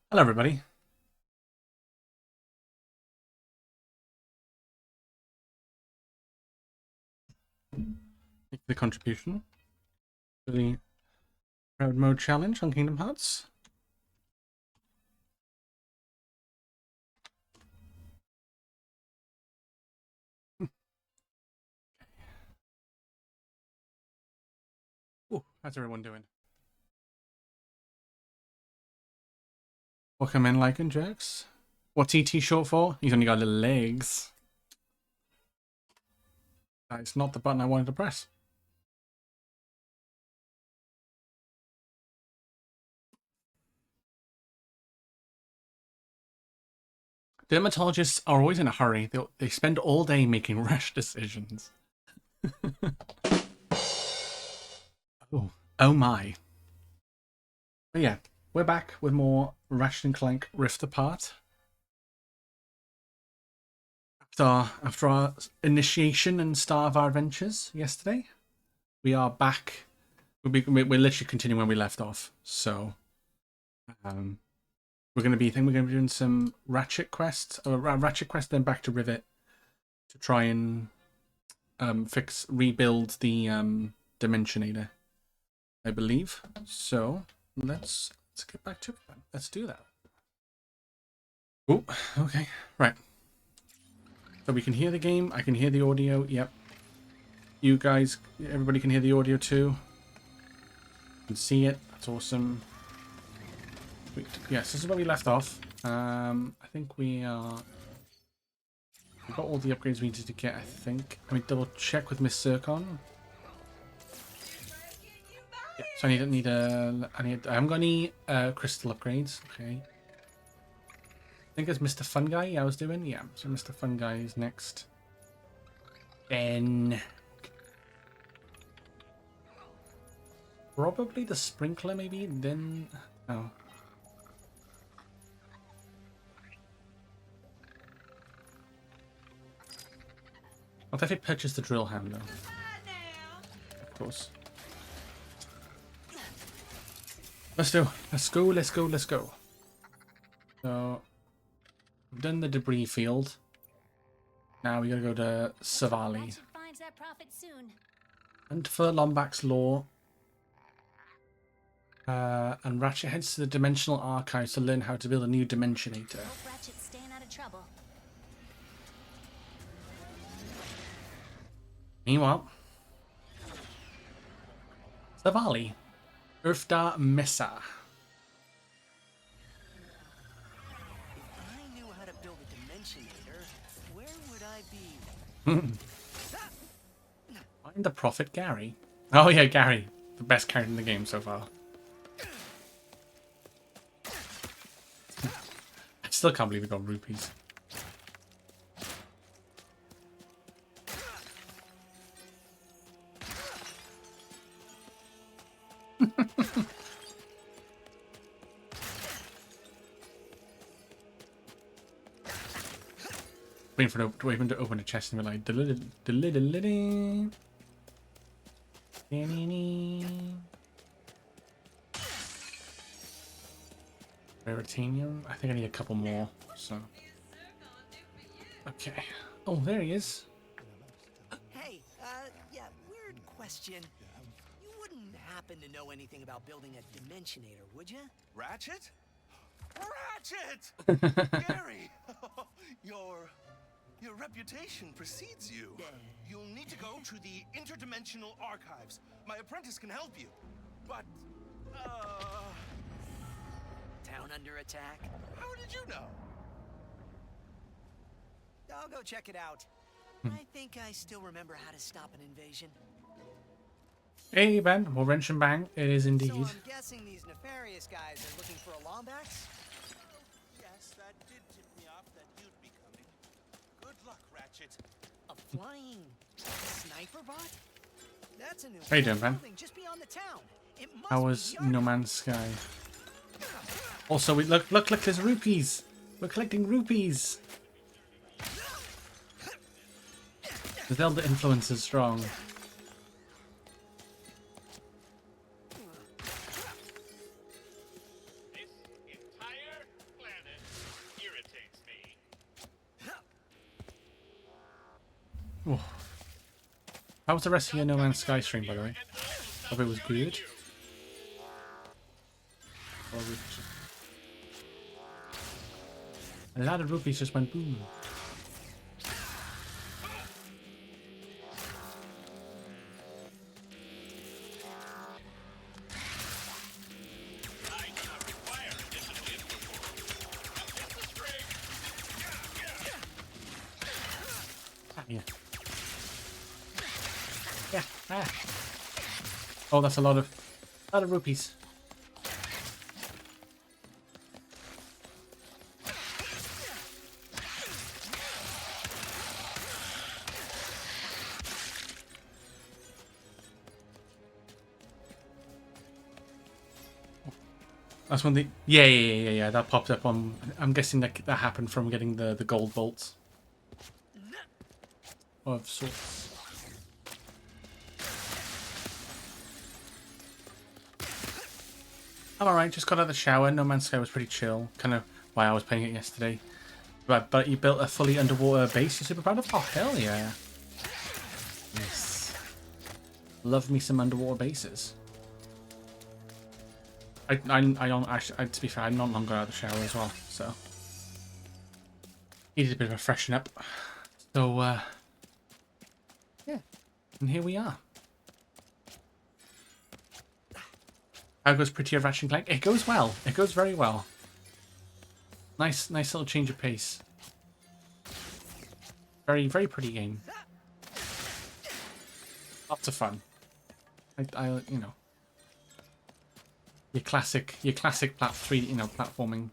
Hello, everybody. Thank you for the contribution to the crowd mode challenge on Kingdom Hearts. Ooh, how's everyone doing? Welcome in, Lycan Jerks. What's ET short for? He's only got little legs. That's not the button I wanted to press. Dermatologists are always in a hurry. They spend all day making rash decisions. Oh my. But yeah, we're back with more Ratchet and Clank Rift Apart. After our initiation and start of our adventures yesterday, we are back. We're literally continuing where we left off. So, we're going to be doing some Ratchet quests, Ratchet quest, then back to Rivet to try and rebuild the Dimensionator, I believe. So let's get back to it then. Let's do that. Oh, okay, right. So we can hear the game. I can hear the audio. Yep. You guys, everybody can hear the audio too. You can see it. That's awesome. Yes, this is where we left off. I think we've got all the upgrades we needed to get, I think. Let me double check with Miss Zircon. Yeah, so I haven't got any crystal upgrades. Okay. I think it's Mr. Fun Guy I was doing. Yeah, so Mr. Fun Guy is next. Then probably the sprinkler, maybe. Then oh. I'll definitely purchase the drill ham though. Of course. Let's go. So we've done the debris field. Now we gotta go to Savali. And for Lombak's Law. And Ratchet heads to the Dimensional Archives to learn how to build a new Dimensionator. Meanwhile, Savali, Urfda Mesa. If I knew how to build a Dimensionator, where would I be? Find the Prophet Gary. Oh yeah, Gary, the best character in the game so far. I still can't believe we got rupees. Waiting for him to open a chest and be like, Veritanium. I think I need a couple more. So, okay. Oh, there he is. Hey, yeah, weird question. You wouldn't happen to know anything about building a Dimensionator, would you? Ratchet? Ratchet! Gary! Your reputation precedes you. You'll need to go to the interdimensional archives. My apprentice can help you. But, Town under attack? how did you know? I'll go check it out. I think I still remember how to stop an invasion. Hey, Ben. More wrench and bang. It is indeed. So I'm guessing these nefarious guys are looking for a Lombax? Yes, that did tip me off that you'd be coming. Good luck, Ratchet. A flying sniper bot? That's a new How you doing, Ben? building just beyond the town. It must How be was the No Man's Sky? Also, look, there's rupees. We're collecting rupees. The Zelda influence is strong. This entire Oh. How was the rest of your No Man's Sky stream, by the way? Hope it was good. A lot of rupees just went boom. Ah, yeah. Yeah. Ah. Oh, that's a lot of rupees. That's when the yeah that popped up on. I'm guessing that happened from getting the gold bolts of sorts. I'm alright. Just got out of the shower. No Man's Sky was pretty chill. Kind of why I was playing it yesterday. But you built a fully underwater base. You're super proud of? Oh hell yeah! Yes. Love me some underwater bases. I don't actually. To be fair, I'm not long got out of the shower as well, so needed a bit of a freshen up. So yeah, and here we are. How goes prettier Ratchet and Clank? It goes well. It goes very well. Nice little change of pace. Very pretty game. Lots of fun. I you know. Your classic platforming.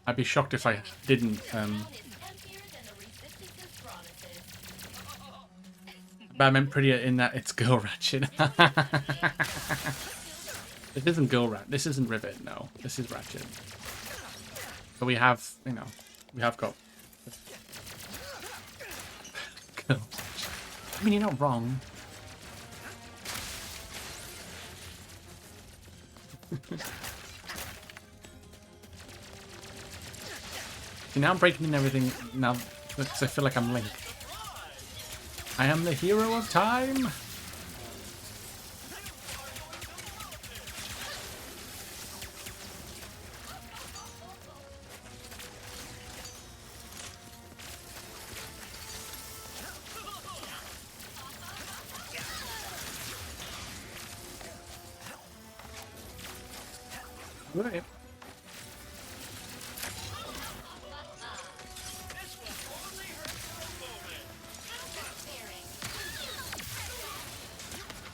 I'd be shocked if I didn't. But I meant prettier in that it's Girl Ratchet. This isn't Girl Rat. This isn't Rivet. No, this is Ratchet. But we have, we have got. Girl. I mean, you're not wrong. See, now I'm breaking in everything now because I feel like I'm Link. I am the hero of time. Right.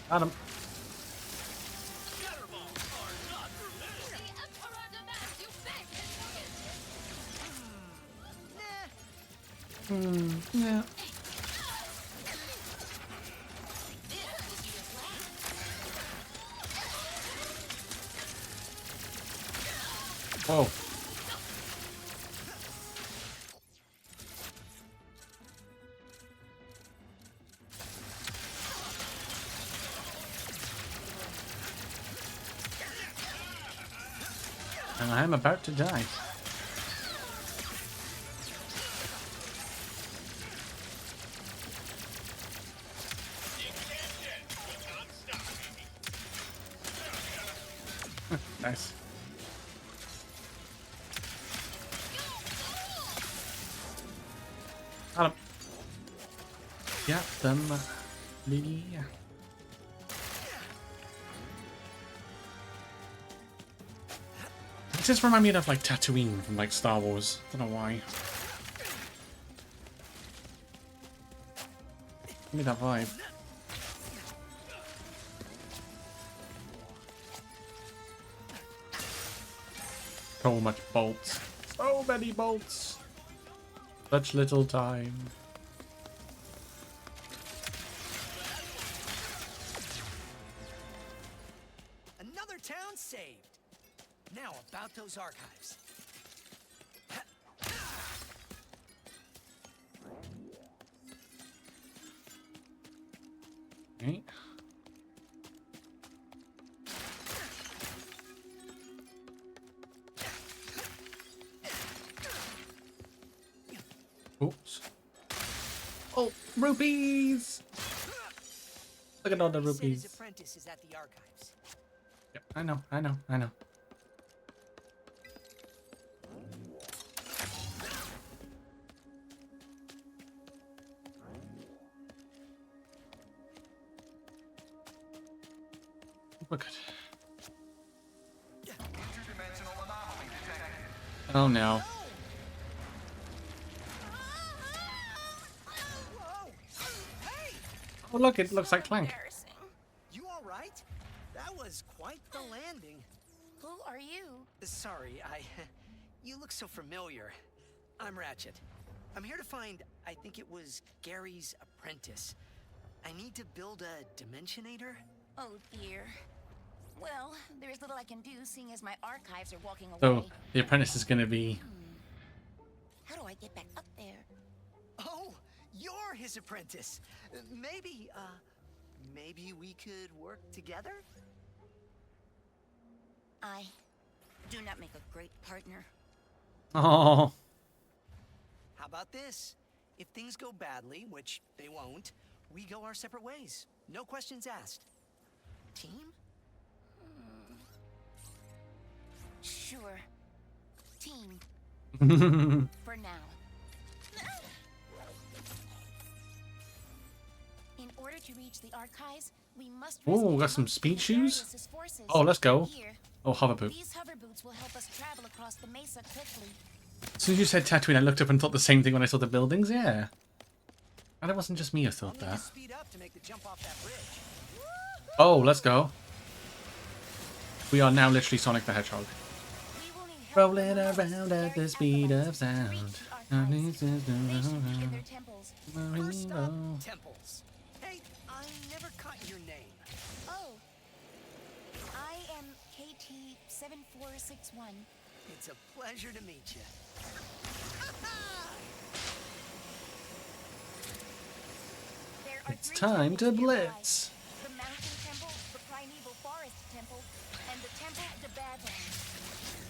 Got him. Yeah. Whoa. And I'm about to die. Nice. Got him. Yeah, them. Yeah. It just reminds me of like Tatooine from like Star Wars. Don't know why. Give me that vibe. So much bolts. So many bolts. Such little time. Another town saved. Now about those archives. Okay. Rupees! Look at all the He said his rupees. apprentice is at the archives. Yep, I know, I know, I know. We're good. Interdimensional anomaly detected. Oh no. Whoa! Hey! Oh look, it looks like Clank. Embarrassing. You all right? That was quite the landing. Who are you? Sorry, you look so familiar. I'm Ratchet. I'm here to find, I think it was Gary's apprentice. I need to build a Dimensionator. Oh dear. Well, there's little I can do, seeing as my archives are walking away. So the apprentice is going to be. How do I get back up there? Oh, you're his apprentice. Maybe we could work together? I do not make a great partner. Oh. How about this? If things go badly, which they won't, we go our separate ways. No questions asked. Team? Sure. Team. For now. In order to reach the archives, we must. Ooh, got some speed shoes? Oh, let's go. Here, Oh, hover boot. these hover boots will help us travel across the mesa quickly. As soon as you said Tatooine, I looked up and thought the same thing when I saw the buildings. Yeah. And it wasn't just me who thought I'll need to that. speed up to make the jump off that bridge. Oh, let's go. We are now literally Sonic the Hedgehog. We will need help Rolling from the around hosts at the of speed Gary's of sound. to reach the archives. They should be in their temples. First up, Rainbow. temples. Hey, I never caught your name. Oh, I am KT7461. It's a pleasure to meet you. There are It's three time to temples nearby. blitz. The Mountain Temple, the Primeval Forest Temple, and the Temple to Badlands.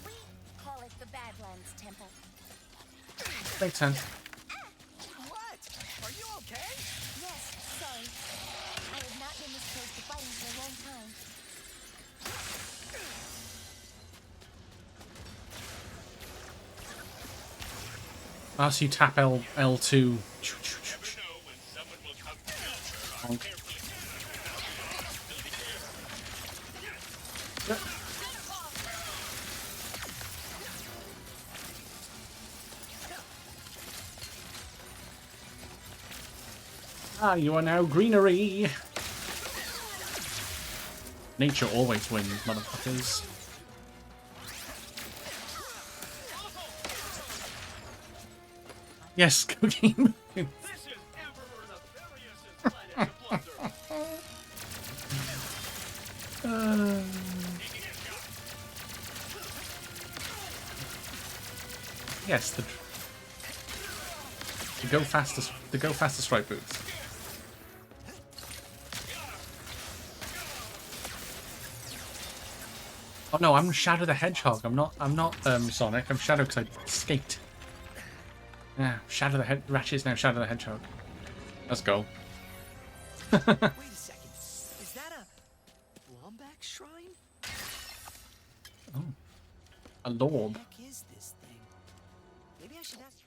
We call it the Badlands Temple. Makes sense. What? Are you okay? Yes, sorry. I have not been this close to fighting for a long time. As you tap L2. Ah, you are now greenery. Nature always wins, motherfuckers. Yes, cooking. This is Emperor Nefarious' planet plunder. Yes, the go faster strike boots. Oh no, I'm Shadow the Hedgehog. I'm not Sonic. I'm Shadow because I escaped. Yeah, Ratchet is now Shadow the Hedgehog. Let's go. Wait a second. Is that a Lombax shrine? Oh, a lorb. What the heck is this thing? Maybe I should ask.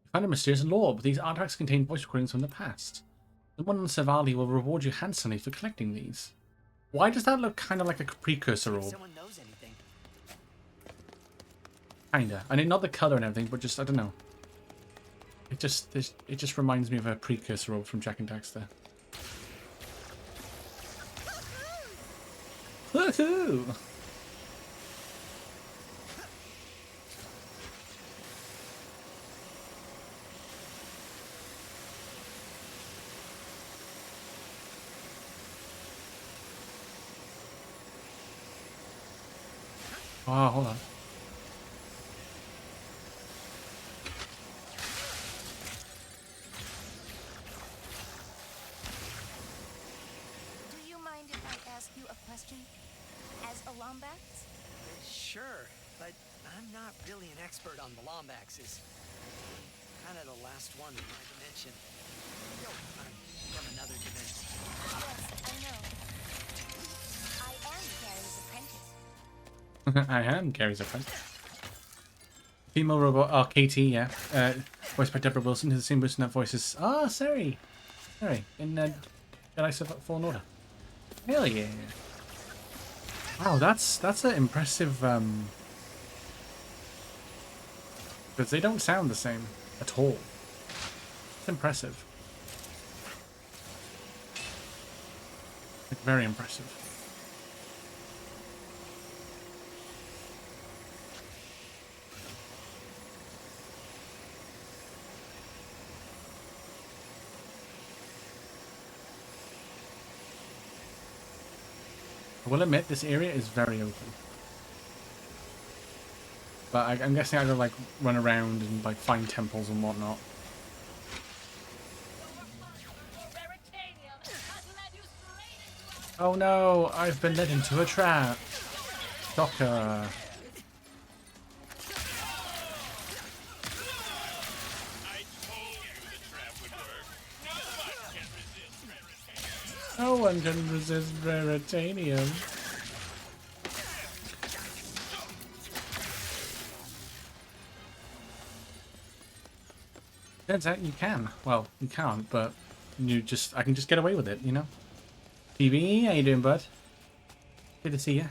You find a mysterious lorb. These artifacts contain voice recordings from the past. Someone on Savali will reward you handsomely for collecting these. Why does that look kind of like a precursor If orb? someone knows anything. Kinda. I mean, not the color and everything, but just I don't know. It just reminds me of a precursor orb from Jack and Daxter. Woohoo! Oh, hold on. Do you mind if I ask you a question? As a Lombax? Sure, but I'm not really an expert on the Lombaxes. Kind of the last one in my dimension. Yo, I am Gary's apprentice. Female robot, oh, KT, yeah. Voiced by Deborah Wilson, who's the same person that voices... Ah, Sari! Sari, in Jedi Fallen Order. Hell yeah. Wow, that's an impressive... Because they don't sound the same at all. It's impressive. Like, very impressive. I will admit, this area is very open. But I'm guessing I gotta like run around and like find temples and whatnot. Oh no, I've been led into a trap. Shocker. No one can resist Veritanium. Turns out you can. Well, you can't, but I can just get away with it, you know? TV, how you doing, bud? Good to see you.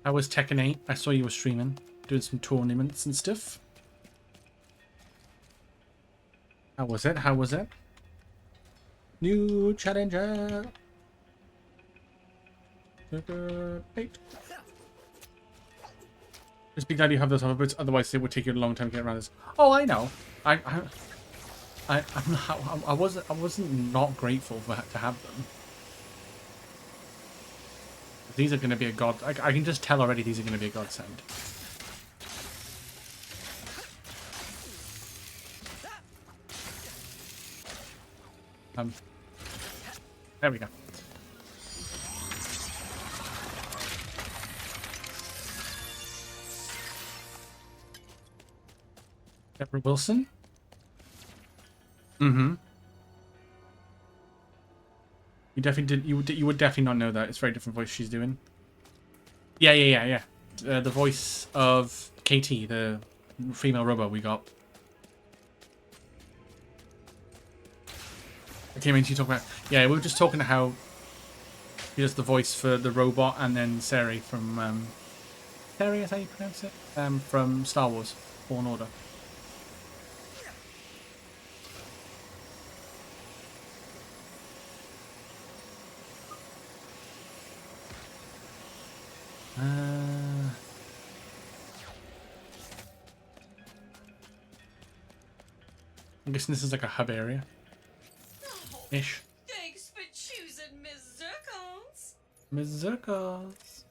How was Tekken 8? I saw you were streaming, doing some tournaments and stuff. How was it? How was it? New challenger. 8. Just be glad you have those hoverbirds, otherwise it would take you a long time to get around this. Oh, I know. I wasn't not grateful to have them. These are going to be a god. I can just tell already these are going to be a godsend. There we go. Deborah Wilson. Mm-hmm. You definitely did. You would definitely not know that. It's a very different voice she's doing. Yeah. The voice of KT, the female robot we got. I came in to talk about. Yeah, we were just talking to how he does the voice for the robot, and then Sari from Sari, is how you pronounce it? From Star Wars Fallen Order. I'm guessing this is like a hub area. Ish. Thanks for choosing Miss Zircons. Miss Zircons.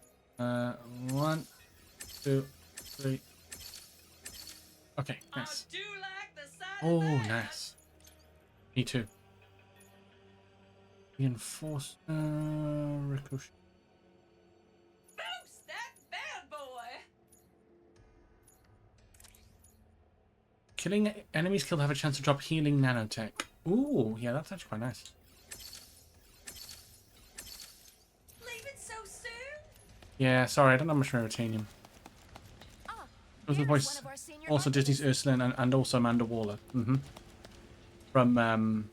1, 2, 3. Okay, nice. I do like the side Oh, of that. nice. Me too. Reinforce ricochet. Boost that bad boy. Killing enemies killed have a chance to drop healing nanotech. Ooh, yeah, that's actually quite nice. Leave it so soon. Yeah, sorry, I don't have much Veritanium. Ah, It was the here's voice. one of our senior Also Disney's architects. Ursula and also Amanda Waller. From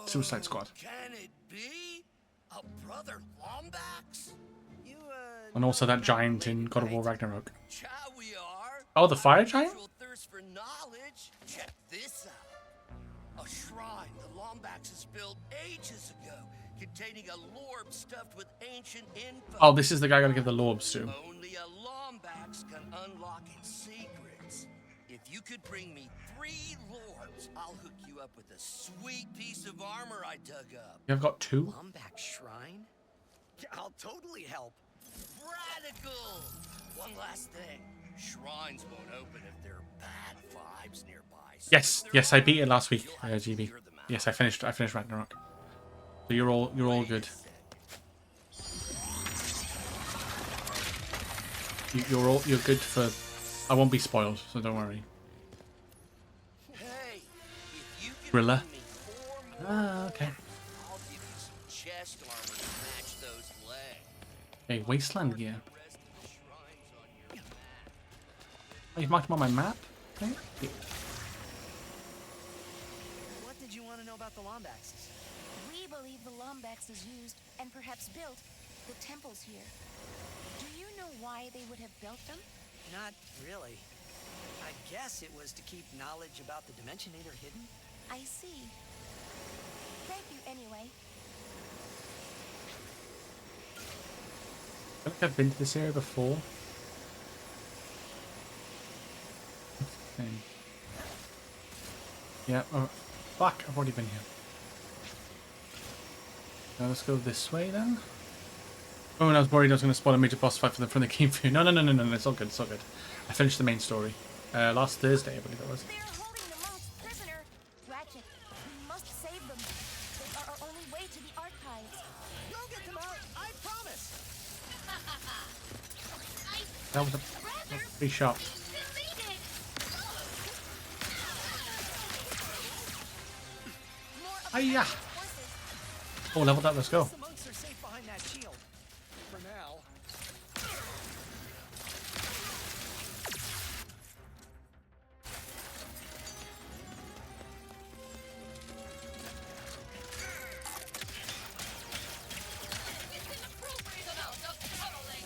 Suicide Squad. Can it be? A brother Lombax? You, And also know that giant about in Lady God of War Knight? Ragnarok. Cha we are. Oh, the fire giant? Natural thirst for knowledge. Check this out. A shrine the Lombaxes built ages ago, containing a lorb stuffed with ancient info. Oh, this is the guy I gotta give the Lorbs to. Only a Lombax can unlock its secrets. If you could bring me 3 lords, I'll hook you up with a sweet piece of armor I dug up. You've got 2? Lombax Shrine? Yeah, I'll totally help. Radical! One last thing. Shrines won't open if there are bad vibes nearby. So Yes, if there yes, I are, beat it last week, you'll have to GB. clear them out. Yes, I finished Ragnarok. So you're all good. You're good for. I won't be spoiled, so don't worry. Hey, if you can Thriller. bring me 4 more Ah, okay. I'll give you some chest armor to match Okay, wasteland gear. Oh, you've marked them on my map? Okay. Yeah. What did you want to know about the Lombaxes? We believe the Lombaxes used, and perhaps built, the temples here. Do you know why they would have built them? Not really. I guess it was to keep knowledge about the Dimensionator hidden. I see. Thank you anyway. I think I've been to this area before. Okay. Yeah, oh, fuck, I've already been here. Now let's go this way then. Oh, and I was worried I was going to spawn a major boss fight from the game view. No, it's all good, it's all good. I finished the main story. Last Thursday, I believe it was. They're holding the monks prisoner. Ratchet, we must save them. They are our only way to the archives. You'll get them out, I promise! That was a pretty sharp. Hiya! Oh, leveled up, let's go. The monks are safe behind that shield. For now.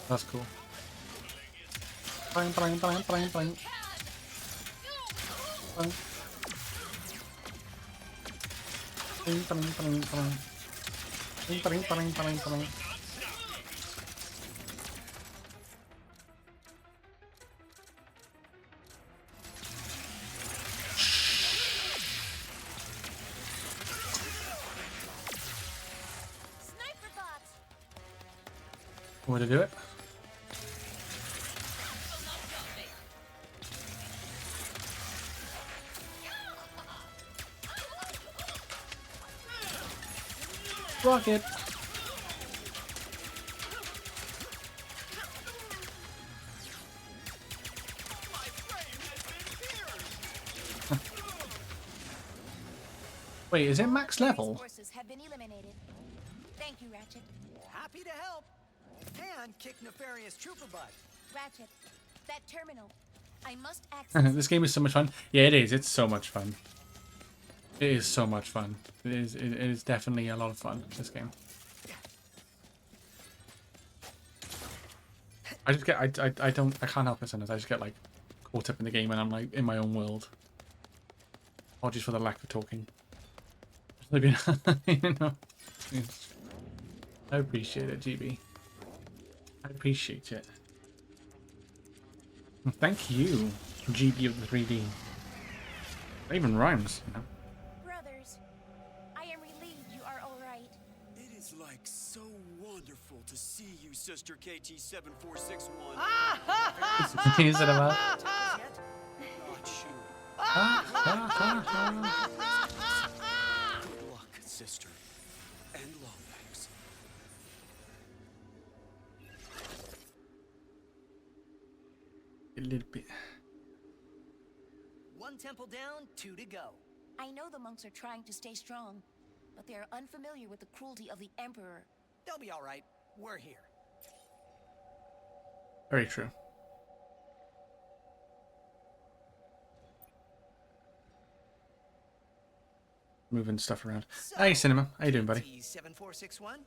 That's cool. Bang, bang, bang, bang, bang. Bang. Bang, bang, bang, bang. Bang, bang, bang, bang, bang. Sniper bots. Way to do it. Rocket. Wait, is it max level? Forces have been eliminated. Thank you, Ratchet. Happy to help. And kick nefarious trooper butt. Ratchet, that terminal. I must access. This game is so much fun. Yeah, it is. It's so much fun. It is so much fun. It is definitely a lot of fun, this game. I just get I can't help it sometimes. I just get like caught up in the game and I'm like in my own world. Apologies for the lack of talking. You know, I appreciate it, GB. I appreciate it. Thank you, GB of the 3D. That even rhymes, you know. Brothers, I am relieved you are all right. It is like so wonderful to see you, Sister KT7461. Is it about? Not sure. Good luck, sister. And Lombax. A little bit. One temple down, 2 to go. I know the monks are trying to stay strong, but they are unfamiliar with the cruelty of the Emperor. They'll be all right. We're here. Very true. Moving stuff around. So, Hey, Cinema. How you doing, buddy? KT7461?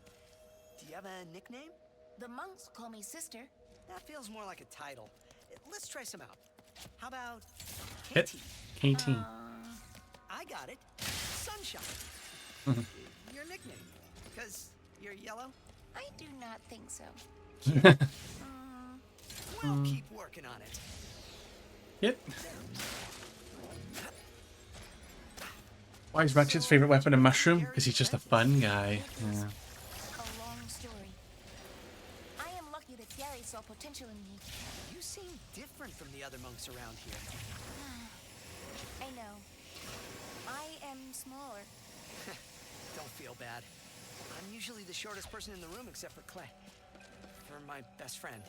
Do you have a nickname? The monks call me sister. That feels more like a title. Let's try some out. How about Hit. KT? KT. I got it. Sunshine. Your nickname. Because you're yellow? I do not think so. We'll keep working on it. Yep. Why is Ratchet's favorite weapon a mushroom? Because he's just a fun guy. Yeah. A long story. I am lucky that Gary saw potential in me. You seem different from the other monks around here. I know. I am smaller. Don't feel bad. I'm usually the shortest person in the room except for Clay. For my best friend.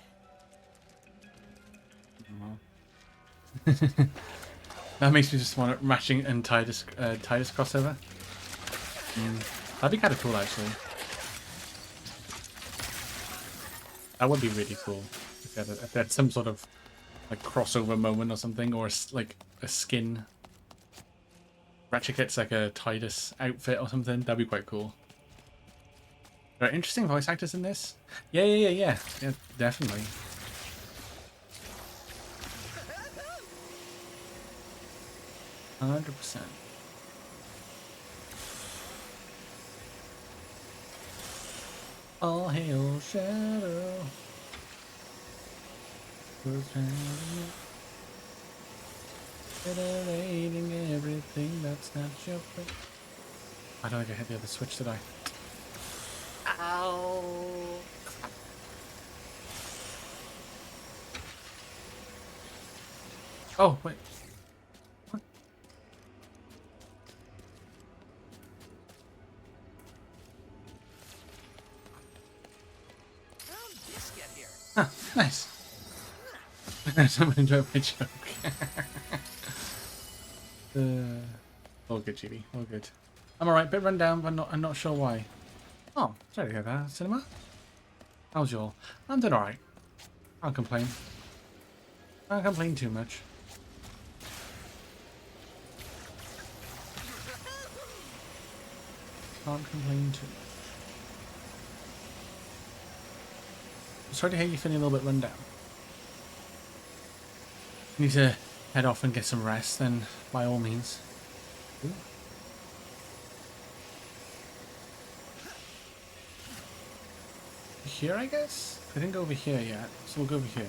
That makes me just want matching and Titus crossover. That'd be kind of cool, actually. That would be really cool if they had some sort of like crossover moment or something, or like a skin. Ratchet gets like a Titus outfit or something. That'd be quite cool. There are interesting voice actors in this. Yeah, definitely. %. All hail Shadow. Federating everything that's not your friend. I don't think I hit the other switch, did I? Ow! Oh, wait. What? How'd this get here? Ah, nice. Someone enjoyed my joke. All good, GB. All good. I'm alright, bit run down, but I'm not sure why. Oh, sorry to hear that. Cinema? How's your? I'm doing alright. Can't complain. Can't complain too much. Can't complain too much. Sorry to hear you feeling a little bit run down. You need to head off and get some rest, then by all means. Ooh. Here, I guess? I didn't go over here yet, so we'll go over here.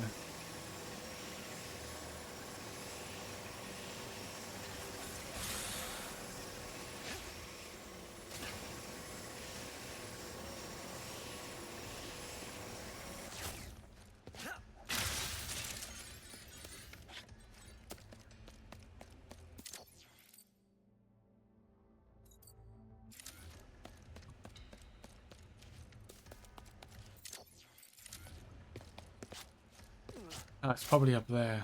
Ah, it's probably up there.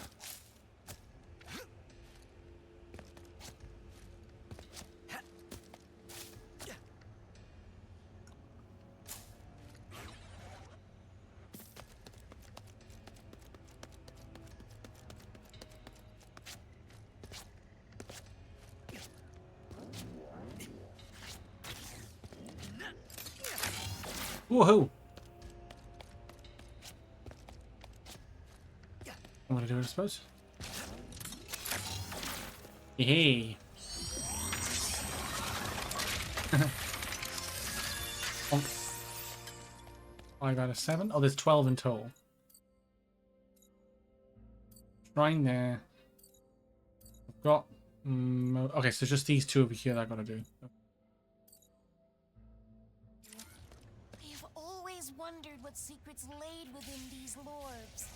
Woohoo! I'm gonna do it, I suppose. Hey. Bonk. 5 out of 7. Oh, there's 12 in total. Shrine there. I've got. Okay, so just these two over here that I've got to do. I've always wondered what secrets laid within these lorbs.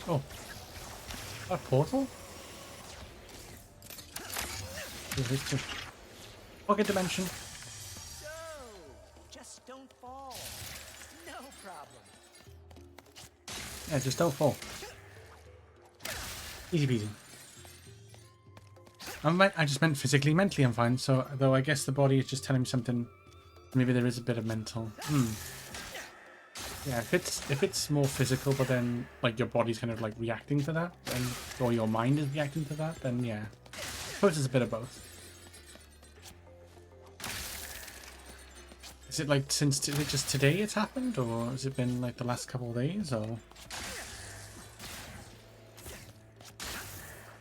Oh. A portal? Pocket dimension. So, just don't fall. No problem. Yeah, just don't fall. Easy peasy. I just meant physically, mentally I'm fine, so though I guess the body is just telling me something. Maybe there is a bit of mental. Yeah, if it's more physical, but then like your body's kind of like reacting to that, and or your mind is reacting to that, then yeah. I suppose it's a bit of both. Is it like is it just today it's happened, or has it been like the last couple of days, or?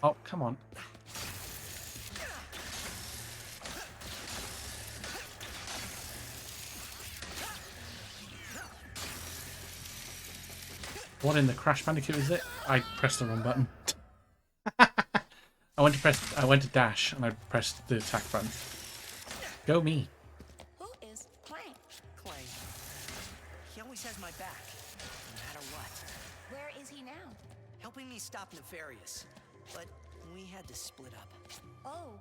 Oh, come on. What in the Crash Bandicoot is it? I pressed the wrong button. I went to dash and I pressed the attack button. Go me. Who is Clank? Clank. He always has my back, no matter what. Where is he now? Helping me stop Nefarious. But we had to split up. Oh.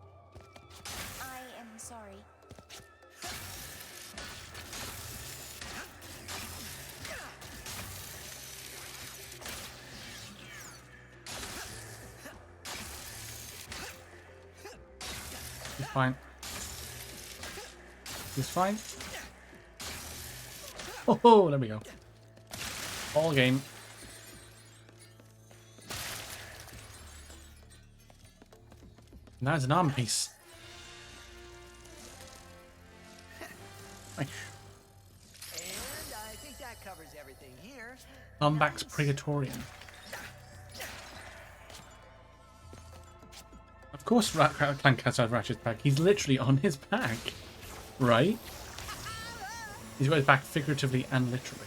I am sorry. fine. He's fine. Oh, there we go. All game. Now it's an arm piece. Right. And I think that covers everything here. Armbacks Praetorian. Of course, Ratchet and Clank has Ratchet's back. He's literally on his back, right? He's got his back figuratively and literally.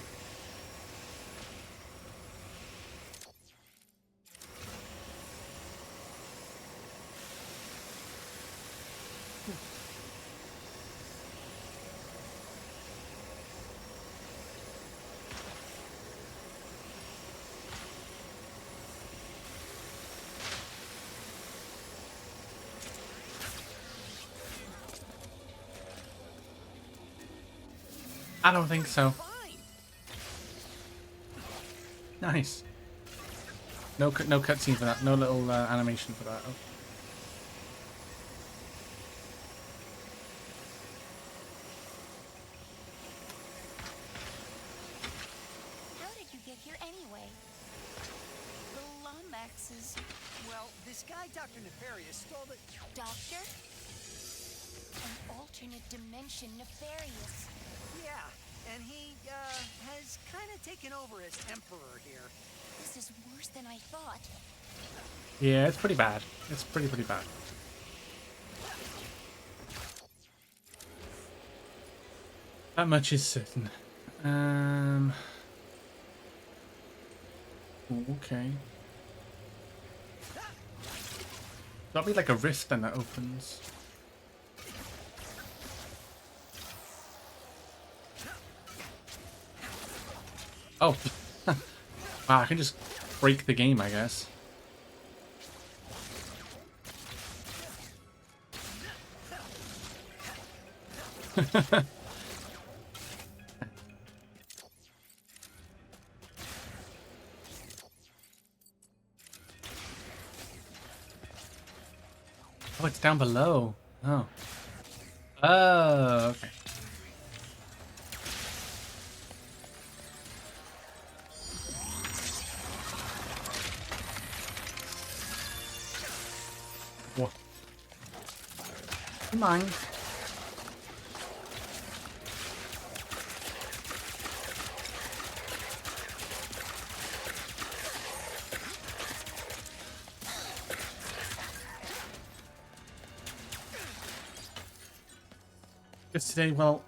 I don't think so. Fine. Nice. No cutscene for that. No little animation for that. Oh. How did you get here anyway? The Lombaxes. Well, this guy, Dr. Nefarious, stole the... Doctor? An alternate dimension Nefarious. Yeah, and he, has kind of taken over as Emperor here. This is worse than I thought. Yeah, it's pretty bad. It's pretty bad. That much is certain. Okay. That'll be like a rift then that opens. Oh. Wow, I can just break the game, I guess. Oh, it's down below. Oh. Oh, okay. What? Come on.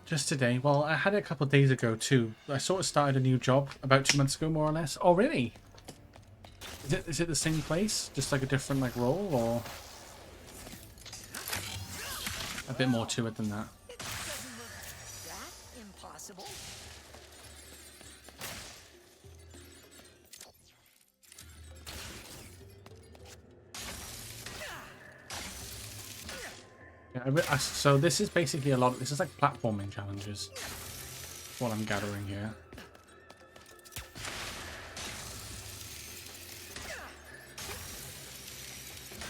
Just today. Well, I had it a couple of days ago too. I sort of started a new job about 2 months ago, more or less. Oh, really? Is it the same place? Just like a different like role, or a bit more to it than that? It doesn't look that impossible. Yeah, so this is basically a lot. This is like platforming challenges. That's what I'm gathering here.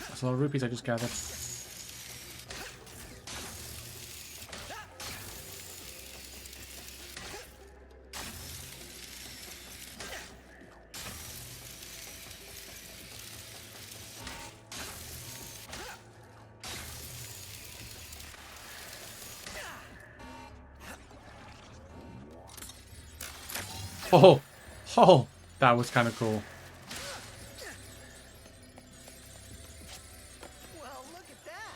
That's a lot of rupees I just gathered. Oh, oh, that was kind of cool. Well, look at that.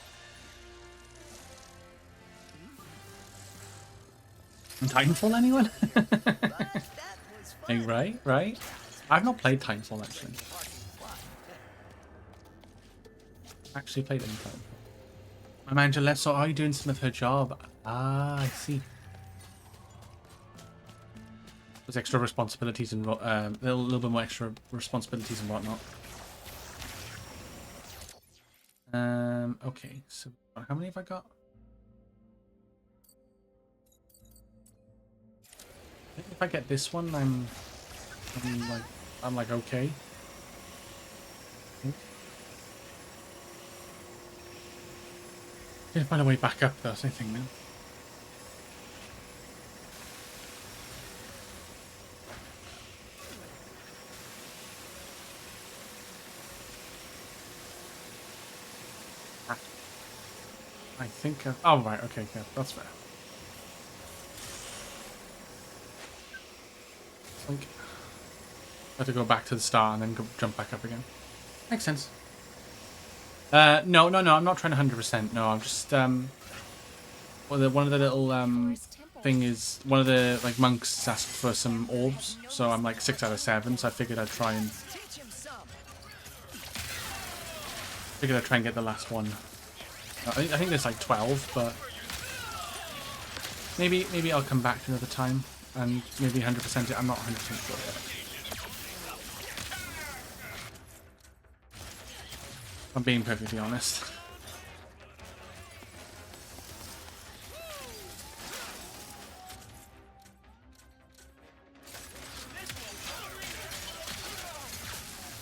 Titanfall, anyone? But that was Hey, fun. right, right. I've not played Titanfall actually. Actually played any Titanfall. My manager left, so are you doing some of her job? Ah, I see. There's extra responsibilities and a little bit more extra responsibilities and whatnot. Okay, so how many have I got? I think if I get this one, I'm like okay. I think. Can't find a way back up though, same thing now. I think oh right, okay, yeah, that's fair. Like, I have to go back to the start and then go, jump back up again. Makes sense. No, I'm not trying to 100%. No, I'm just well, one of the little thing is one of the like monks asked for some orbs, so I'm like 6 out of 7. So I figured I'd try and get the last one. I think there's like 12, but maybe I'll come back another time and maybe 100% it. I'm not 100% sure yet. I'm being perfectly honest.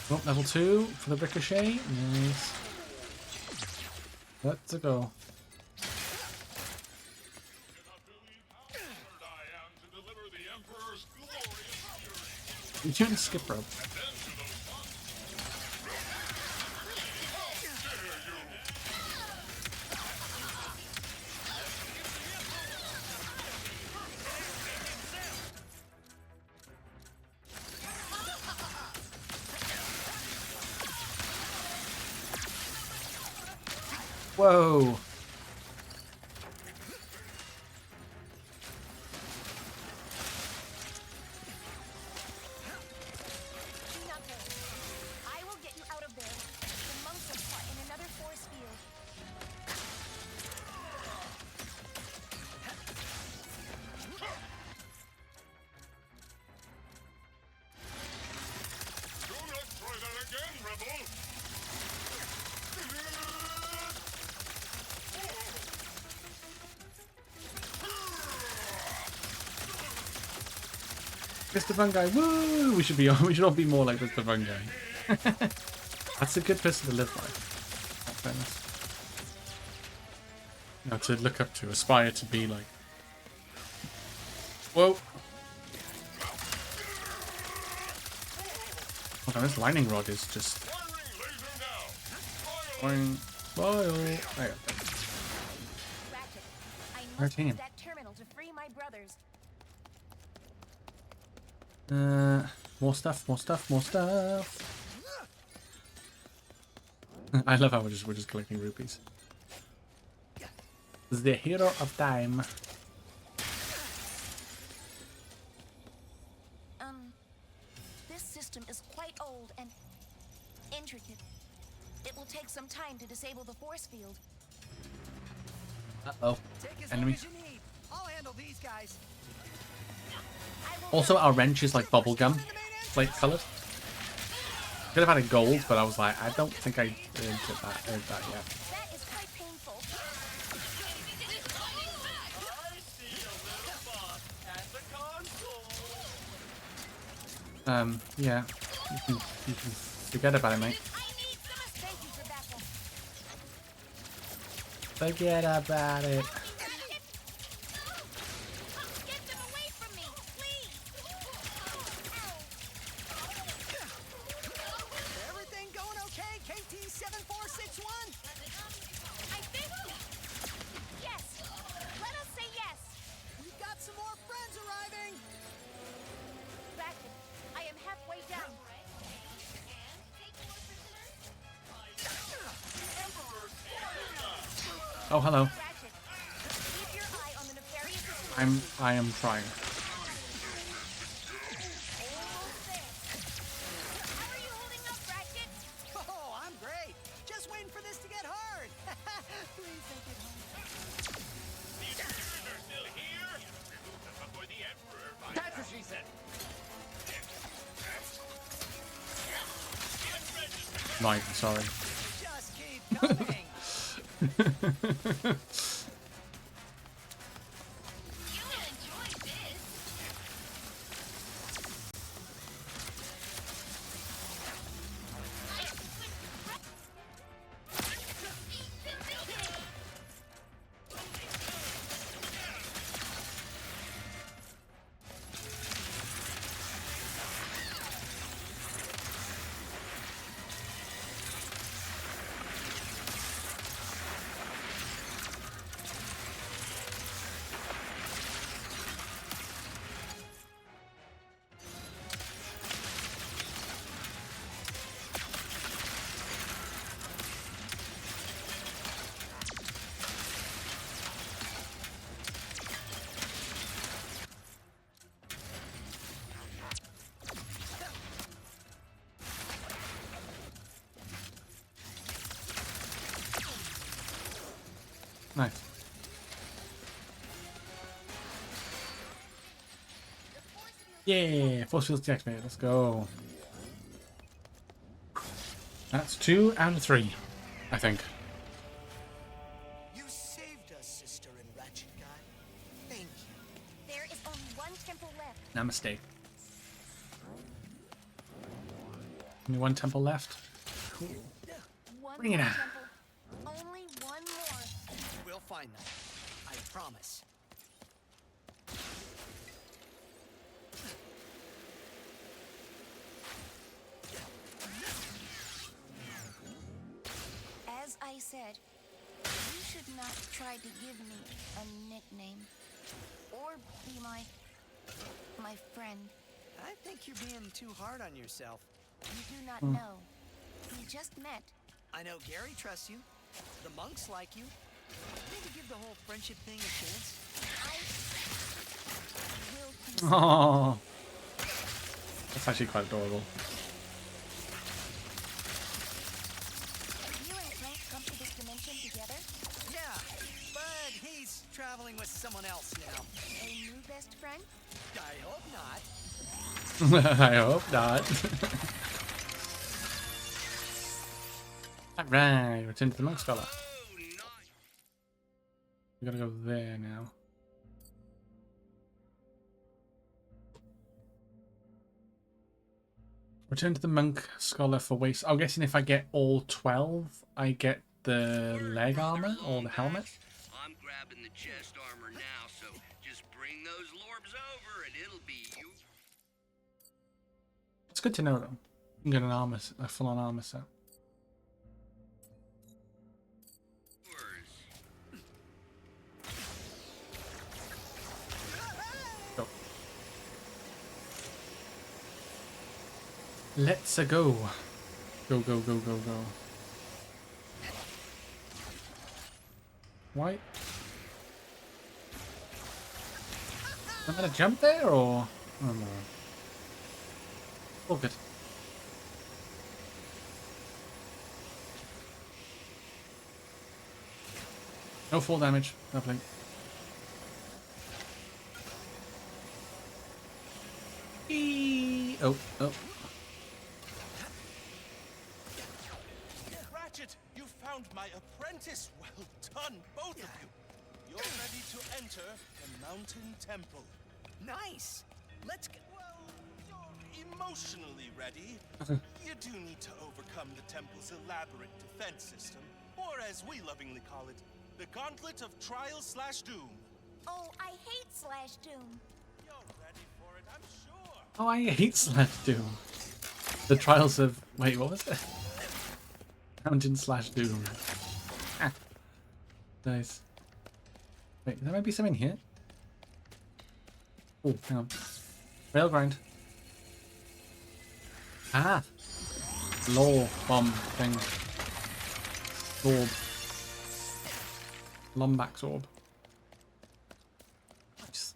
Oh, level 2 for the ricochet. Nice. Let's go. You can't skip rope. Whoa. I will get you out of there. The monks are caught in another force field. Do not try that again, rebel! Mr. Fun Guy, woo! We should all be more like Mr. Fun Guy. That's a good person to live by. That's fairness. You know, to look up to, aspire to be like. Whoa! Oh, this lightning rod is just. Boing. Boil. There you go. Ratchet, I must use that terminal to free my brothers. More stuff. I love how we're just collecting rupees. The hero of time. This system is quite old and intricate. It will take some time to disable the force field. Uh-oh. Enemy. I'll handle these guys. Also, our wrench is like bubblegum, like coloured. Could have had a gold, but I was like, I don't think I earned that yet. That is quite painful. Yeah. You can forget about it, mate. Thank you for backup. Forget about it. Get them away from me, please. Everything going okay, KT-7461? I think. Yes. Let us say yes. We've got some more friends arriving. Ratchet, I am halfway down. Oh, hello. Ratchet, keep your eye on the nefarious. I am trying. Almost there. How are you holding up, Ratchet? Oh, I'm great. Just waiting for this to get hard. Please make it hard. The intruders are still here! Remove them before the Emperor finds That's what she said. Right, sorry. Just keep coming. You will enjoy this. Nice. Yeah, force fields deactivated. Let's go. That's 2 out of 3, I think. You saved us, sister and Ratchet guy. Thank you. There is only one temple left. Namaste. Only one temple left. One Bring it more on. temple. Only one more. We'll find them. I promise. As I said, you should not try to give me a nickname. Or be my friend. I think you're being too hard on yourself. You do not know. We just met. I know Gary trusts you. The monks like you. Maybe give the whole friendship thing a chance. I will consider. Oh, that's actually quite adorable. You and Clank come to this dimension together? Yeah, but he's traveling with someone else now. A new best friend? I hope not. I hope not. Alright, return to the monk scholar. Oh, nice. We gotta go there now. Return to the monk scholar for waste. I'm guessing if I get all 12, I get the leg armor or the helmet. I'm grabbing the chest armor now, so just bring those lorbs over and it'll be you. It's good to know though. You can get an armor, a full-on armor set. Go. Let's go. Go, go, go, go, go. Why? Am I gonna jump there or? Oh no. All good. No fall damage. Lovely. Eee. Oh, oh. Ratchet, you found my apprentice. Well done, both of you. You're ready to enter the Mountain Temple. Nice. Let's go. Well, you're emotionally ready. You do need to overcome the temple's elaborate defense system, or as we lovingly call it, the Gauntlet of Trial/Doom. Oh, I hate Slash Doom. You're ready for it, I'm sure. Oh, I hate Slash Doom. The Trials of... Wait, what was it? Mountain Slash Doom. Ah. Nice. Wait, there might be something here. Oh, hang on. Rail grind. Ah! Law bomb thing. Orb. Lombax orb. Nice.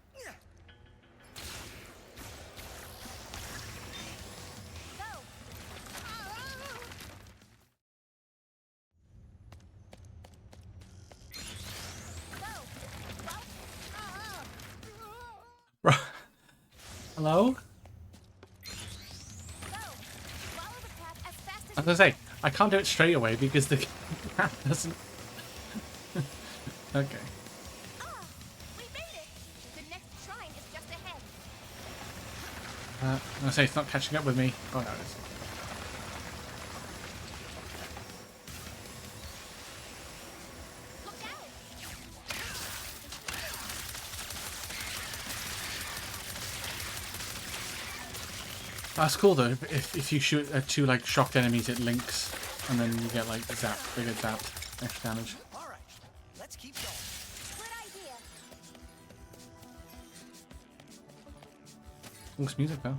Go! Hello? Go! Follow the path as fast I was gonna say, I can't do it straight away because the cat doesn't... Okay. We made it! The next shrine is just ahead. I'm gonna say it's not catching up with me. Oh no, it is. Look out! That's cool though. If you shoot two like shocked enemies, it links, and then you get like zap, bigger zap, extra damage. All right. Let's keep going. Good idea. Looks music though.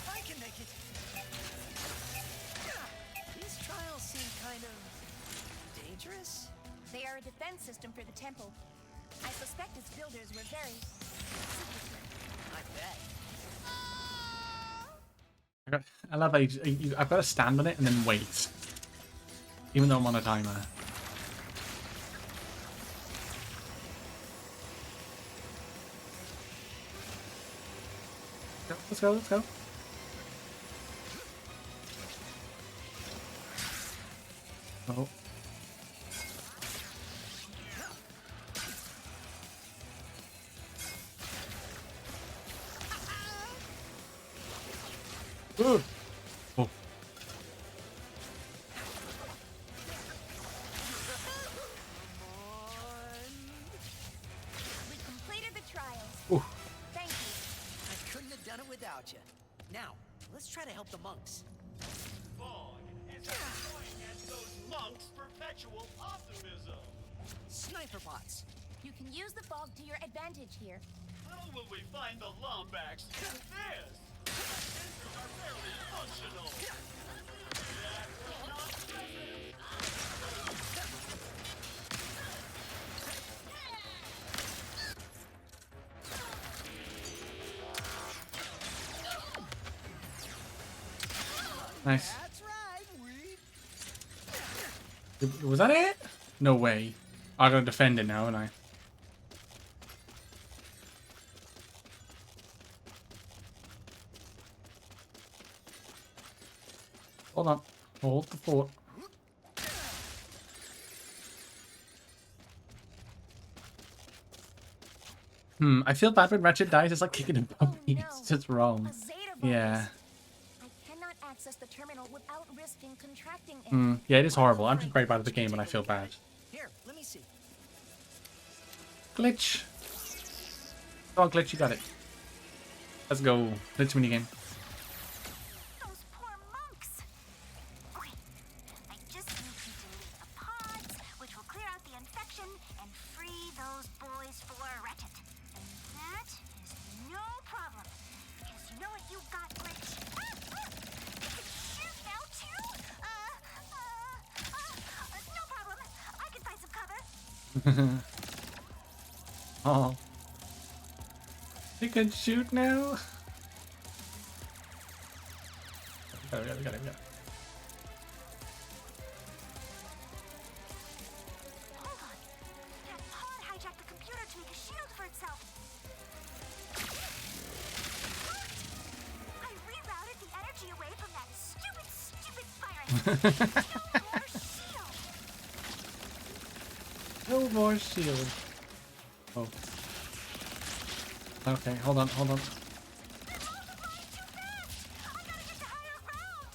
I can make it. These trials seem kind of dangerous. They are a defense system for the temple. I suspect its builders were very secretive. I bet. I love how I've got to stand on it and then wait. Even though I'm on a timer. Let's go, let's go. Oh. Ooh. Oh. We completed the trials. Ooh. Thank you. I couldn't have done it without you. Now, let's try to help the monks. Fog is annoying as those monks' perpetual optimism. Sniper bots. You can use the fog to your advantage here. How will we find the Lombax in this? The sensors are barely functional. That will not be. Nice. That's right, we. Was that it? No way. I gotta defend it now, and I. Hold on. Hold the fort. I feel bad when Ratchet dies. It's like kicking a puppy. no. It's just wrong. A Zeta virus. Yeah. I cannot access the terminal without risking contracting it. Yeah, it is horrible. I'm just very bad at the game and I feel bad. Here, let me see. Glitch. Come on, Glitch, you got it. Let's go. Glitch minigame. Those poor monks. Okay, I just need to delete the pods, which will clear out the infection and free those boys for Ratchet. And that is no problem, because you know what you got, Glitch. You can shoot now too. No problem. I can find some cover. Oh. You can shoot now. We got it. Hold on. That pod hijacked the computer to make a shield for itself. What? I rerouted the energy away from that stupid virus. No more shield. No more shield. Oh. Okay, hold on. They're multiplying too fast. I gotta get to higher ground.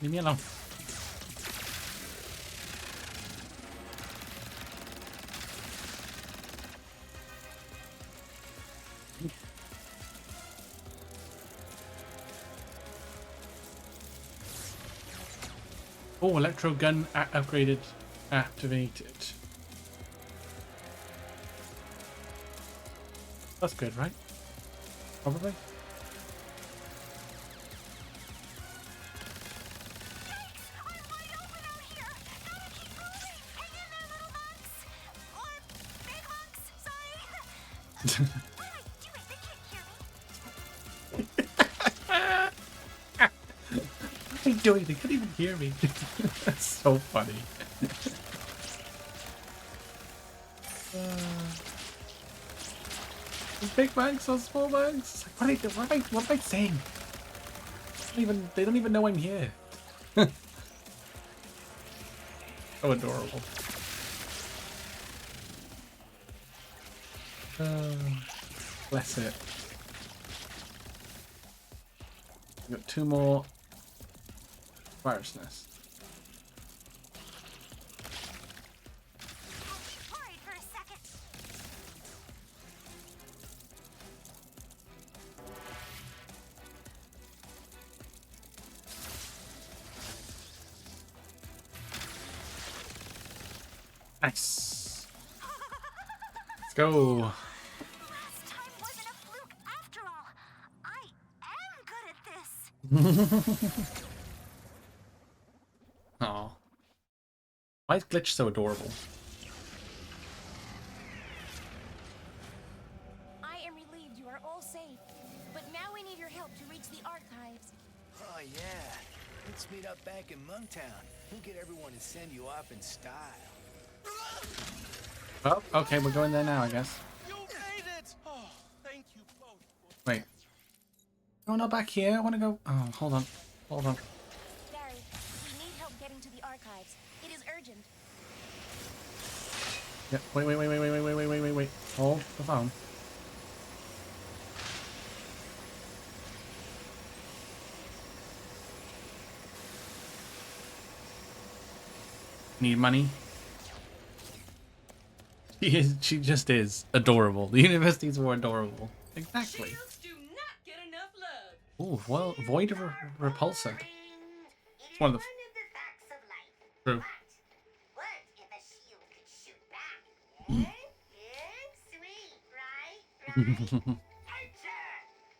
Leave me alone. Oh, electro gun upgraded, activated. That's good, right? Probably. I'm wide open out here. Gotta keep moving. Hang in there, little monks. Or big monks. Sorry. What am I doing? They can't hear me. What are you doing? They couldn't even hear me. That's so funny. Big bags or small bags? What am I saying? They don't even know I'm here. So adorable. Bless it. We've got 2 more virus nests. Worried for a second. Nice. Let's go. Aw. Why is Glitch so adorable? I am relieved you are all safe, but now we need your help to reach the archives. Oh, yeah. Let's meet up back in Monktown. We'll get everyone to send you off in style. Oh, okay, we're going there now, I guess. You made it! Oh, thank you both. Wait. No, not back here. I want to go. Oh, hold on. Hold on. Gary, we need help getting to the archives. It is urgent. Yep. Wait. Hold the phone. Need money? She just is adorable. The universities were adorable. Exactly. Shields do not get enough love. Ooh, well, Void Repulsor. It's one of the facts of life. true. What if a shield could shoot back? Yeah? Sweet, right? Enter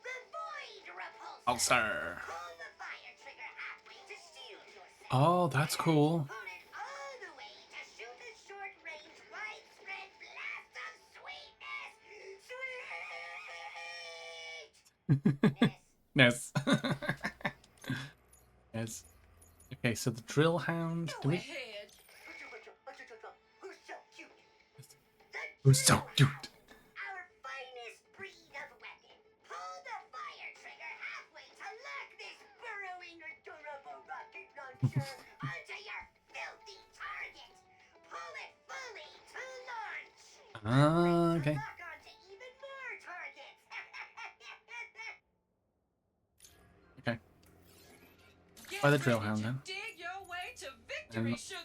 the Void Repulsor. Oh, sir. Pull the fire trigger halfway to shield yourself. Oh, that's cool. Pull it all the way to shoot a short-range, widespread blast of sweetness. Yes. Yes. Okay, so the drill hound. Go Do we? ahead. Who's so cute? Who's so cute? Our finest breed of weapon. Pull the fire trigger halfway to lock this burrowing or durable rocket launcher onto your filthy target. Pull it fully to launch. Okay. Lock onto even more targets. Okay. Get By the drill ready hound, to then. dig your way to victory, And- sugar.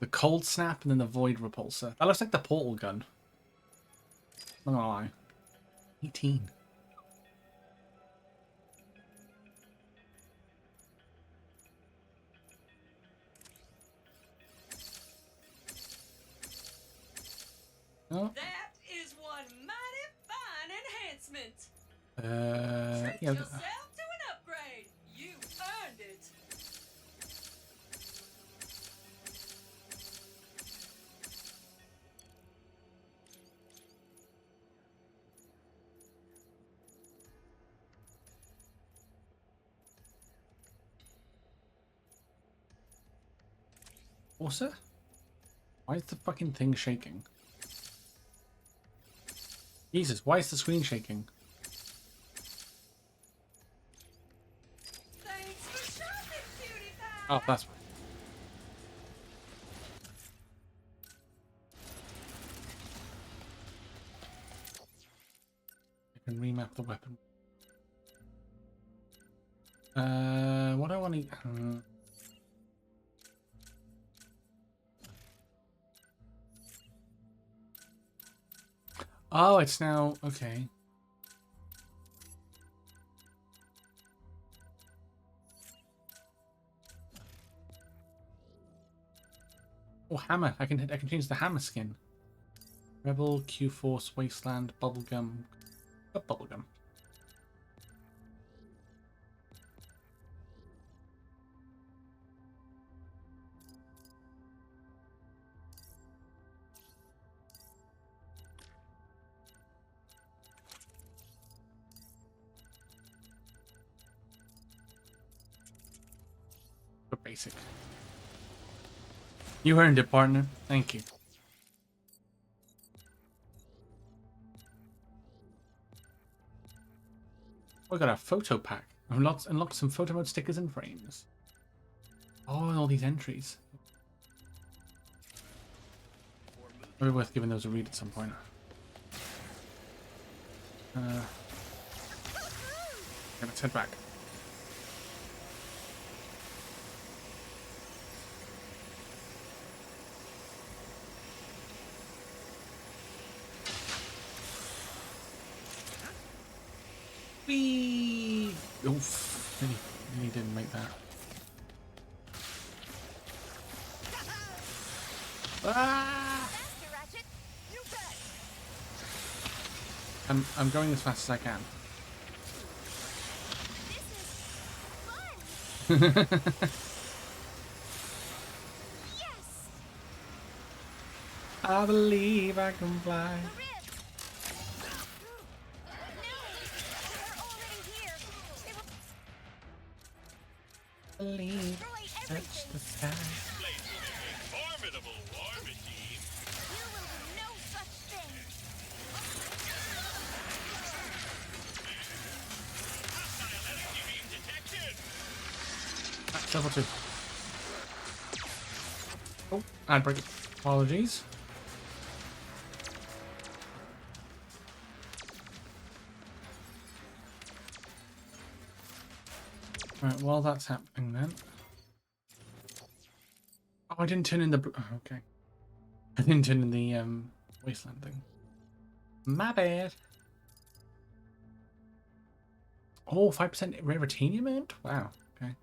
The cold snap and then the void repulsor. That looks like the portal gun. Not gonna lie. 18. Oh, That is one mighty fine enhancement. Treat yeah. yourself to an upgrade. You earned it. Also, why is the fucking thing shaking? Jesus, why is the screen shaking? Thanks for shopping, cutie pie. Oh, that's why. I can remap the weapon. What do I want to... Oh, it's now... Okay. Oh, hammer. I can change the hammer skin. Rebel, Q-Force, Wasteland, Bubblegum. Oh, Bubblegum. But basic. You earned it, partner. Thank you. We got a photo pack. Unlocked some photo mode stickers and frames. Oh, and all these entries. Maybe worth giving those a read at some point. Let's head back. Whee! Oof. Really didn't make that. Ah! Faster, Ratchet! You bet! I'm going as fast as I can. This is Yes! I believe I can fly. The ribs! No! They're already here! They will Believe destroy touch everything! the sky. Formidable war machine. You will do no such thing! Hostile energy beam detected. That's level 2. Oh, and break. Apologies. Right, while that's happening then. Oh, I didn't turn in the... oh, okay. I didn't turn in the wasteland thing. My bad. Oh, 5% rare retainement? Wow, okay.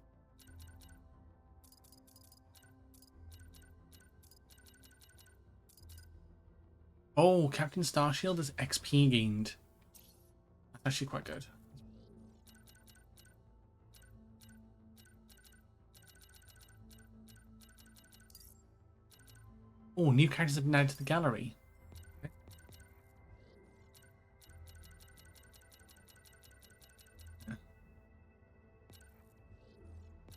Oh, Captain Starshield is XP gained. That's actually quite good. Oh, new characters have been added to the gallery.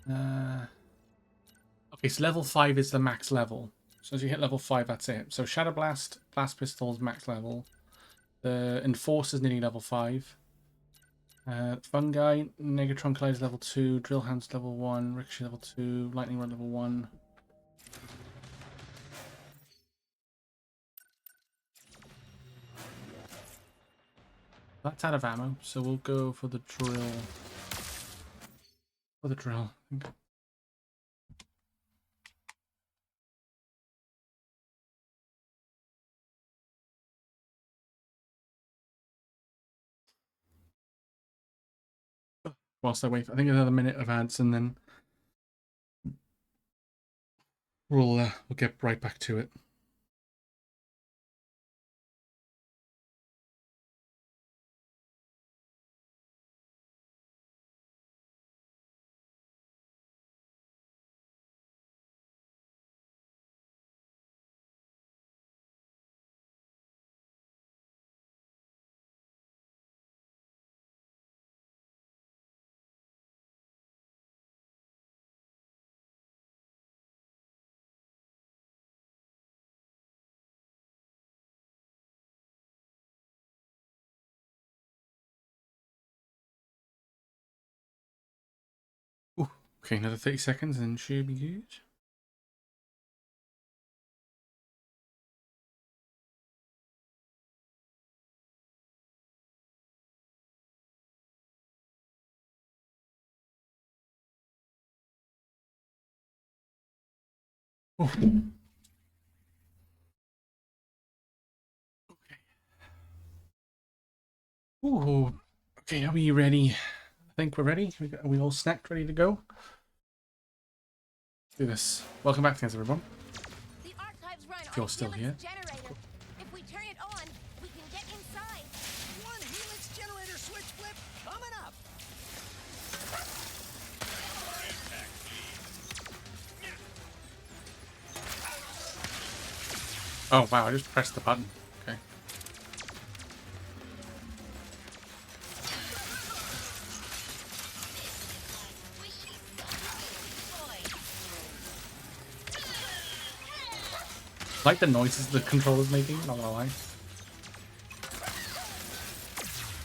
Okay, so level 5 is the max level. So as you hit level 5, that's it. So Shadow Blast, Blast Pistols, max level. The Enforcer's nearly level 5. Fungi, Negatron Collider's level 2, Drill Hand's level 1, Ricochet level 2, Lightning Rod level 1. That's out of ammo, so we'll go for the drill. For the drill. Okay. Whilst I wait, I think another minute of ads, and then we'll get right back to it. Ooh, okay, another 30 seconds and should be good. Ooh. Ooh, okay, are we ready? I think we're ready. Are we all snacked, ready to go? Do this. Welcome back, thanks everyone. The archives run If on you're a still helix here. generator. If we turn it on, we can get inside. One helix generator switch flip coming up. Oh wow, I just pressed the button. Okay. I like the noises the controller's making, not gonna lie.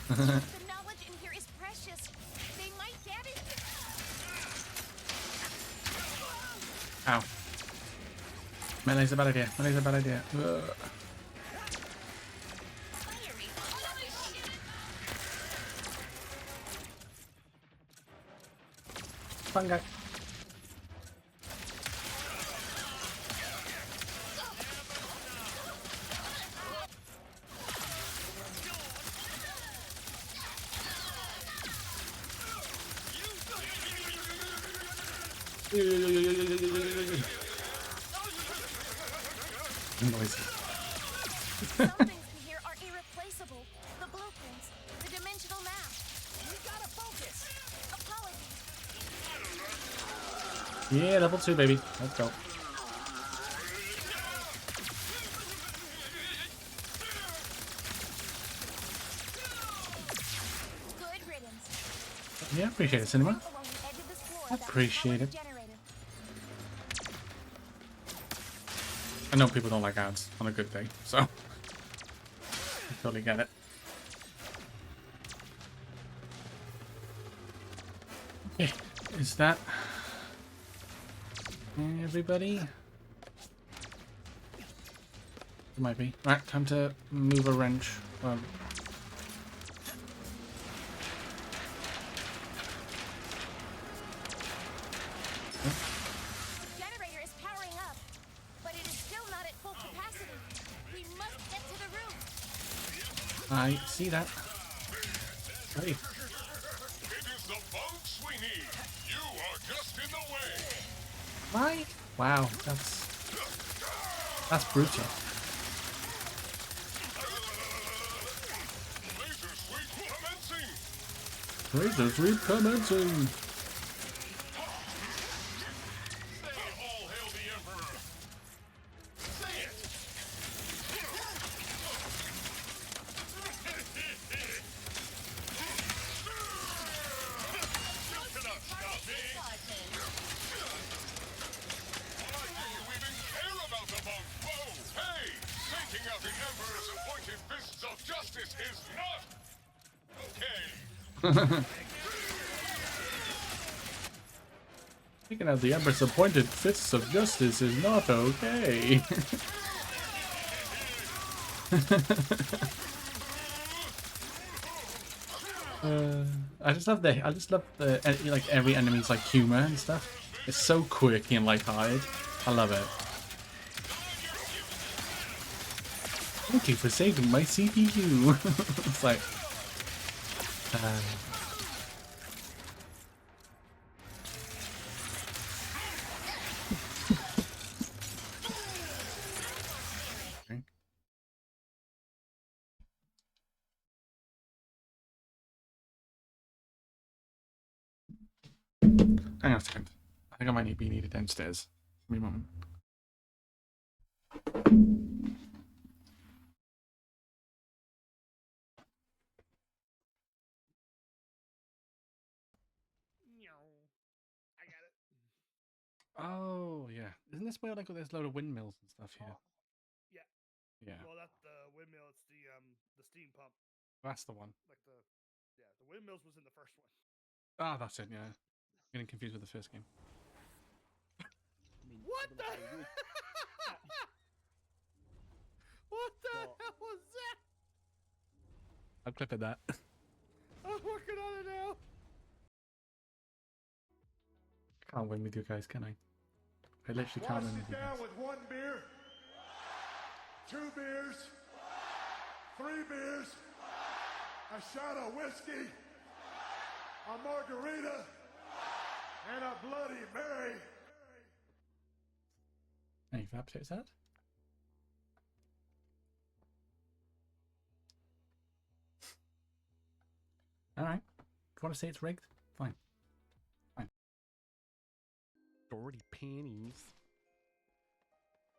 The knowledge in here is precious. They might damage. Ow. Melee's a bad idea. Melee's a bad idea. Ugh. Fun guy. Noises. Some things in here are irreplaceable. The blueprints, the dimensional map. We gotta focus. Apologies. Yeah, level 2, baby. Let's go. Good riddance. Yeah, appreciate it, Cinema. Along the edge of this floor, that's the Appreciate power it. generator. I know people don't like ads on a good day, so I totally get it. Okay, is that everybody? It might be. Right, time to move a wrench. Generator is powering up, but it is still not at full capacity. We must get to the roof. I see that. Hey. It is the bunks we need. You are just in the way. Why? Wow, that's brutal. Laser sweep commencing. Razor sweep commencing. Say all hail the Emperor. Say it. You cannot stop me. Why do you even care about the bunk? Whoa! Hey! Taking out the Emperor's appointed fists of justice is not okay. Speaking of the Empress appointed fists of justice is not okay. I just love the like every enemy's like humor and stuff. It's so quirky and lighthearted. I love it. Thank you for saving my CPU. It's like hang on a second. I think I might be needed downstairs. Give me a moment. I got it. Oh yeah, isn't this where like there's a load of windmills and stuff here? Yeah. Yeah, Well, that's the windmill. It's the steam pump. that's the one. Like the windmills was in the first one. Ah, that's it. Yeah, getting confused with the first game. What the? What the hell was that? I'm clipping that. I'm working on it now. Can't win with you guys, can I? I literally can't win with you guys. With 1 beer, 2 beers, 3 beers, a shot of whiskey, a margarita, and a Bloody Mary. Any for that potato salad? Alright. If you want to say it's rigged, fine. Fine. Dirty panties.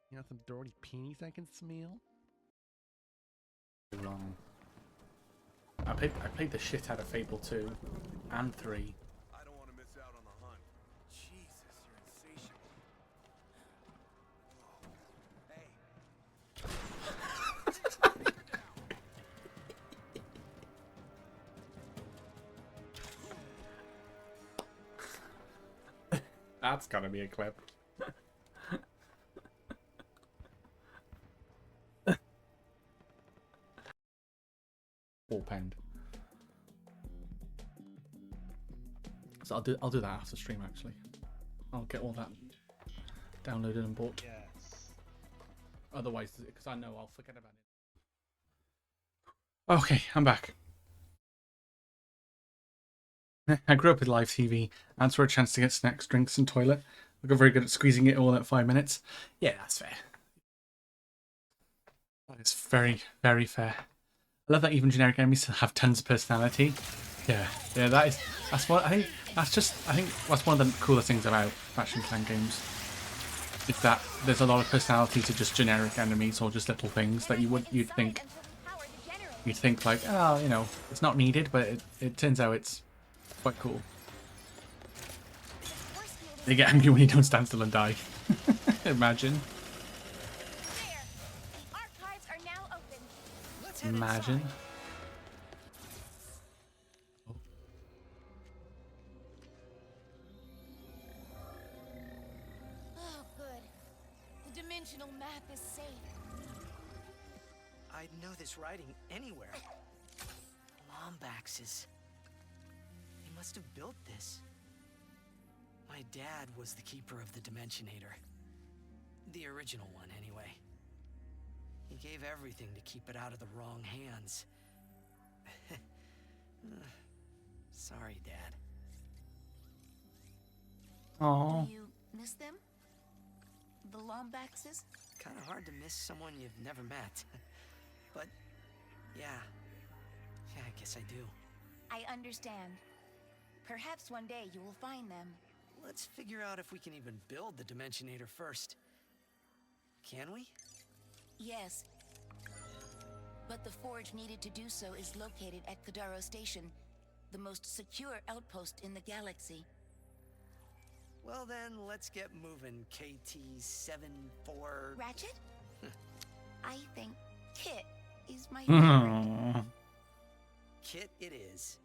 You got some dirty panties I can smell? Wrong. I played the shit out of Fable 2 and 3. I don't want to miss out on the hunt. Jesus, you're insatiable. Hey. That's gotta be a clip. Ball penned. So I'll do that after stream actually. I'll get all that downloaded and bought. Yes. Otherwise, because I know I'll forget about it. Okay, I'm back. I grew up with live TV. Ads were a chance to get snacks, drinks, and toilet. I got very good at squeezing it all at 5 minutes. Yeah, that's fair. That is very, very fair. I love that even generic enemies have tons of personality. Yeah, that's what I think. I think that's one of the coolest things about Ratchet and Clank games. Is that there's a lot of personality to just generic enemies or just little things that you'd think like, oh, you know, it's not needed, but it turns out it's quite cool. They get angry when you don't stand still and die. Imagine. Imagine. Oh, good. The dimensional map is safe. I'd know this writing anywhere. Lombaxes. They must have built this. My dad was the keeper of the Dimensionator. The original one, anyway. He gave everything to keep it out of the wrong hands. Sorry, Dad. Aww. Do you miss them? The Lombaxes? Kind of hard to miss someone you've never met. But, yeah, I guess I do. I understand. Perhaps one day you will find them. Let's figure out if we can even build the Dimensionator first. Can we? Yes. But the forge needed to do so is located at Kadaro Station, the most secure outpost in the galaxy. Well then, let's get moving, KT-74... Ratchet? I think Kit is my favorite. Kit it is.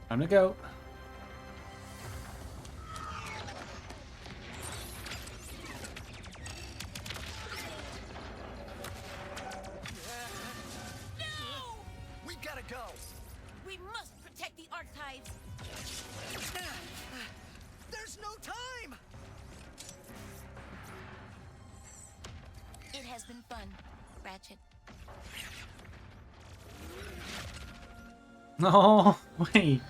Time to go. We gotta go. We must protect the archives. There's no time. It has been fun, Ratchet. No, wait.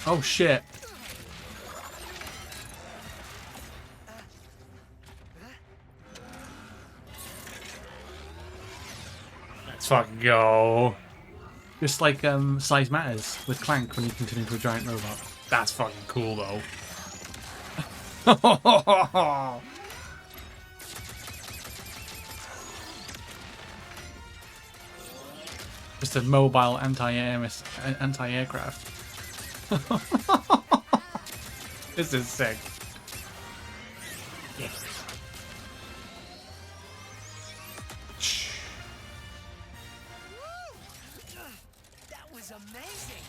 Oh shit. Let's fucking go. Just like size matters with Clank when you turn into a giant robot. That's fucking cool though. Just a mobile anti-aircraft. This is sick. Yeah. That was amazing.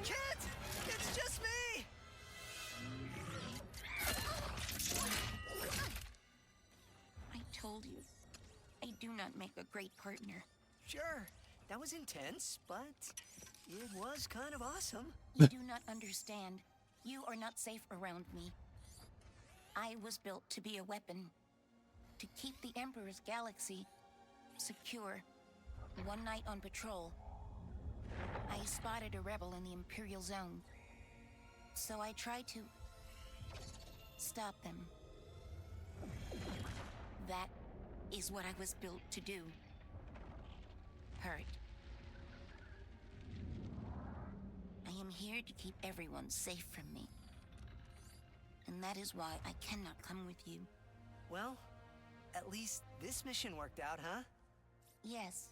Kit, it's just me. I told you, I do not make a great partner. Sure, that was intense, but it was kind of awesome. You do not understand. You are not safe around me. I was built to be a weapon, to keep the Emperor's galaxy secure. One night on patrol, I spotted a rebel in the Imperial Zone. So I tried to stop them. That is what I was built to do. Hurt. I am here to keep everyone safe from me. And that is why I cannot come with you. Well, at least this mission worked out, huh? Yes.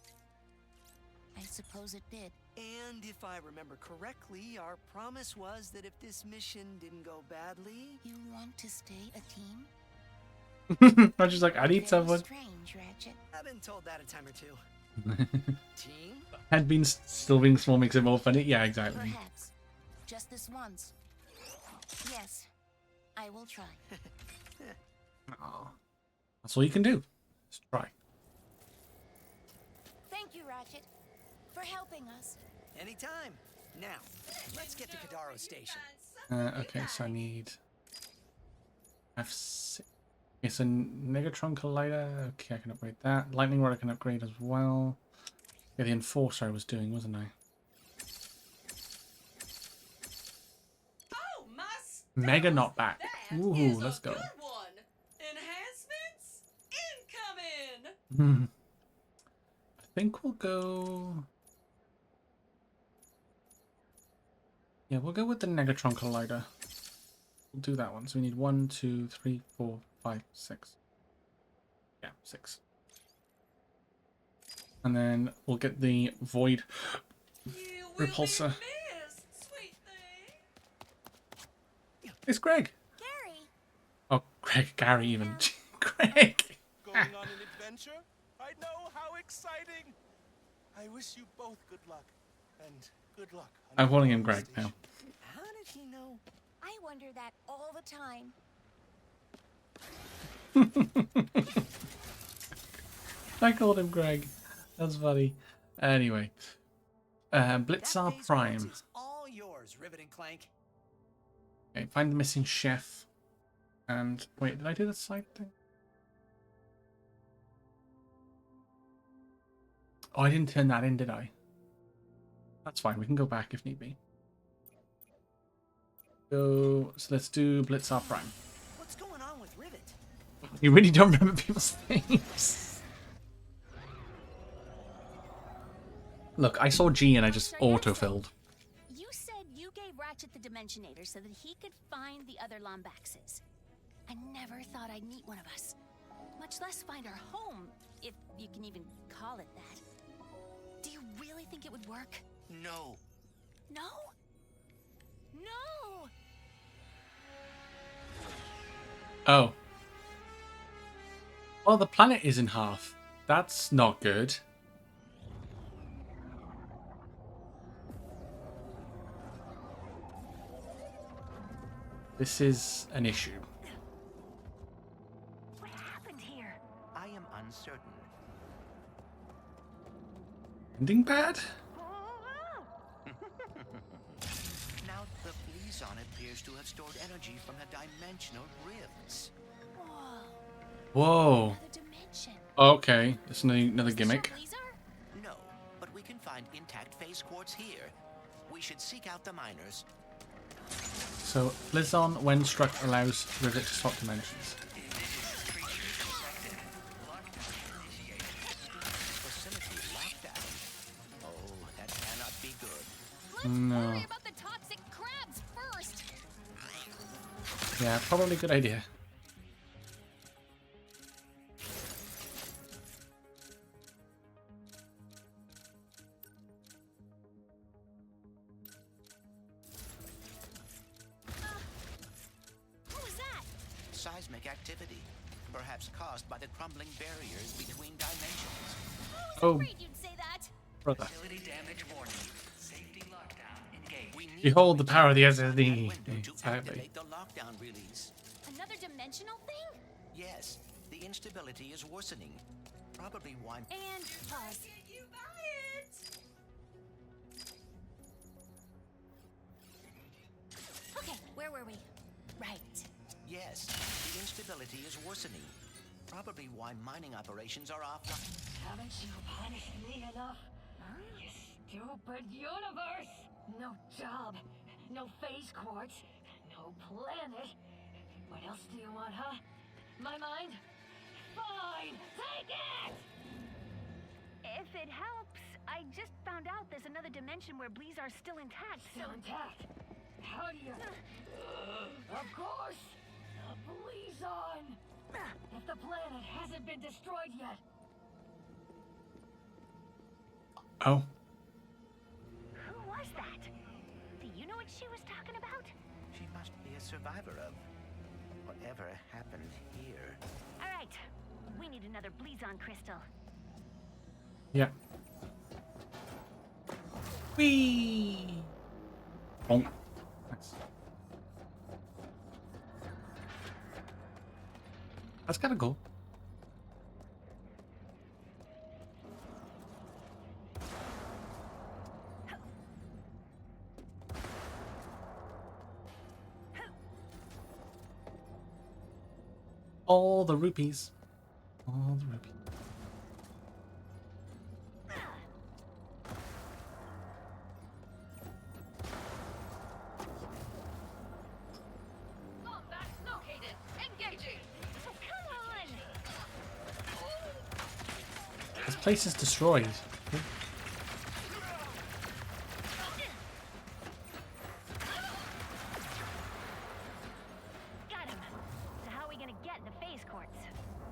I suppose it did. And if I remember correctly, our promise was that if this mission didn't go badly... You want to stay a team? I'm just like, I need someone. Strange, Ratchet. I've been told that a time or two. Team? Had been still being small makes it more funny. Yeah, exactly. Perhaps. Just this once. Yes. I will try. Aww. That's all you can do. Just try. Thank you, Ratchet, for helping us. Anytime. Now, let's get to Kadaro Station. Okay, so I need... F6. Okay, so Negatron Collider. Okay, I can upgrade that. Lightning Rod I can upgrade as well. Yeah, the Enforcer I was doing, wasn't I? Oh, my Mega knockback. Ooh, Is let's a go. good one. Enhancements incoming. I think we'll go... Yeah, we'll go with the Negatron Collider. We'll do that one. So we need 1, 2, 3, 4, 5, 6. Yeah, 6. And then we'll get the Void Repulsor. It's Greg. Gary. Oh, Gary even. Greg. Going on an adventure? I know, how exciting! I wish you both good luck. And good luck. I'm calling him Greg now. How did he know? I wonder that all the time. I called him Greg. That's funny. Anyway. Blitzar Prime. It's all yours, Ratchet and Clank. Okay, find the missing chef. And wait, did I do the side thing? Oh, I didn't turn that in, did I? That's fine. We can go back if need be. So let's do Blitzar Prime. What's going on with Rivet? You really don't remember people's names. Look, I saw G and I just auto-filled. You said you gave Ratchet the Dimensionator so that he could find the other Lombaxes. I never thought I'd meet one of us, much less find our home, if you can even call it that. Do you really think it would work? No. No? No! Oh. Well, the planet is in half. That's not good. This is an issue. What happened here? I am uncertain. Ending bad? Now, the Blizon appears to have stored energy from the dimensional rifts. Whoa. Another dimension. Okay, that's another gimmick. No, but we can find intact phase quartz here. We should seek out the miners. So, Blizon, when struck, allows Rivet to swap dimensions. Facility lockdown. Oh, that cannot be good. No. Worry about the toxic crabs first. Yeah, probably a good idea. What was that? Seismic activity, perhaps caused by the crumbling barriers between dimensions. I was Oh. afraid you'd say that. Brother. Facility damage warning. Safety lockdown engaged. We need Behold the power of the SSD. window to Exactly. activate the lockdown release. Another dimensional thing? Yes, the instability is worsening. Probably why. And pause. You buy it. Okay, where were we? Right. Yes, the instability is worsening. Probably why mining operations are offline. Haven't you punished me enough? You stupid universe! No job, no phase quartz, no planet. What else do you want, huh? My mind? Fine, take it! If it helps, I just found out there's another dimension where Blizar's still intact. Still intact? How do you... Of course! The Blizon! If the planet hasn't been destroyed yet. Oh. Who was that? Do you know what she was talking about? She must be a survivor of whatever happened here. All right, we need another Blizon crystal. Yeah. Whee! Bonk. Nice. That's kind of cool. All the rupees. All the rupees. This place is destroyed. Got him. So how are we gonna get in the phase courts?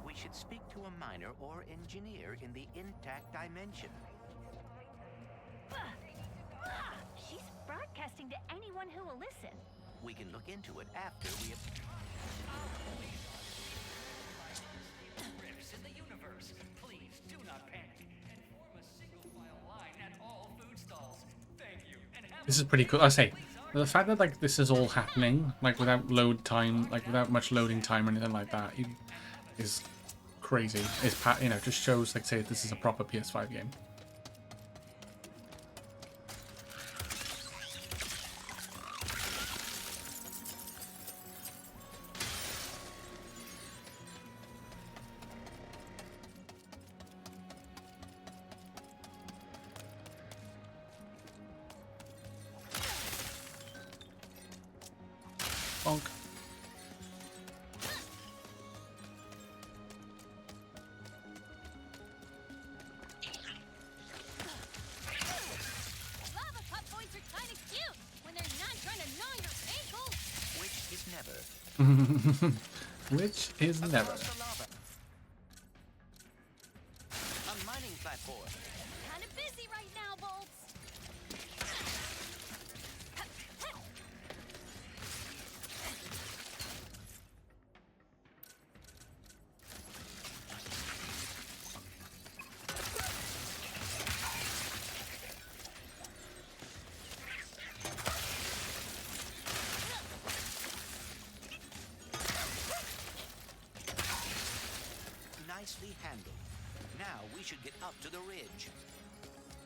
We should speak to a miner or engineer in the intact dimension. She's broadcasting to anyone who will listen. We can look into it after we have... Rifts in the universe. Please do not panic and form a single file line at all food stalls. Thank you and have This is pretty cool. I say, the fact that like this is all happening like without load time, like without much loading time or anything like that, is crazy. It's you know, just shows like say this is a proper PS5 game. Bonk. Lava pup boys are kind of cute when they're not trying to gnaw your ankles. Which is never. Which is never. Across the lava. A mining platform. Kind of busy right now, Bolts. Nicely handled. Now we should get up to the ridge.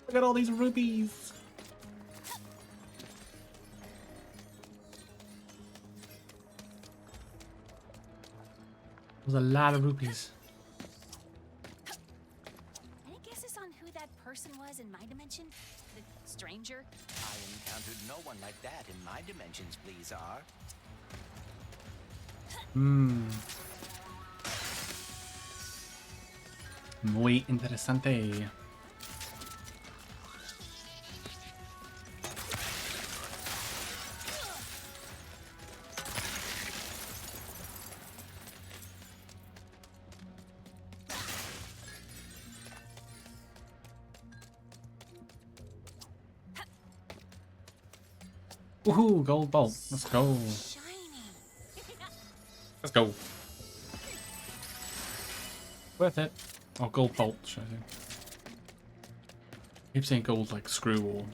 Look at all these rubies. There's a lot of rupees. Any guesses on who that person was in my dimension? The stranger? I encountered no one like that in my dimensions, please, R. Muy interesante. Woohoo, gold bolt. Let's go. Let's go. Worth it. Oh, gold bolt, should I say. I keep saying gold like screw or...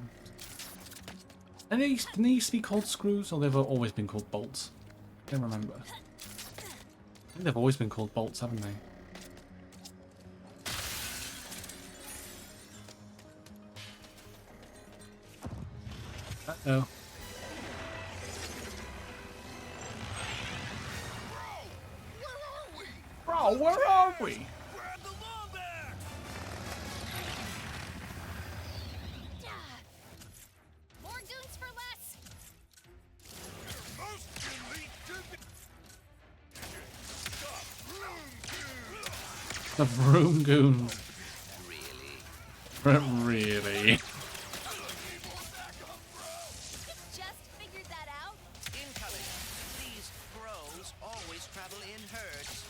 And they used to be called screws, or they've always been called bolts? I can't remember. I think they've always been called bolts, haven't they? Uh-oh. Bro, where are we? More goons for less. The Vroom Goons. Really? Just figured that out. Incoming. These crows always travel in herds.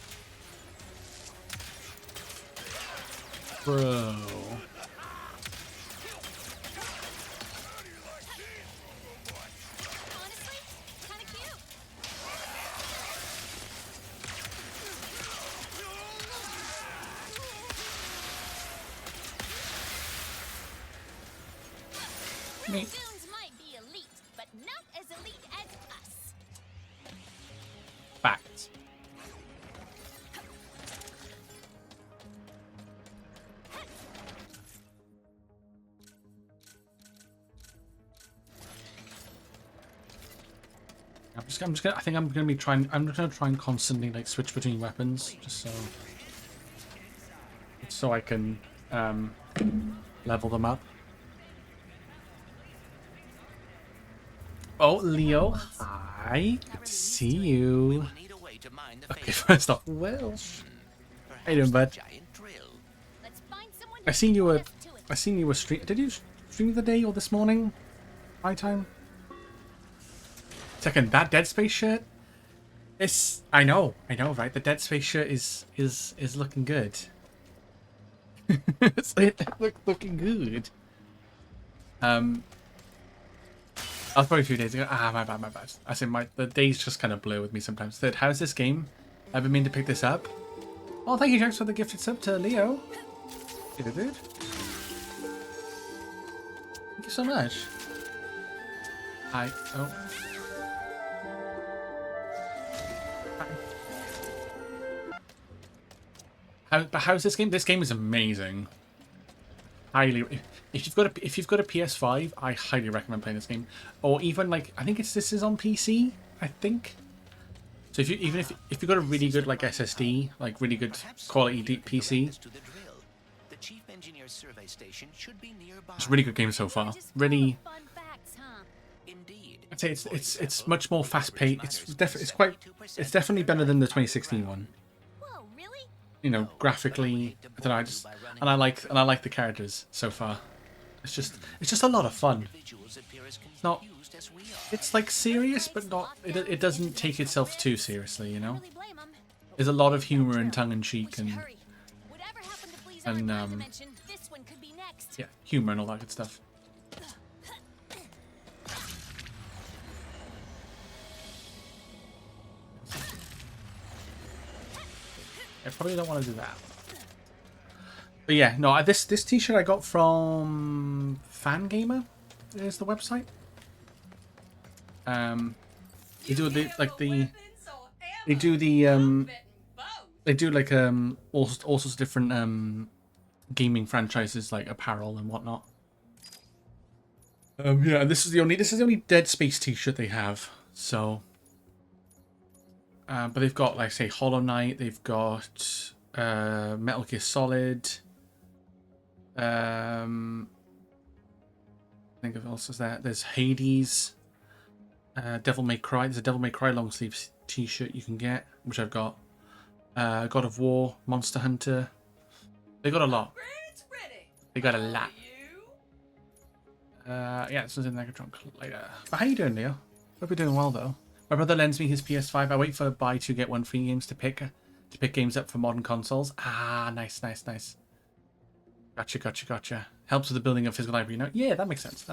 Bro. Honestly, kind of cute. Me. Goons might be elite, but not as elite as us. Facts. I think I'm gonna be trying. I'm just gonna try and constantly like switch between weapons, just so I can level them up. Oh, Leo, hi. Good to see you. Okay, first off, Welsh. How you doing, bud? Let's find someone I seen you were stream. Did you stream the day or this morning? My time. Second, that Dead Space shirt. It's. I know, right? The Dead Space shirt is looking good. It's looking good. That was probably a few days ago. Ah, my bad. I say the days just kind of blur with me sometimes. Third, how's this game? I've been meaning to pick this up. Oh, thank you, Jax, for the gifted sub to Leo. Dude. Thank you so much. How's this game? This game is amazing. If you've got a PS5, I highly recommend playing this game. Or even like I think this is on PC. I think. So if you've got a really good like SSD, like really good quality deep PC, it's a really good game so far. Really, I'd say it's much more fast paced. It's definitely better than the 2016 one. You know, graphically, I don't know. I like the characters so far. It's just a lot of fun. It's not. It's like serious, but not. It doesn't take itself too seriously, you know. There's a lot of humor and tongue in cheek and yeah, humor and all that good stuff. I probably don't want to do that. But yeah, no. This T-shirt I got from Fangamer is the website. They do all sorts of different gaming franchises like apparel and whatnot. Yeah, this is the only Dead Space T-shirt they have. So. But they've got, like, say, Hollow Knight. They've got Metal Gear Solid. I think of else is there. There's Hades. Devil May Cry. There's a Devil May Cry long sleeve T-shirt you can get, which I've got. God of War, Monster Hunter. They got a lot. They got a lot. Yeah, this one's in Megatron later. But how you doing, Leo? Hope you're doing well though. My brother lends me his PS5. I wait for buy two get one free games to pick games up for modern consoles. Ah, nice. Gotcha. Helps with the building of physical library. No, yeah, that makes sense.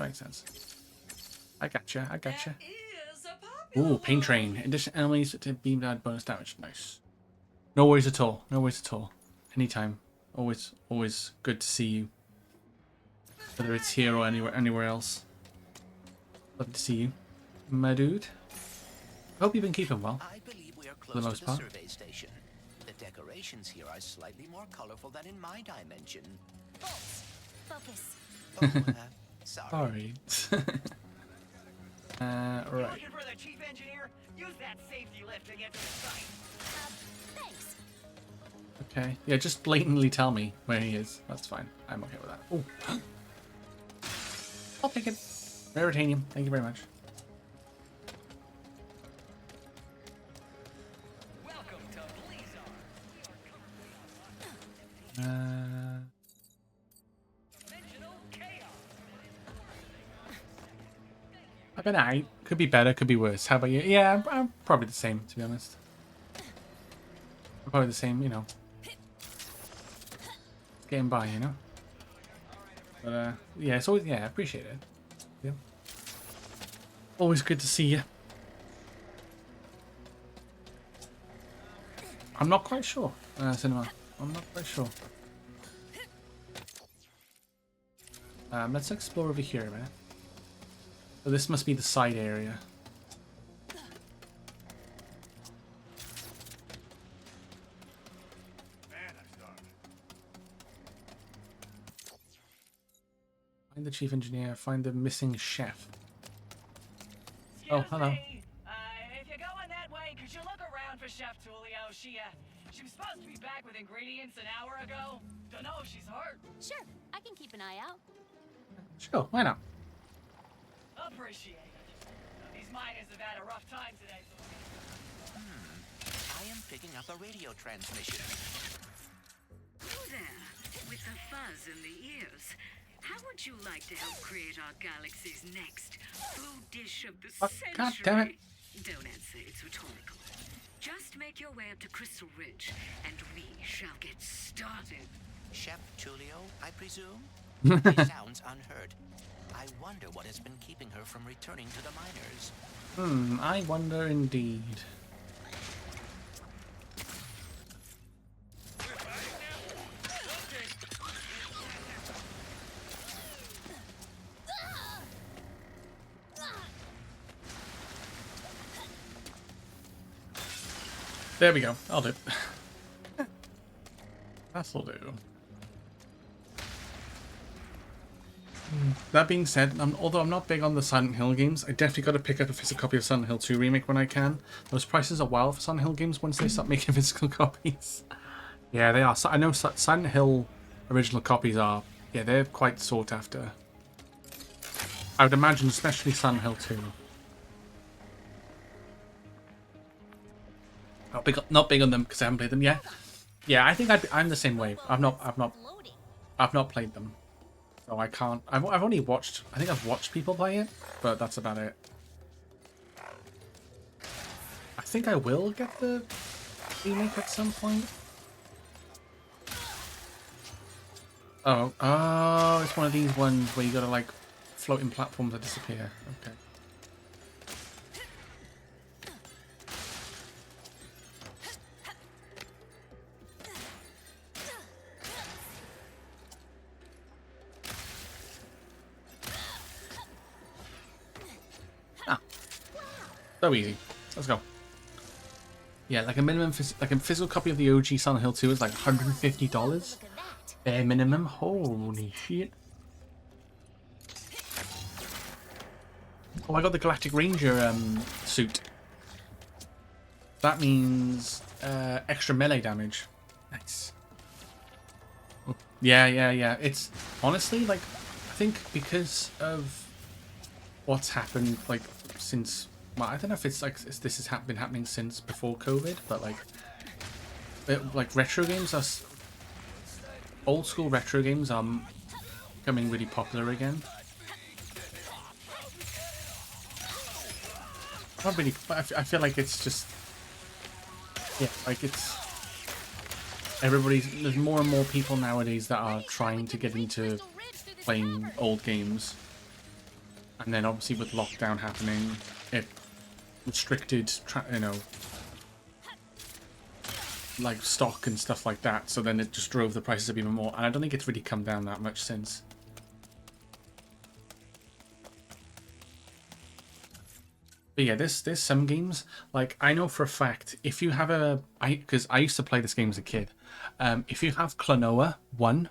I gotcha. Ooh, Pain Train. Additional enemies to beam down bonus damage. Nice. No worries at all. Anytime. Always good to see you. Whether it's here or anywhere else. Love to see you, my dude. Hope you've been keeping well. I believe we are for the close most to the part. survey station. The decorations here are slightly more colorful than in my dimension. Focus. Sorry. Right. Looking for the chief engineer? Use that safety lift to get to the site. Thanks. Okay. Yeah, just blatantly tell me where he is. That's fine. I'm okay with that. Oh. I'll take it. Raritanium. Thank you very much. I've been alright. Could be better, could be worse. How about you? Yeah, I'm probably the same, to be honest. I'm probably the same, you know. Getting by, you know. But yeah, it's always, yeah, I appreciate it. Yeah. Always good to see you. I'm not quite sure, Cinema. I'm not quite sure. Let's explore over here a minute. So this must be the side area. Find the chief engineer. Find the missing chef. Oh, hello. If you're going that way, could you look around for Chef Tulio? She was supposed to be back with ingredients an hour ago. Don't know if she's hurt. Sure, I can keep an eye out. Sure, why not? Appreciate it. These miners have had a rough time today. I am picking up a radio transmission. Who there? With the fuzz in the ears. How would you like to help create our galaxy's next food dish of the century? God damn it. Don't answer, it's rhetorical. Just make your way up to Crystal Ridge, and we shall get started. Chef Tulio, I presume? She sounds unhurt. I wonder what has been keeping her from returning to the miners. I wonder indeed. There we go. I'll do. That'll do. That being said, although I'm not big on the Silent Hill games, I definitely got to pick up a physical copy of Silent Hill 2 Remake when I can. Those prices are wild for Silent Hill games once they start making physical copies. Yeah, they are. So I know Silent Hill original copies are, yeah, they're quite sought after. I would imagine, especially Silent Hill 2. Not big on them because I haven't played them yet. Yeah, I think I'm the same way. I've not played them, so I can't. I've only watched. I think I've watched people play it, but that's about it. I think I will get the remake at some point. Oh, it's one of these ones where you gotta like floating platforms that disappear. Okay. So easy. Let's go. Yeah, like a minimum, like a physical copy of the OG Silent Hill 2 is like $150. Bare minimum. Holy shit. Oh, I got the Galactic Ranger suit. That means extra melee damage. Nice. Oh, yeah. It's honestly like, I think because of what's happened like since. Well, I don't know if it's like this has been happening since before COVID, but like retro games are old school retro games are becoming really popular again. Not really, but I feel like it's just like it's there's more and more people nowadays that are trying to get into playing old games, and then obviously with lockdown happening, it restricted, like stock and stuff like that. So then it just drove the prices up even more, and I don't think it's really come down that much since. But yeah, there's some games like I know for a fact if you have because I used to play this game as a kid. If you have Klonoa 1,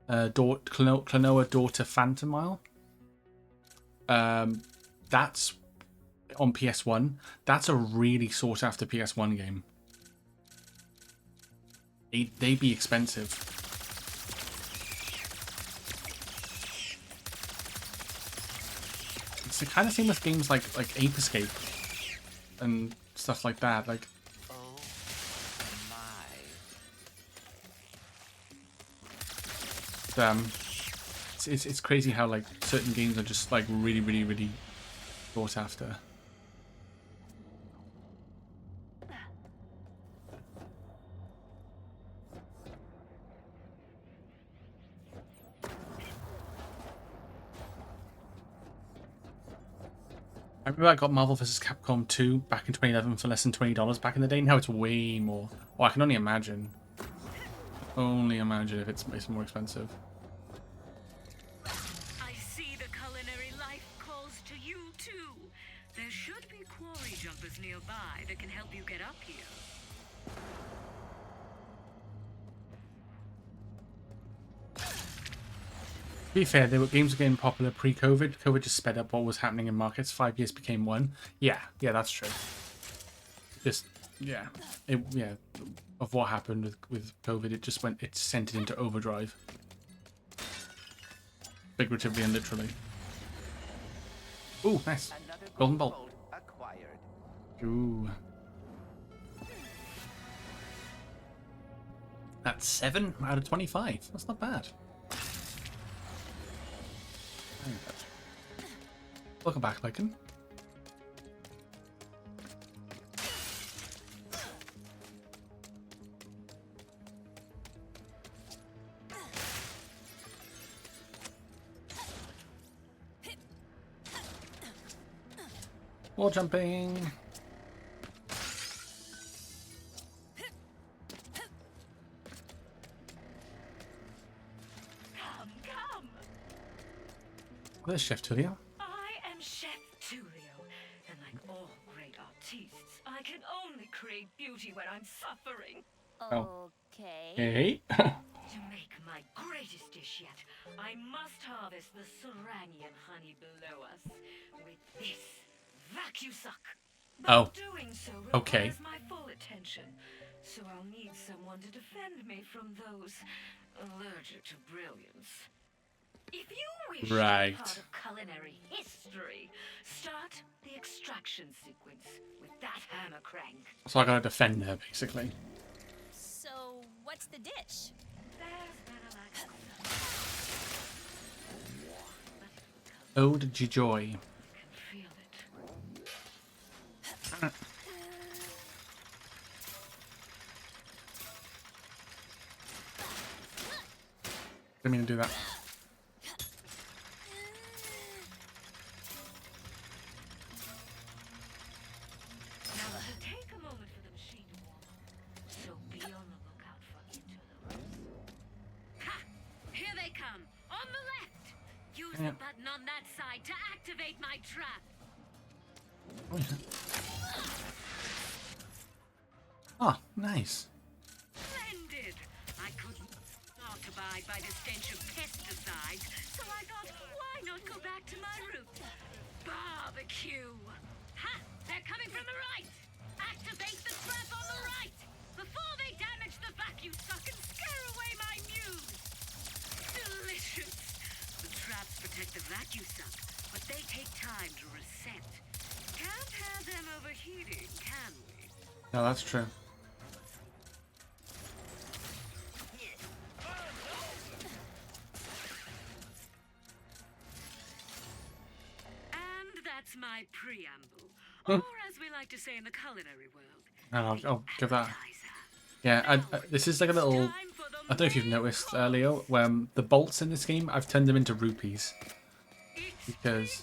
Klonoa Daughter Phantomile, that's on PS1, that's a really sought after PS1 game. They'd be expensive. It's the kind of thing with games like Ape Escape and stuff like that. Like, oh my. It's crazy how like certain games are just like really sought after. I remember I got Marvel vs. Capcom 2 back in 2011 for less than $20 back in the day. Now it's way more. Oh, I can only imagine. Only imagine if it's more expensive. I see the culinary life calls to you too. There should be quarry jumpers nearby that can help you get up here. To be fair, games were getting popular pre-COVID. COVID just sped up what was happening in markets. 5 years became one. Yeah, that's true. Just of what happened with COVID, it sent it into overdrive, figuratively and literally. Ooh, nice. Golden Bolt. Ooh. That's 7 out of 25. That's not bad. Welcome back, Lycan. Wall jumping. Come. Where's Chef Tulio? I am Chef Tulio, and like all great artistes, I can only create beauty when I'm suffering. Okay. Hey. To make my greatest dish yet, I must harvest the Seranian honey below us with this vacuum suck. But doing so requires my full attention, so I'll need someone to defend me from those allergic to brilliance. If you wish to be part of culinary history, start the extraction sequence with that hammer crank. So I gotta defend her, basically. So, what's the dish? Ode to Joy. Didn't mean to do that. Now, it'll take a moment for the machine to warm up, so be on the lookout for interlopers. Ha! Here they come, on the left! Use the button on that side to activate my trap. Oh, nice. Splendid! I couldn't not abide by the stench of pesticides, so I thought, why not go back to my roots? Barbecue! Ha! They're coming from the right! Activate the trap on the right! Before they damage the vacuum suck and scare away my muse! Delicious! The traps protect the vacuum suck, but they take time to reset. Can't have them overheating, can we? No, that's true. And that's my preamble. Or as we like to say in the culinary world. I'll give that. Yeah, this is like a little. I don't know if you've noticed, Leo, the bolts in this game, I've turned them into rupees. Because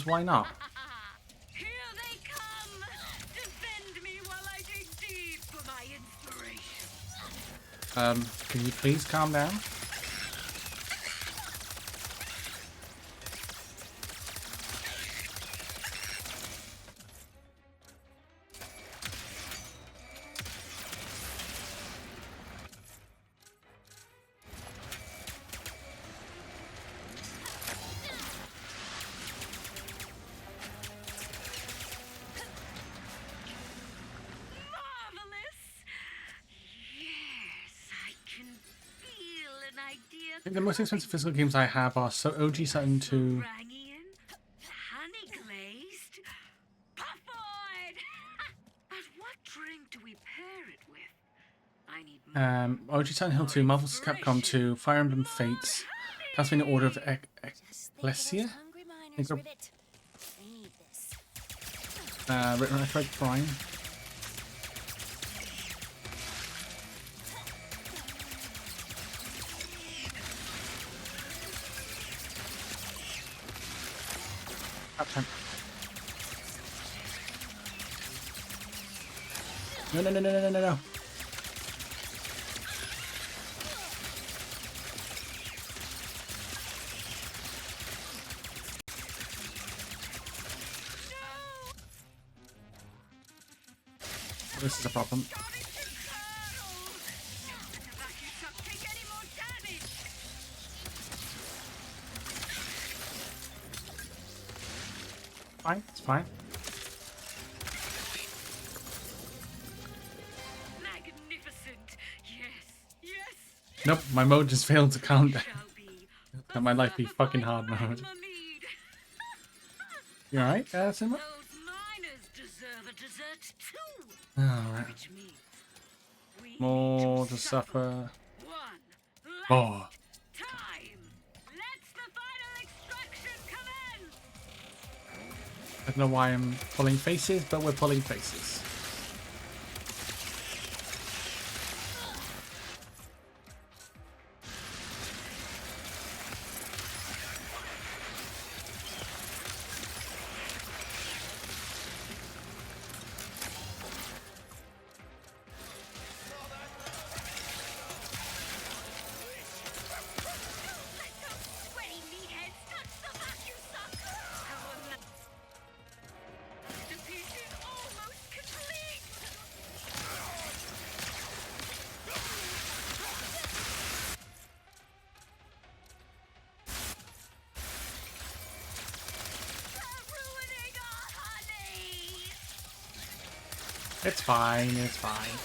why not? Here they come! Defend me while I dig deep for my inspiration. Can you please calm down? I think the most expensive physical games I have are so OG Saturn 2. Honey glazed, puffoid. But what drink do we pair it with? I need OG Silent Hill 2, Marvel vs. Capcom 2, Fire Emblem Fates, Castlevania Order of Ecclesia, Metroid Prime. No. This is a problem. Fine, it's fine. magnificent. Yes. Nope, my mode just failed to calm down. That might life be fucking hard mode. You alright, Simba? Those miners deserve a dessert too. Alright. Which means More to suffer. One More. time. Let's the final extraction commence. I don't know why I'm pulling faces, but we're pulling faces. Sweaty meatheads touch the back, you suck. The piece is almost complete. They're ruining our honey. It's fine, it's fine.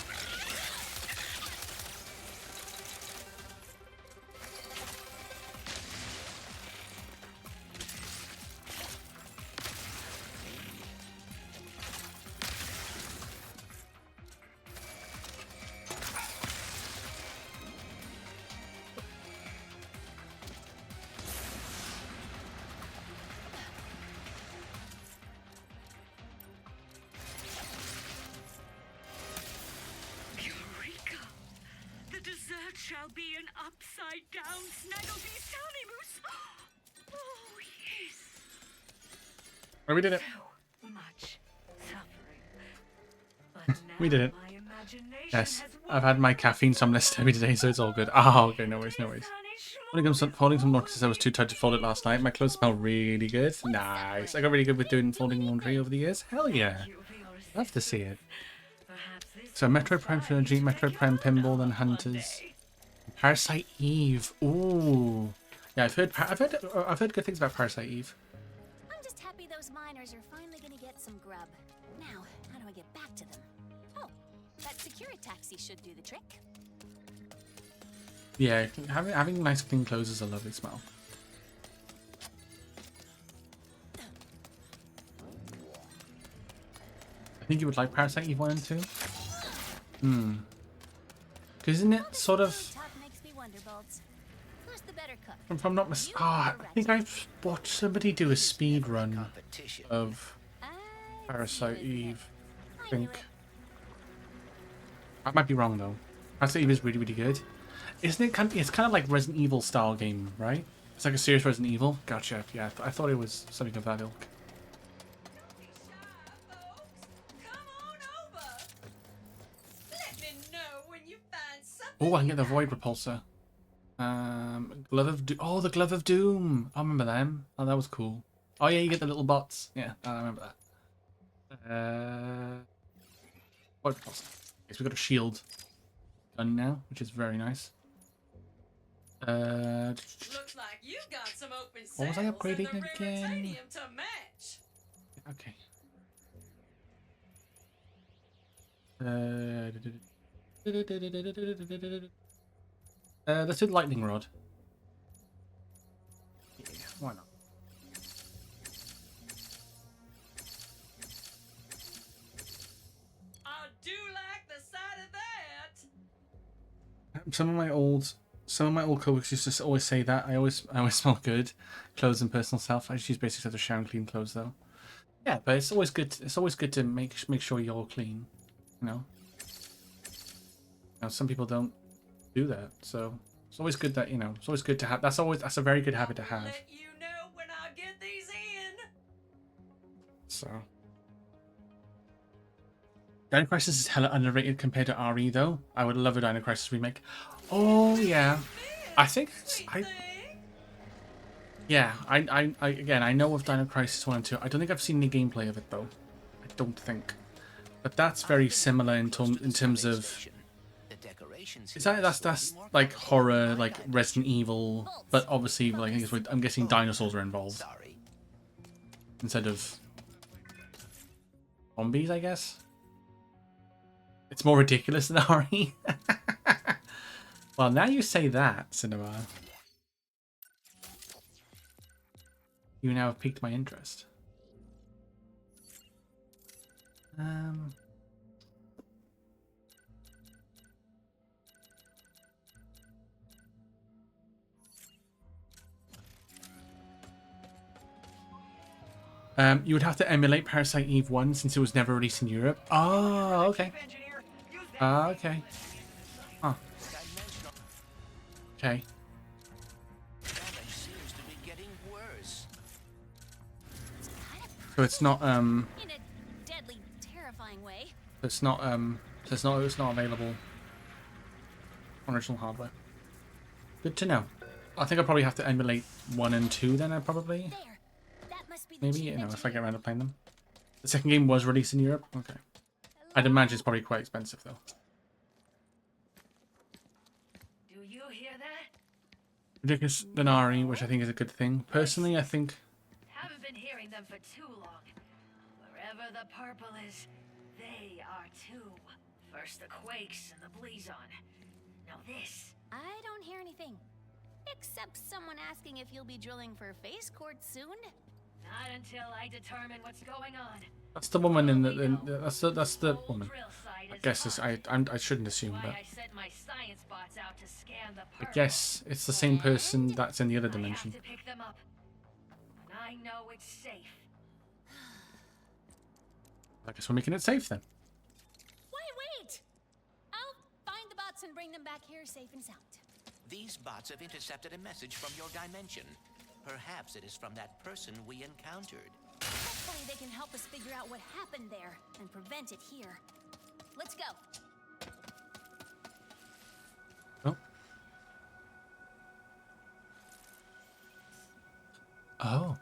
Eureka! The dessert shall be an upside down Snaggledy Sally Moose. Oh, yes. Oh, we did it. So much suffering. But We did now it. my imagination Yes, has I've had my caffeine some less heavy today, so it's all good. Oh, okay, no worries, no worries. Folding some laundry, I was too tired to fold it last night. My clothes smell really good. Nice. I got really good with doing folding laundry over the years. Hell yeah. Love to see it. So Metro Prime Trilogy, Metro Prime Pinball, and Hunters. Parasite Eve. Ooh. Yeah, I've heard good things about Parasite Eve. I'm just happy those miners are finally gonna get some grub. Now, how do I get back to them? Oh, that Security taxi should do the trick. Yeah, having nice clean clothes is a lovely smell. I think you would like Parasite Eve 1 and 2. Hmm. Because isn't it sort of... Talk makes me wonder, Bolts. Who's the better cook? If I'm not mistaken... I think I've watched somebody do a speed run of Parasite Eve. I think. I might be wrong though. Parasite Eve is really, really good. Isn't it it's kind of like Resident Evil style game, right? It's like a serious Resident Evil. Gotcha. Yeah, I thought it was something of that ilk. Let me know when you find something. Oh, I can get the Void Repulsor. Glove of Doom. Oh, the Glove of Doom. I remember them. Oh, that was cool. Oh yeah, you get the little bots. Yeah, I remember that. Void Repulsor. Yes, we got a shield gun now, which is very nice. Looks like you got some open What was I sales upgrading and the again? Raritanium to match. Okay. Let's do the lightning rod. Yeah, why not? I do like the sight of that. Some of my old coworkers used to always say that. I always smell good. Clothes and personal self. I just use basic stuff to shower and clean clothes though. Yeah, but it's always good. It's always good to make sure you're clean. You know. Now some people don't do that, so it's always good that it's always good to have. That's a very good habit to have. Let you know when I get these in. So. Dino Crisis is hella underrated compared to RE though. I would love a Dino Crisis remake. Oh yeah, I think yeah. I again I know of Dino Crisis 1 and 2. I don't think I've seen any gameplay of it though. I don't think, but that's very similar in terms of. That's like horror, like Resident Evil, but obviously like I'm guessing dinosaurs are involved instead of zombies. I guess. It's more ridiculous than RE. Well, now you say that, Cinema. You now have piqued my interest. You would have to emulate Parasite Eve 1 since it was never released in Europe. Oh, okay. Okay. Huh. Okay. Damage seems to be getting worse. So it's not In a deadly, terrifying way. it's not it's not available on original hardware. Good to know. I think I'll probably have to emulate 1 and 2 then. I probably maybe, you know, if I get around to playing them. The second game was released in Europe. Okay. I'd imagine it's probably quite expensive though. Do you hear that? Ridiculous Denari, which I think is a good thing. Personally, I think Haven't been hearing them for too long. Wherever the purple is, they are too. First the quakes and the Blazon. Now this. I don't hear anything. Except someone asking if you'll be drilling for phase quartz soon. Not until I determine what's going on. that's the woman in that's the woman. I guess it's, I shouldn't assume, but I sent my science bots out to scan the I purple. guess it's the same person that's in the other dimension. I have to pick them up. And I know it's safe. I guess we're making it safe then. Wait! I'll find the bots and bring them back here safe and sound. These bots have intercepted a message from your dimension. Perhaps it is from that person we encountered. Hopefully they can help us figure out what happened there and prevent it here. Let's go. Oh.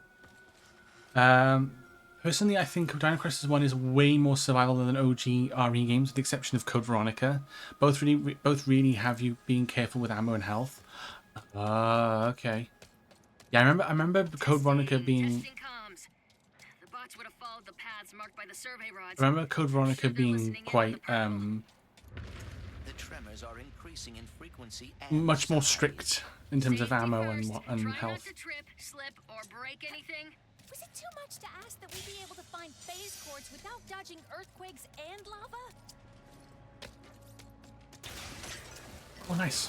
Personally, I think Dino Crisis 1 is way more survival than OG RE games, with the exception of Code Veronica. Both really have you being careful with ammo and health. Okay. Yeah, I remember Code Veronica being. The bots would have followed the paths marked by the survey rods. I remember Code Veronica being quite The tremors are increasing in frequency and much more size. strict in terms of ammo and Try not health. to trip, slip, or break anything. Was it too much to ask that we be able to find phase quartz without dodging earthquakes and lava? Oh, nice.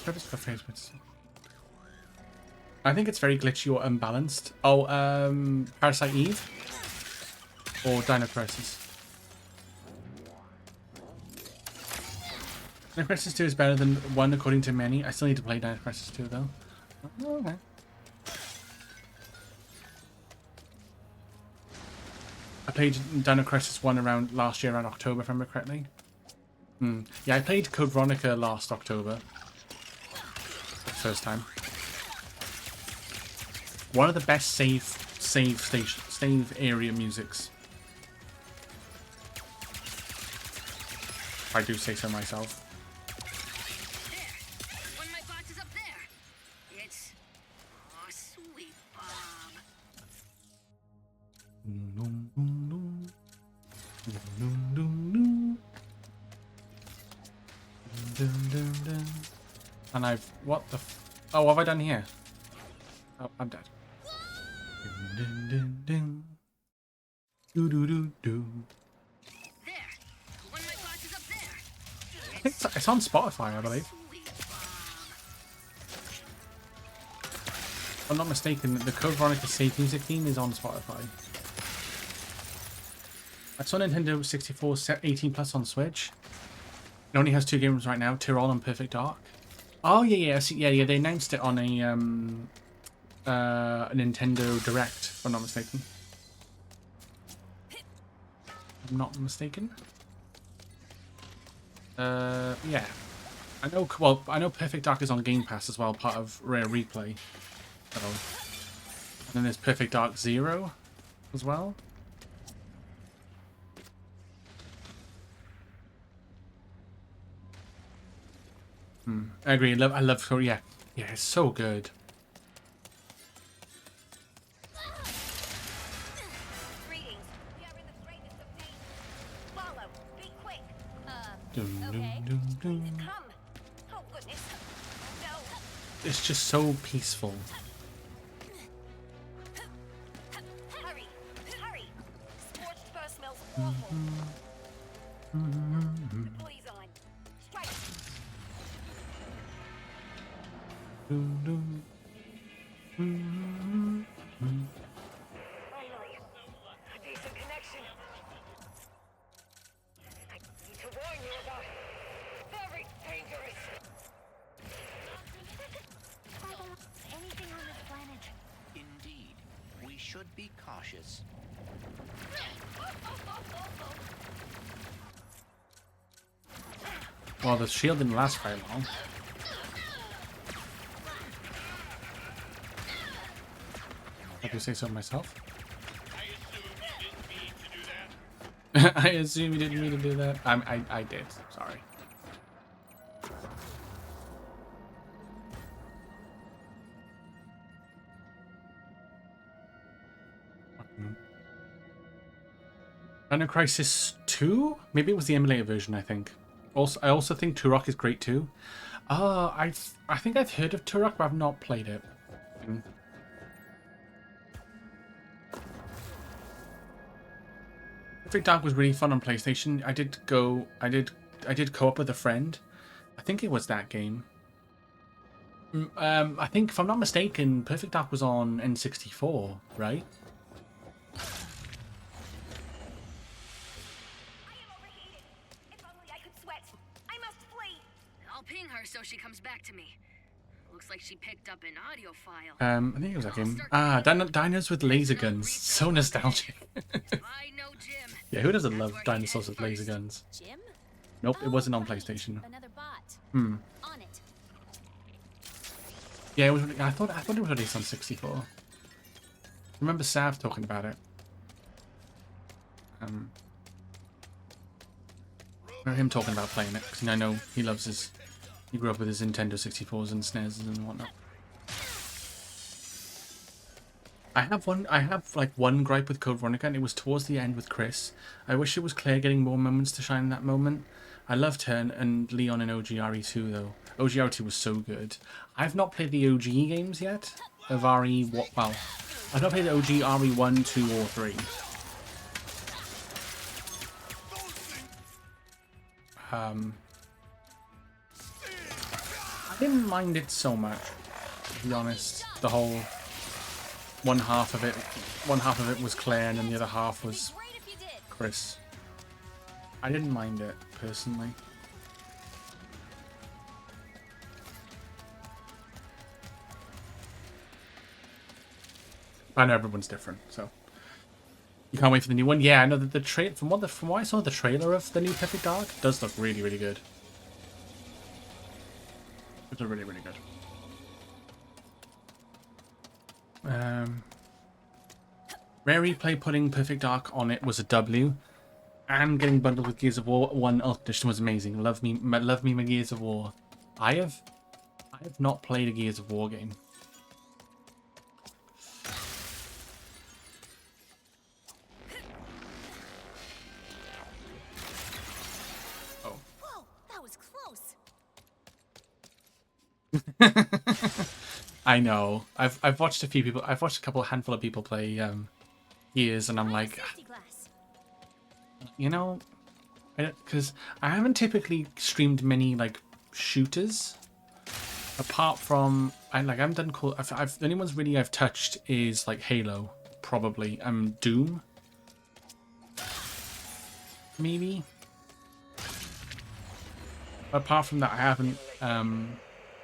I think it's very glitchy or unbalanced. Oh, Parasite Eve or Dino Crisis. Dino Crisis 2 is better than 1 according to many. I still need to play Dino Crisis 2 though. Oh, okay. I played Dino Crisis 1 around last year, around October, if I remember correctly. Yeah, I played Code Veronica last October. First time. One of the best save area musics. If I do say so myself. One of my bots is up there. It's sweet Bob. And I've oh, what have I done here? Oh, I'm dead. It's on Spotify, I believe. If I'm not mistaken, the Code Veronica Save Music theme is on Spotify. I saw Nintendo 64 set 18 plus on Switch. It only has 2 games right now, Tyrol and Perfect Dark. Oh yeah, yeah. They announced it on a Nintendo Direct, if I'm not mistaken. I'm not mistaken. Yeah. I know. Well, I know Perfect Dark is on Game Pass as well, part of Rare Replay. So, and then there's Perfect Dark Zero as well. I agree. I love. Yeah, it's so good. Greetings. We are in the greatest of pain. Follow. Be quick. Come. Oh goodness. No. It's just so peaceful. Hurry. Hurry. Scorched fur smells awful. The police on. Strike. cautious. Well, the shield didn't last very long. I do say so myself. I assume you didn't mean to do that. I did. Sorry. Dino Crisis 2? Maybe it was the emulator version, I think. I also think Turok is great too. I think I've heard of Turok, but I've not played it. Perfect Dark was really fun on PlayStation. I did co-op with a friend. I think it was that game. I think, if I'm not mistaken, Perfect Dark was on N64, right? I'll ping her so she comes back to me. Looks like she picked up an audio file. I think it was that game. Dinos with laser guns. So nostalgic. Yeah, who doesn't love dinosaurs with laser guns? Jim? Nope, it wasn't on PlayStation. Another bot. Hmm. On it. Yeah, it was. I thought it was released on 64. I remember Sav talking about it. I remember him talking about playing it because I know he loves his. He grew up with his Nintendo 64s and SNES and whatnot. I have like one gripe with Code Veronica, and it was towards the end with Chris. I wish it was Claire getting more moments to shine in that moment. I loved her and Leon in OGRE2 though. OGRE2 was so good. I've not played the OG games yet of RE. Well, I've not played the OG RE1, 2, or 3. I didn't mind it so much, to be honest. The whole one half of it was Claire, and then the other half was Chris. I didn't mind it personally. I know everyone's different, so you can't wait for the new one. Yeah, I know that the from what I saw, the trailer of the new Perfect Dark does look really, really good. It's really, really good. Rare Replay putting Perfect Dark on it was a W, and getting bundled with Gears of War 1 Ultimate Edition was amazing. Love me my Gears of War. I have not played a Gears of War game. Oh. Whoa, that was close. I know. I've watched a few people. I've watched a handful of people play Gears, and I'm like, you know, because I haven't typically streamed many like shooters, apart from I haven't done cool. The only ones really I've touched is like Halo, probably. Doom, maybe. But apart from that, I haven't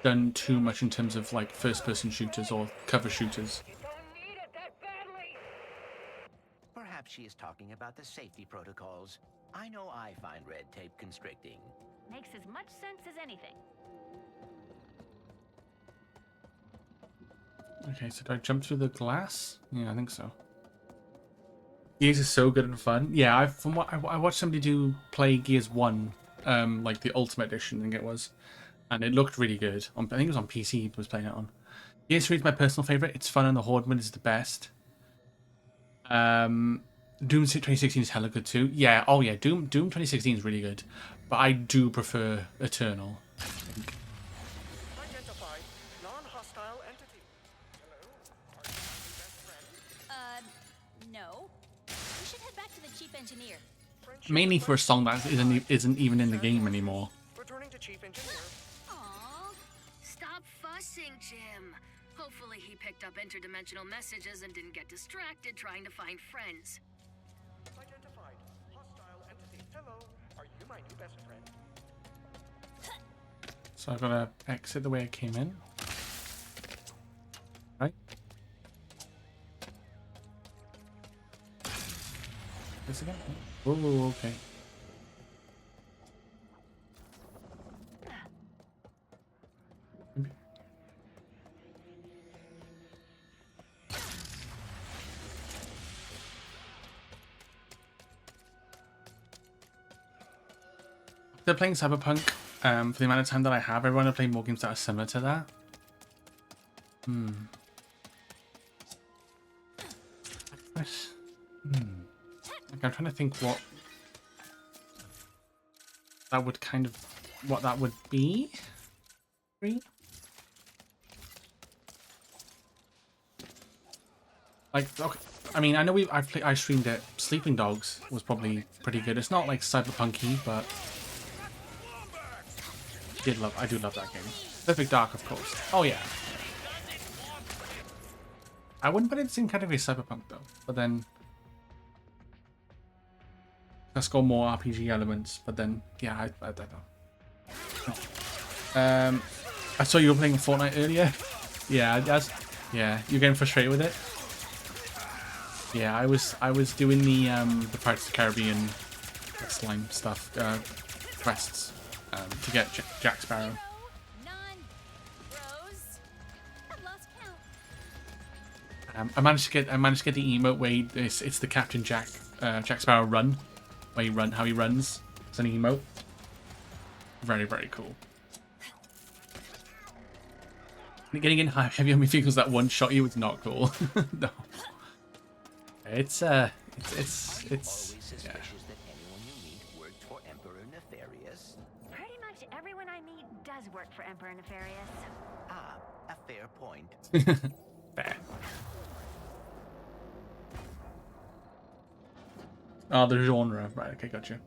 done too much in terms of like first-person shooters or cover shooters. Perhaps she is talking about the safety protocols. I know I find red tape constricting. Makes as much sense as anything. Okay, so do I jump through the glass? Yeah, I think so. Gears is so good and fun. Yeah, I watched somebody play Gears 1, like the Ultimate Edition, I think it was. And it looked really good. I think it was on PC he was playing it on. Gears 3 is my personal favourite. It's fun and the Horde mode is the best. Doom 2016 is hella good too. Yeah, oh yeah, Doom 2016 is really good. But I do prefer Eternal, I think. Identified non-hostile entity. Hello? Are you my new best friend? No. We should head back to the chief engineer. Mainly for a song that isn't even in the game anymore. Returning to chief engineer. Aww. Stop fussing, Jim. Hopefully he picked up interdimensional messages and didn't get distracted trying to find friends. Identified hostile entity. Hello. Are you my new best friend? So I've got to exit the way I came in. Right? this again? Oh, okay. After playing Cyberpunk, for the amount of time that I have, I want to play more games that are similar to that. Like I'm trying to think what that would what that would be. Like, okay, I mean, I know I streamed it. Sleeping Dogs was probably pretty good. It's not like cyberpunky, but I do love that game. Perfect Dark, of course. Oh yeah. I wouldn't put it in the same category as Cyberpunk though. But then let's go more RPG elements. But then yeah, I don't know. I saw you were playing Fortnite earlier. Yeah, you're getting frustrated with it. Yeah, I was doing the Pirates of the Caribbean slime stuff quests to get Jack Sparrow. I managed to get the emote where it's the Captain Jack Sparrow run, where how he runs. It's an emote. Very, very cool. Getting in heavy on me because that one shot you was not cool. No. It's yeah. That anyone you meet worked for Emperor Nefarious? Pretty much everyone I meet does work for Emperor Nefarious. Ah, a fair point. Fair. Oh, the genre. Right, okay, gotcha.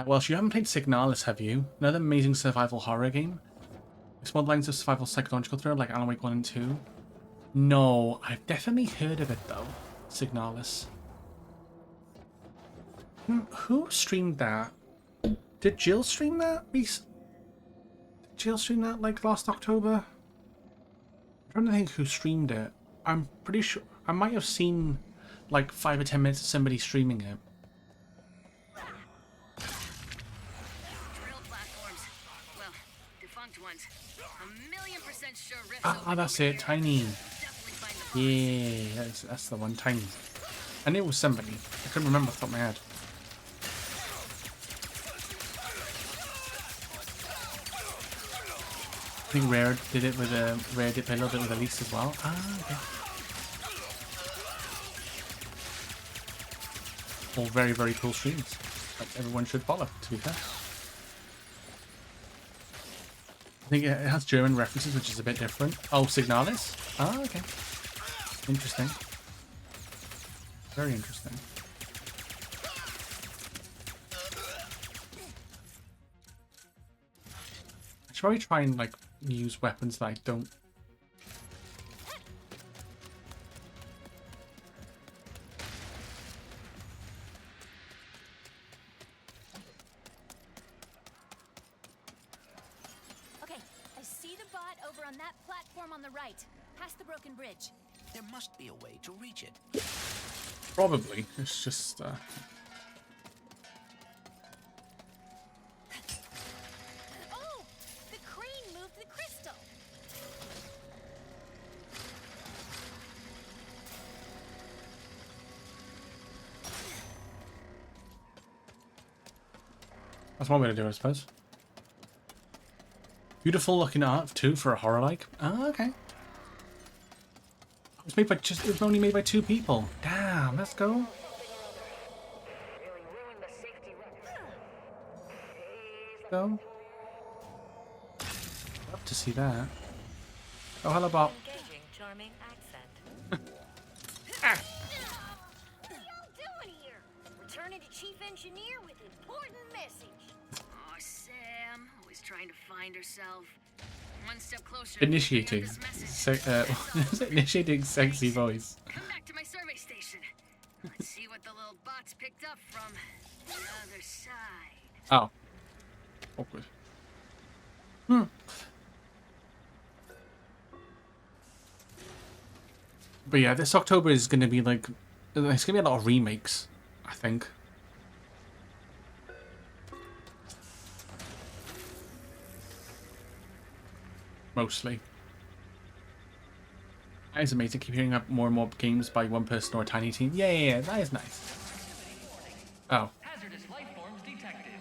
Well, you haven't played Signalis, have you? Another amazing survival horror game? Explored lines of survival psychological thriller like Alan Wake 1 and 2? No, I've definitely heard of it though. Signalis. Who streamed that? Did Jill stream that? Did Jill stream that like last October? I'm trying to think who streamed it. I'm pretty sure I might have seen like 5 or 10 minutes of somebody streaming it. Drill platforms. Well, defunct ones. 1,000,000% sure rifts Ah, that's it, Tiny. Yeah, that's the one, Tiny. I knew it was somebody. I couldn't remember off the top of my head. I think Rare did it with Rare did play a little bit with Elise as well. Ah, okay. All very, very cool streams. Like everyone should follow, to be fair. I think it has German references, which is a bit different. Oh, Signalis? Ah, okay. Interesting. Very interesting. I should probably try and like use weapons that I don't. Okay, I see the bot over on that platform on the right, past the broken bridge. There must be a way to reach it. Probably. It's just. Oh! The crane moved the crystal! That's one way to do it, I suppose. Beautiful looking art too for a horror like. Ah, okay. It was made by it was only made by 2 people. Damn, let's go. Go. Love to see that. Oh, hello, Bob. Engaging charming accent. Ah. What are y'all doing here? Returning to Chief Engineer with important message. Oh, Sam, always trying to find herself. One step closer. Initiating. Initiating sexy voice. Come back to my survey station. Let's see what the little bots picked up from the other side. Oh. Awkward. But yeah, this October is going to be like... There's going to be a lot of remakes. I think. Mostly. That is amazing. Keep hearing up more and more games by one person or a tiny team. Yeah, that is nice. Oh. Hazardous life forms detected.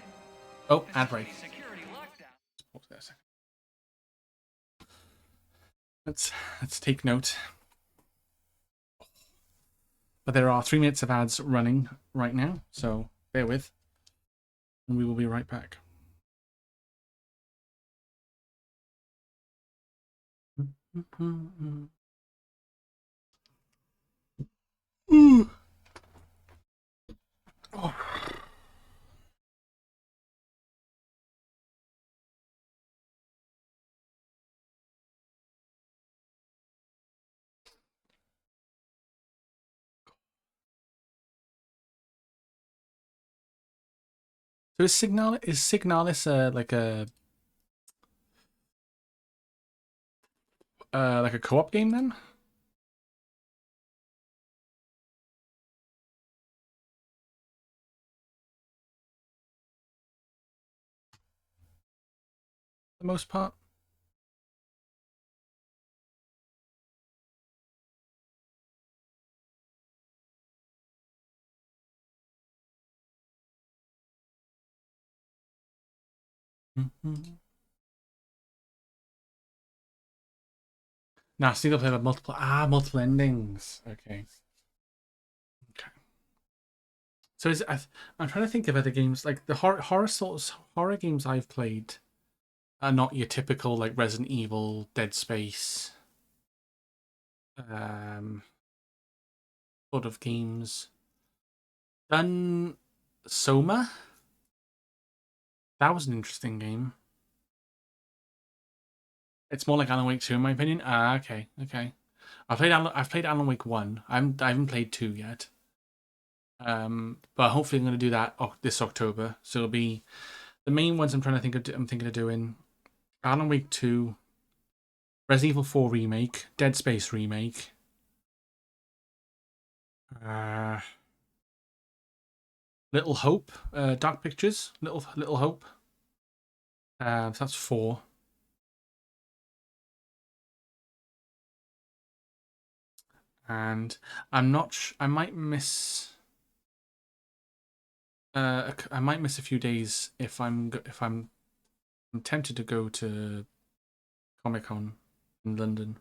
Oh, ad break. Security lockdown. Pause there a second. Let's take note. But there are 3 minutes of ads running right now, so bear with. And we will be right back. Ooh. Oh. So is Signalis like a co-op game then? For the most part. Nah, single player with multiple endings. Okay. So I'm trying to think of other games like the horror games I've played are not your typical like Resident Evil, Dead Space, sort of games. Done Soma. That was an interesting game. It's more like Alan Wake 2 in my opinion. Okay. I've played Alan Wake 1. I haven't played 2 yet. But hopefully I'm going to do that this October. So it'll be the main ones I'm thinking of doing Alan Wake 2, Resident Evil 4 remake, Dead Space remake. Little Hope, Dark Pictures, Little Hope. So that's 4. And I'm not. I might miss. I might miss a few days if I'm tempted to go to Comic-Con in London,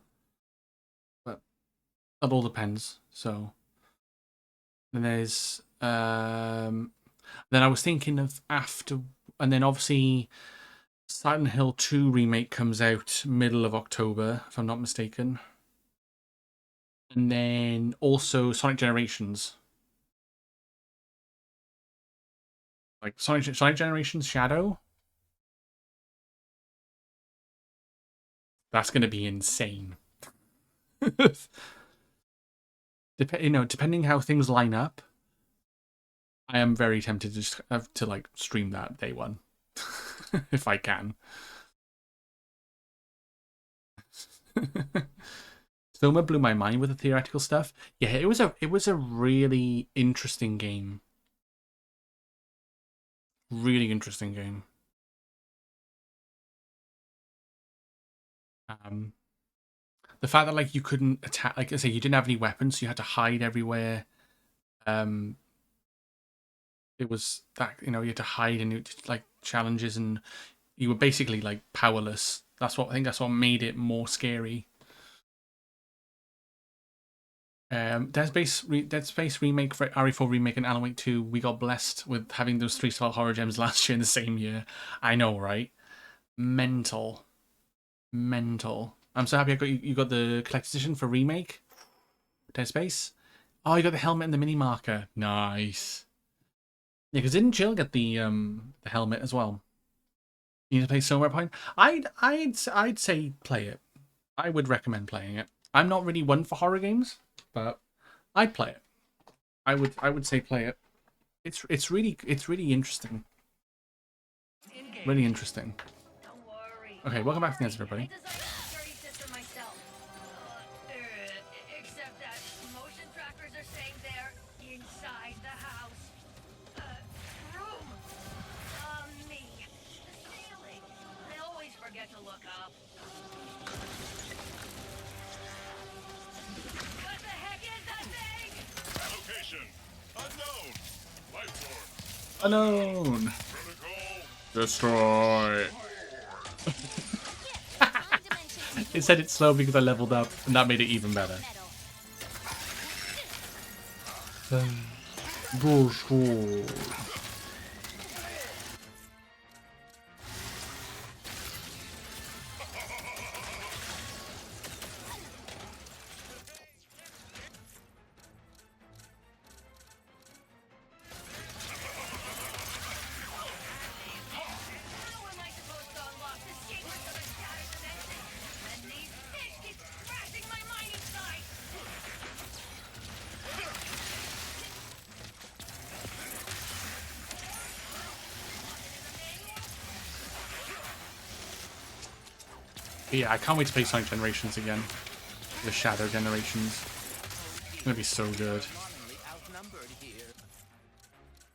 but that all depends. So then there's then I was thinking of after, and then obviously Silent Hill 2 remake comes out middle of October if I'm not mistaken, and then also Sonic Generations. Like Sonic Generations Shadow. That's going to be insane. Depending how things line up, I am very tempted to just have to like stream that day one, if I can. Soma blew my mind with the theoretical stuff. Yeah, it was a really interesting game. Really interesting game. The fact that like you couldn't attack, like I say, you didn't have any weapons, so you had to hide everywhere. It was that you had to hide and like challenges, and you were basically like powerless. That's what made it more scary. Dead Space remake, for RE4 remake, and Alan Wake 2. We got blessed with having those 3-star horror gems last year in the same year. I know, right? Mental. I'm so happy I got you got the collector's edition for remake. Dead Space. Oh, you got the helmet and the mini marker. Nice. Yeah, because didn't Jill get the helmet as well? You need to play Soma Point. I'd say play it. I would recommend playing it. I'm not really one for horror games, but I'd play it. I would say play it. It's really interesting. Really interesting. Okay, welcome back to the answer, everybody. Except that motion trackers are saying they're inside the house. look up. What the heck is that thing? Location unknown. Life form Unknown. Destroy. It said it's slow because I leveled up, and that made it even better. Destroy. Yeah, I can't wait to play Sonic Generations again. The Shadow Generations. It's gonna be so good. It's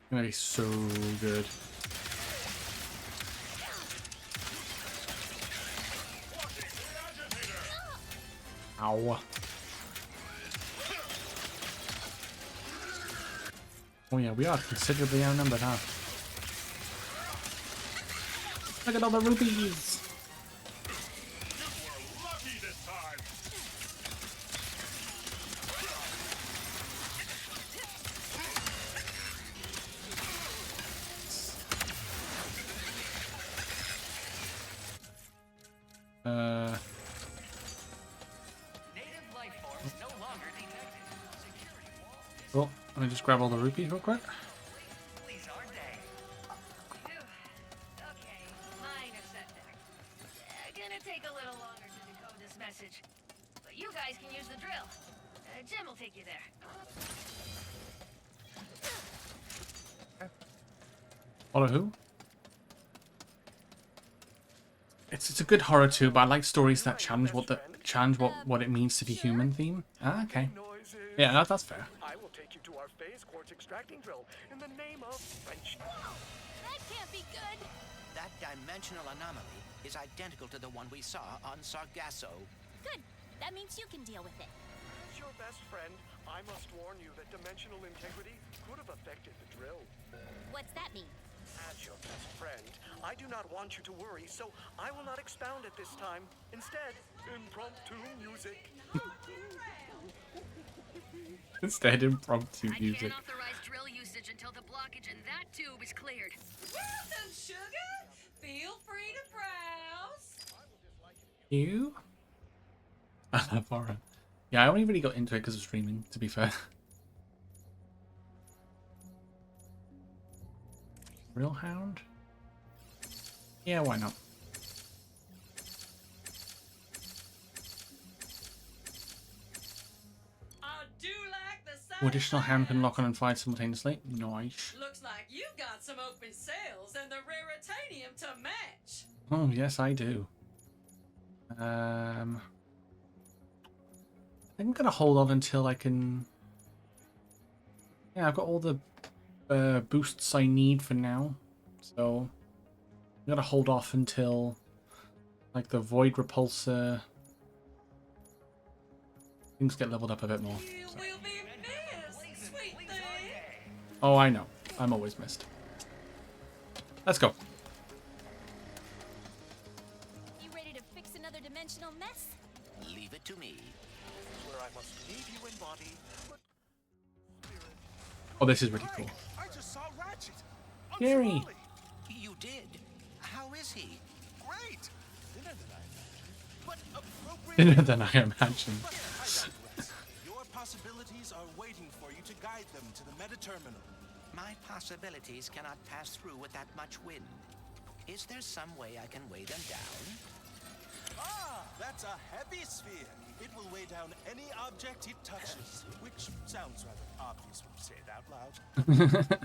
gonna be so good. Ow. Oh yeah, we are considerably outnumbered, huh? Look at all the rupees! Oh, let me just grab all the rupees real quick. Okay, minor setback. Gonna take a little longer to decode this message. But you guys can use the drill. Jim will take you there. Follow who? It's a good horror too, but I like stories that challenge what it means to be human theme. Ah, okay. Yeah, that's fair. I will take you to our phase quartz extracting drill in the name of French. Whoa! That can't be good! That dimensional anomaly is identical to the one we saw on Sargasso. Good. That means you can deal with it. As your best friend, I must warn you that dimensional integrity could have affected the drill. What's that mean? As your best friend, I do not want you to worry, so I will not expound at this time. Instead, impromptu music. Instead, impromptu I music. can't authorize drill usage until the blockage in that tube is cleared. Welcome, sugar. Feel free to browse. You? I love horror. Yeah, I only really got into it because of streaming, to be fair. Real Hound? Yeah, why not? I do like the sound. Additional hand can lock on and fire simultaneously. Nice. Looks like you got some open sales and the raritanium to match. Oh, yes, I do. I think I'm gonna hold on until I can... Yeah, I've got all the boosts I need for now. So, I'm gonna hold off until, like, the Void Repulsor... Things get leveled up a bit more. You will be missed, sweet thing. Oh, I know. I'm always missed. Let's go. You ready to fix another dimensional mess? Leave it to me. Where I must leave you in body, but Oh, this is really cool. I just saw Ratchet. Gary. You did? How is he? Great. Thinner than I imagined, but appropriate. Thinner than I imagined. But I digress. Your possibilities are waiting for you to guide them to the meta terminal. My possibilities cannot pass through with that much wind. Is there some way I can weigh them down? Ah, that's a heavy sphere. It will weigh down any object it touches, which sounds rather obvious when you say it out loud.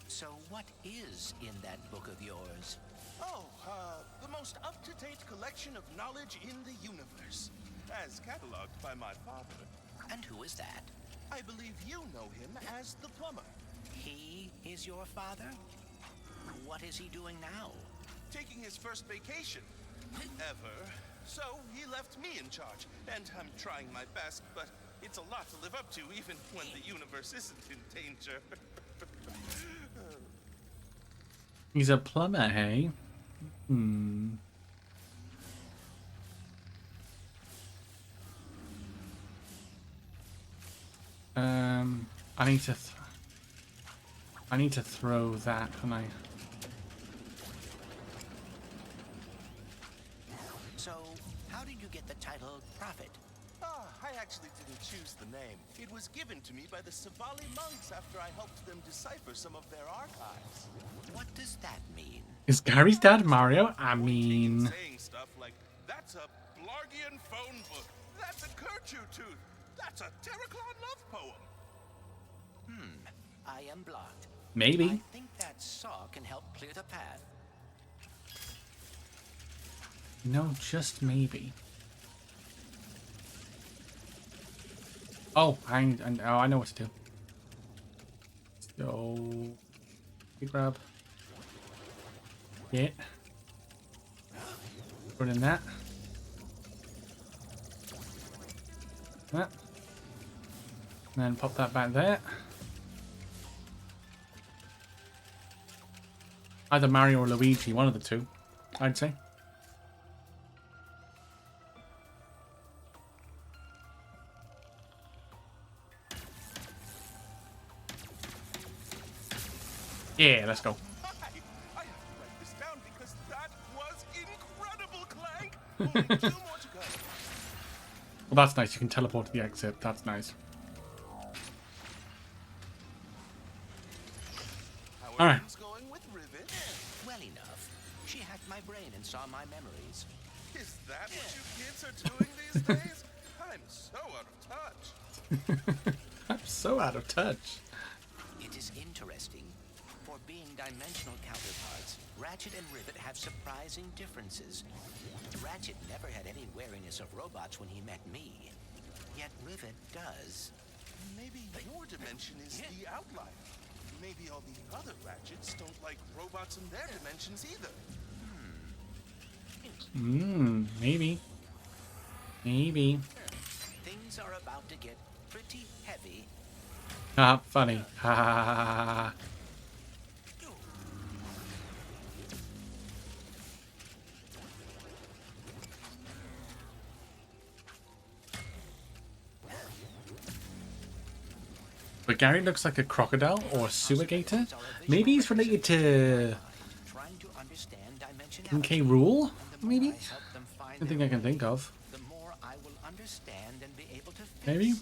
So what is in that book of yours? Oh, the most up-to-date collection of knowledge in the universe, as cataloged by my father. And who is that? I believe you know him as the plumber. He is your father? What is he doing now? Taking his first vacation. ever. So he left me in charge, and I'm trying my best, but it's a lot to live up to even when the universe isn't in danger. He's a plumber, hey? Hmm. I need to throw that, can I? So, how did you get the title Prophet? I actually didn't choose the name. It was given to me by the Savali monks after I helped them decipher some of their archives. What does that mean? Is Gary's dad Mario? I mean... Saying stuff like, that's a Blargian phone book, that's a Kerchu tooth, that's a Terraclon love poem. I am blocked. Maybe. I think that saw can help clear the path. No, just maybe. Oh, I know what to do. So, grab. Yeah. Put in that. That. And then pop that back there. Either Mario or Luigi, one of the two, I'd say. Yeah, let's go. I have to write this down because that was incredible, Clank. Only 2 more to go. Well, that's nice. You can teleport to the exit. That's nice. How are Alright. things going with Rivet? Well enough. She hacked my brain and saw my memories. Is that what you kids are doing these days? I'm so out of touch. I'm so out of touch. It is interesting. For being dimensional counterparts, Ratchet and Rivet have surprising differences. Ratchet never had any wariness of robots when he met me. Yet Rivet does. Maybe your dimension is the outlier. Maybe all the other Ratchets don't like robots in their dimensions either. Maybe. Maybe. Things are about to get pretty heavy. Ah, funny. Ha ha ha ha ha. But Gary looks like a crocodile or a sewer gator. Maybe he's related to King K. Rool? Maybe? I think I can think of. The more I will understand and be able to fix Maybe?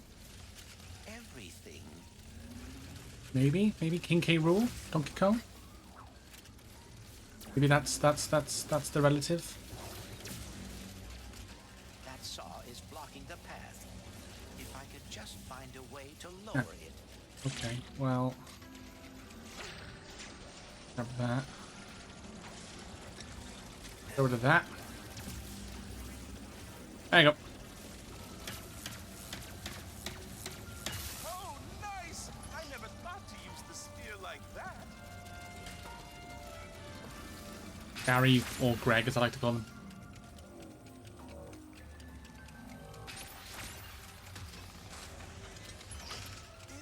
everything. Maybe King K. Rool? Donkey Kong? Maybe that's the relative. That saw is blocking the path. If I could just find a way to lower it. Okay, well, grab that. Go to that. There you go. Oh, nice! I never thought to use the spear like that. Gary, or Greg as I like to call him.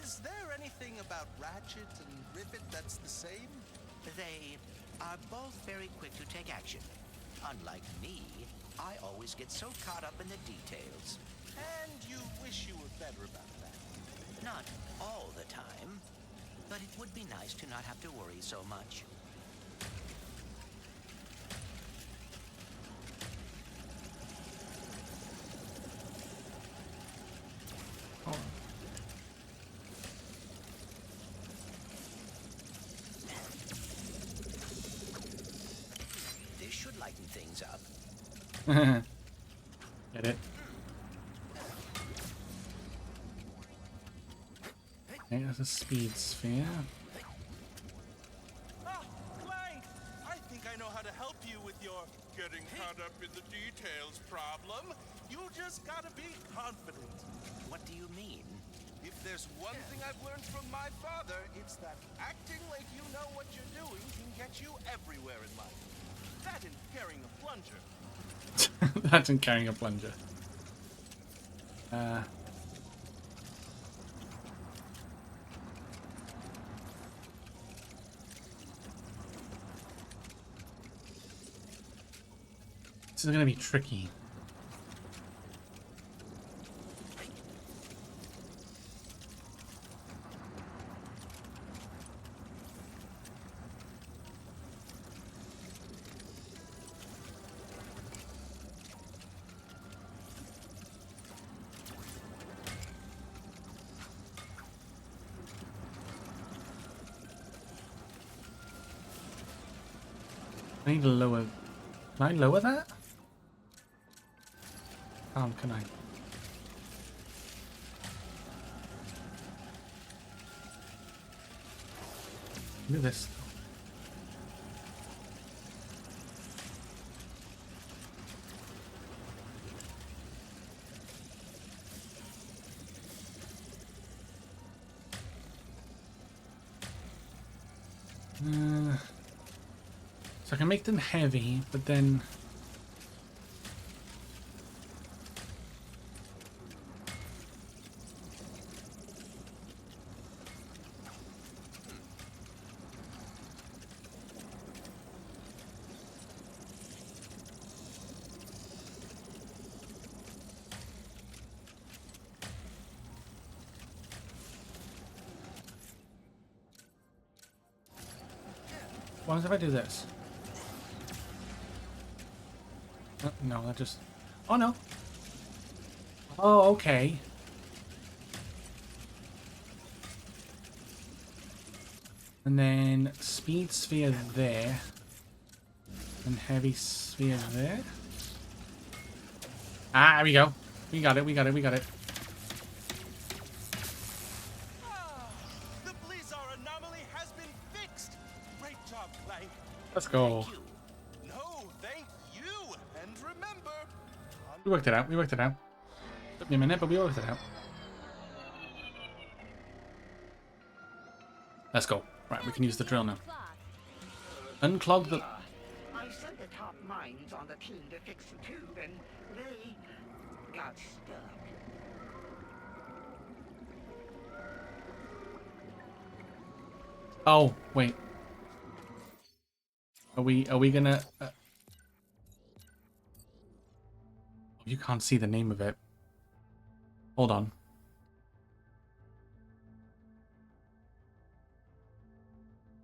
Is there anything about Ratchet and Rivet that's the same? They are both very quick to take action. Unlike me, I always get so caught up in the details. And you wish you were better about that. Not all the time, but it would be nice to not have to worry so much. This should lighten things up. Get it? Okay, that's a speed sphere. Ah, Clank! I think I know how to help you with your getting caught up in the details problem. You just gotta be confident. What do you mean? If there's one thing I've learned from my father, it's that acting like you know what you're doing can get you everywhere in life. That and carrying a plunger. Imagine carrying a plunger. This is going to be tricky. I need to lower. Can I lower that? Can I? Do this. So I can make them heavy, but then what if I do this? No, that just... Oh, no. Oh, okay. And then speed sphere there. And heavy sphere there. Ah, there we go. We got it, we got it, we got it. The Blizzard anomaly has been fixed. Great job, Clank. Let's go. No, thank you. And remember, We worked it out, we worked it out. Took me a minute, but we worked it out. Let's go. Right, we can use the drill now. Unclog the... I sent the top minds on the team to fix the tube, and they got stuck. Oh, wait. Are we gonna... You can't see the name of it. Hold on.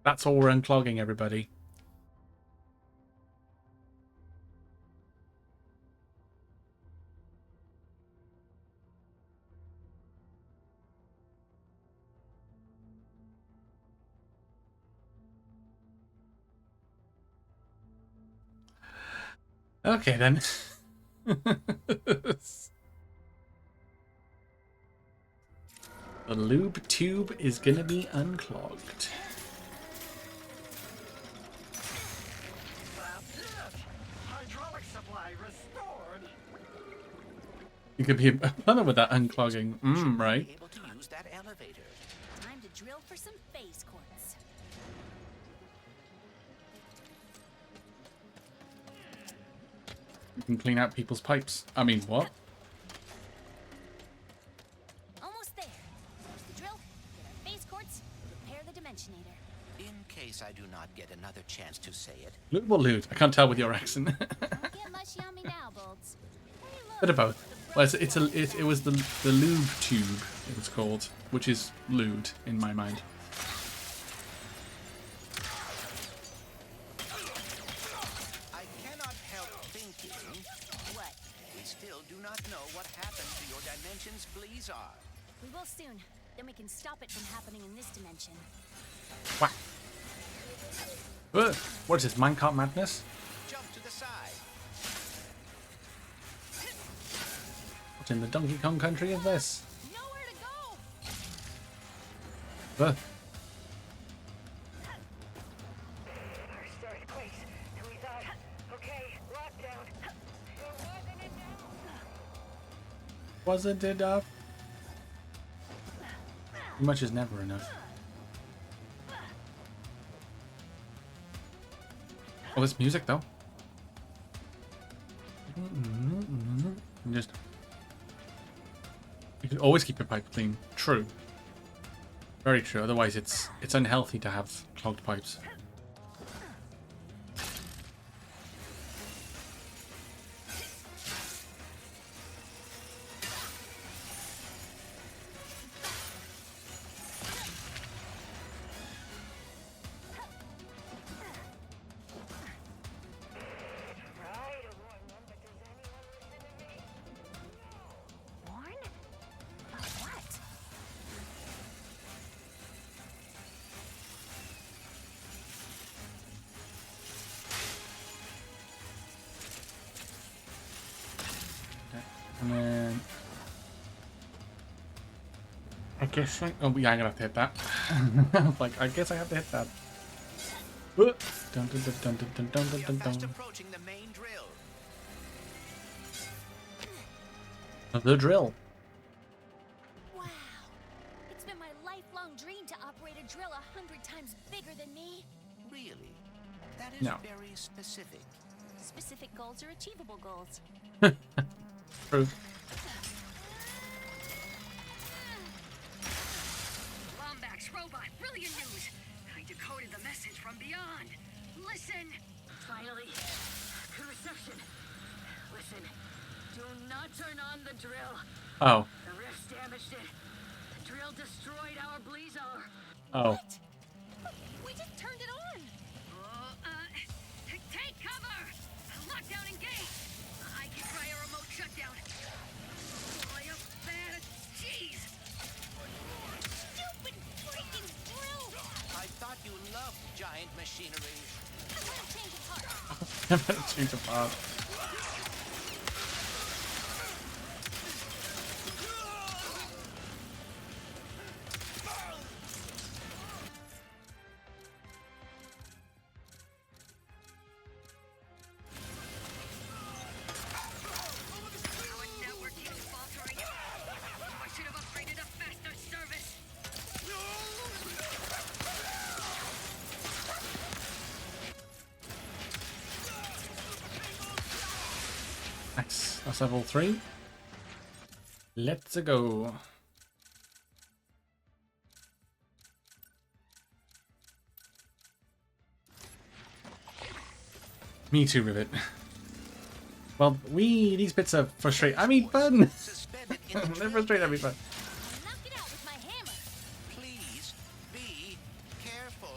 That's all we're unclogging, everybody. Okay, then. The lube tube is gonna be unclogged. Hydraulic supply restored. You could be a plumber with that unclogging. Right. Able to use that elevator. Time to drill for some phase quartz. You can clean out people's pipes. I mean, what? Almost there. Use the drill, get our phase quartz, repair the Dimensionator. In case I do not get another chance to say it. Loot or loot? I can't tell with your accent. Don't get mushy on me now, Bolts. Hey, look, Bit of both. Well, it was the lube tube. It was called, which is lewd in my mind. I cannot help thinking. What? We still do not know what happened to your dimension's Blizzard. We will soon. Then we can stop it from happening in this dimension. Whack. What is this, minecart madness? Jump to the side. What in the Donkey Kong country is this? Nowhere to go. First earthquakes. We thought, okay, lockdown. Wasn't enough. Too much is never enough. Oh, this music though. just... You can always keep your pipe clean. True. Very true. Otherwise, it's unhealthy to have clogged pipes. Warn? About what? And then... I guess oh, yeah, I'm gonna have to hit that. I was like, I guess I have to hit that. Dun, dun, dun, dun, dun, dun, dun, dun, dun. Approaching the main drill. The drill. Wow. It's been my lifelong dream to operate a drill 100 times bigger than me. Really? That is No. very specific. Specific goals are achievable goals. True. Lombax robot, brilliant news! I decoded the message from beyond. Listen! Finally, good reception. Listen, do not turn on the drill. Oh. The rifts damaged it. The drill destroyed our Blizar. Oh. We just turned it on. Take cover! Lockdown engaged! I can try a remote shutdown. Boy, a bad cheese! Stupid freaking drill! I thought you loved giant machinery. I want to change the part. I'm gonna change the part. Our network keeps faltering. I should have upgraded a faster service. Nice. That's level 3. Let's go. Me too, Rivet. Well, these bits are frustrating. I mean, fun. They're frustrating me, fun. Knock it out with my hammer. Please be careful.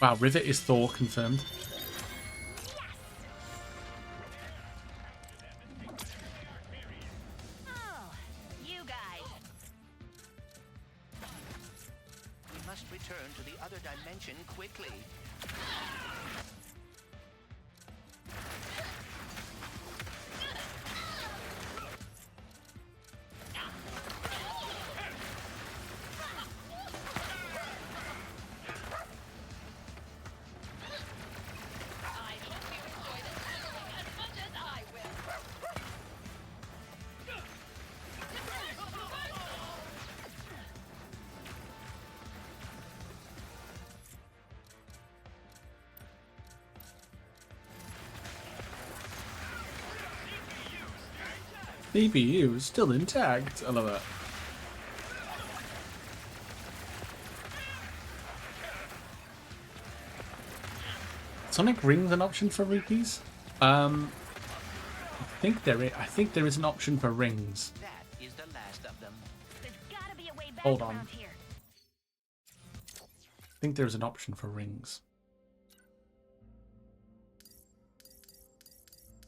Wow, Rivet is Thor confirmed. Oh, you guys. We must return to the other dimension quickly. I hope you enjoy this feeling as much as I will. CPU is still intact. I love that. Sonic Rings an option for rupees? I think there is an option for rings. That is the last of them. There's gotta be a way back Hold on. around here. I think there's an option for rings.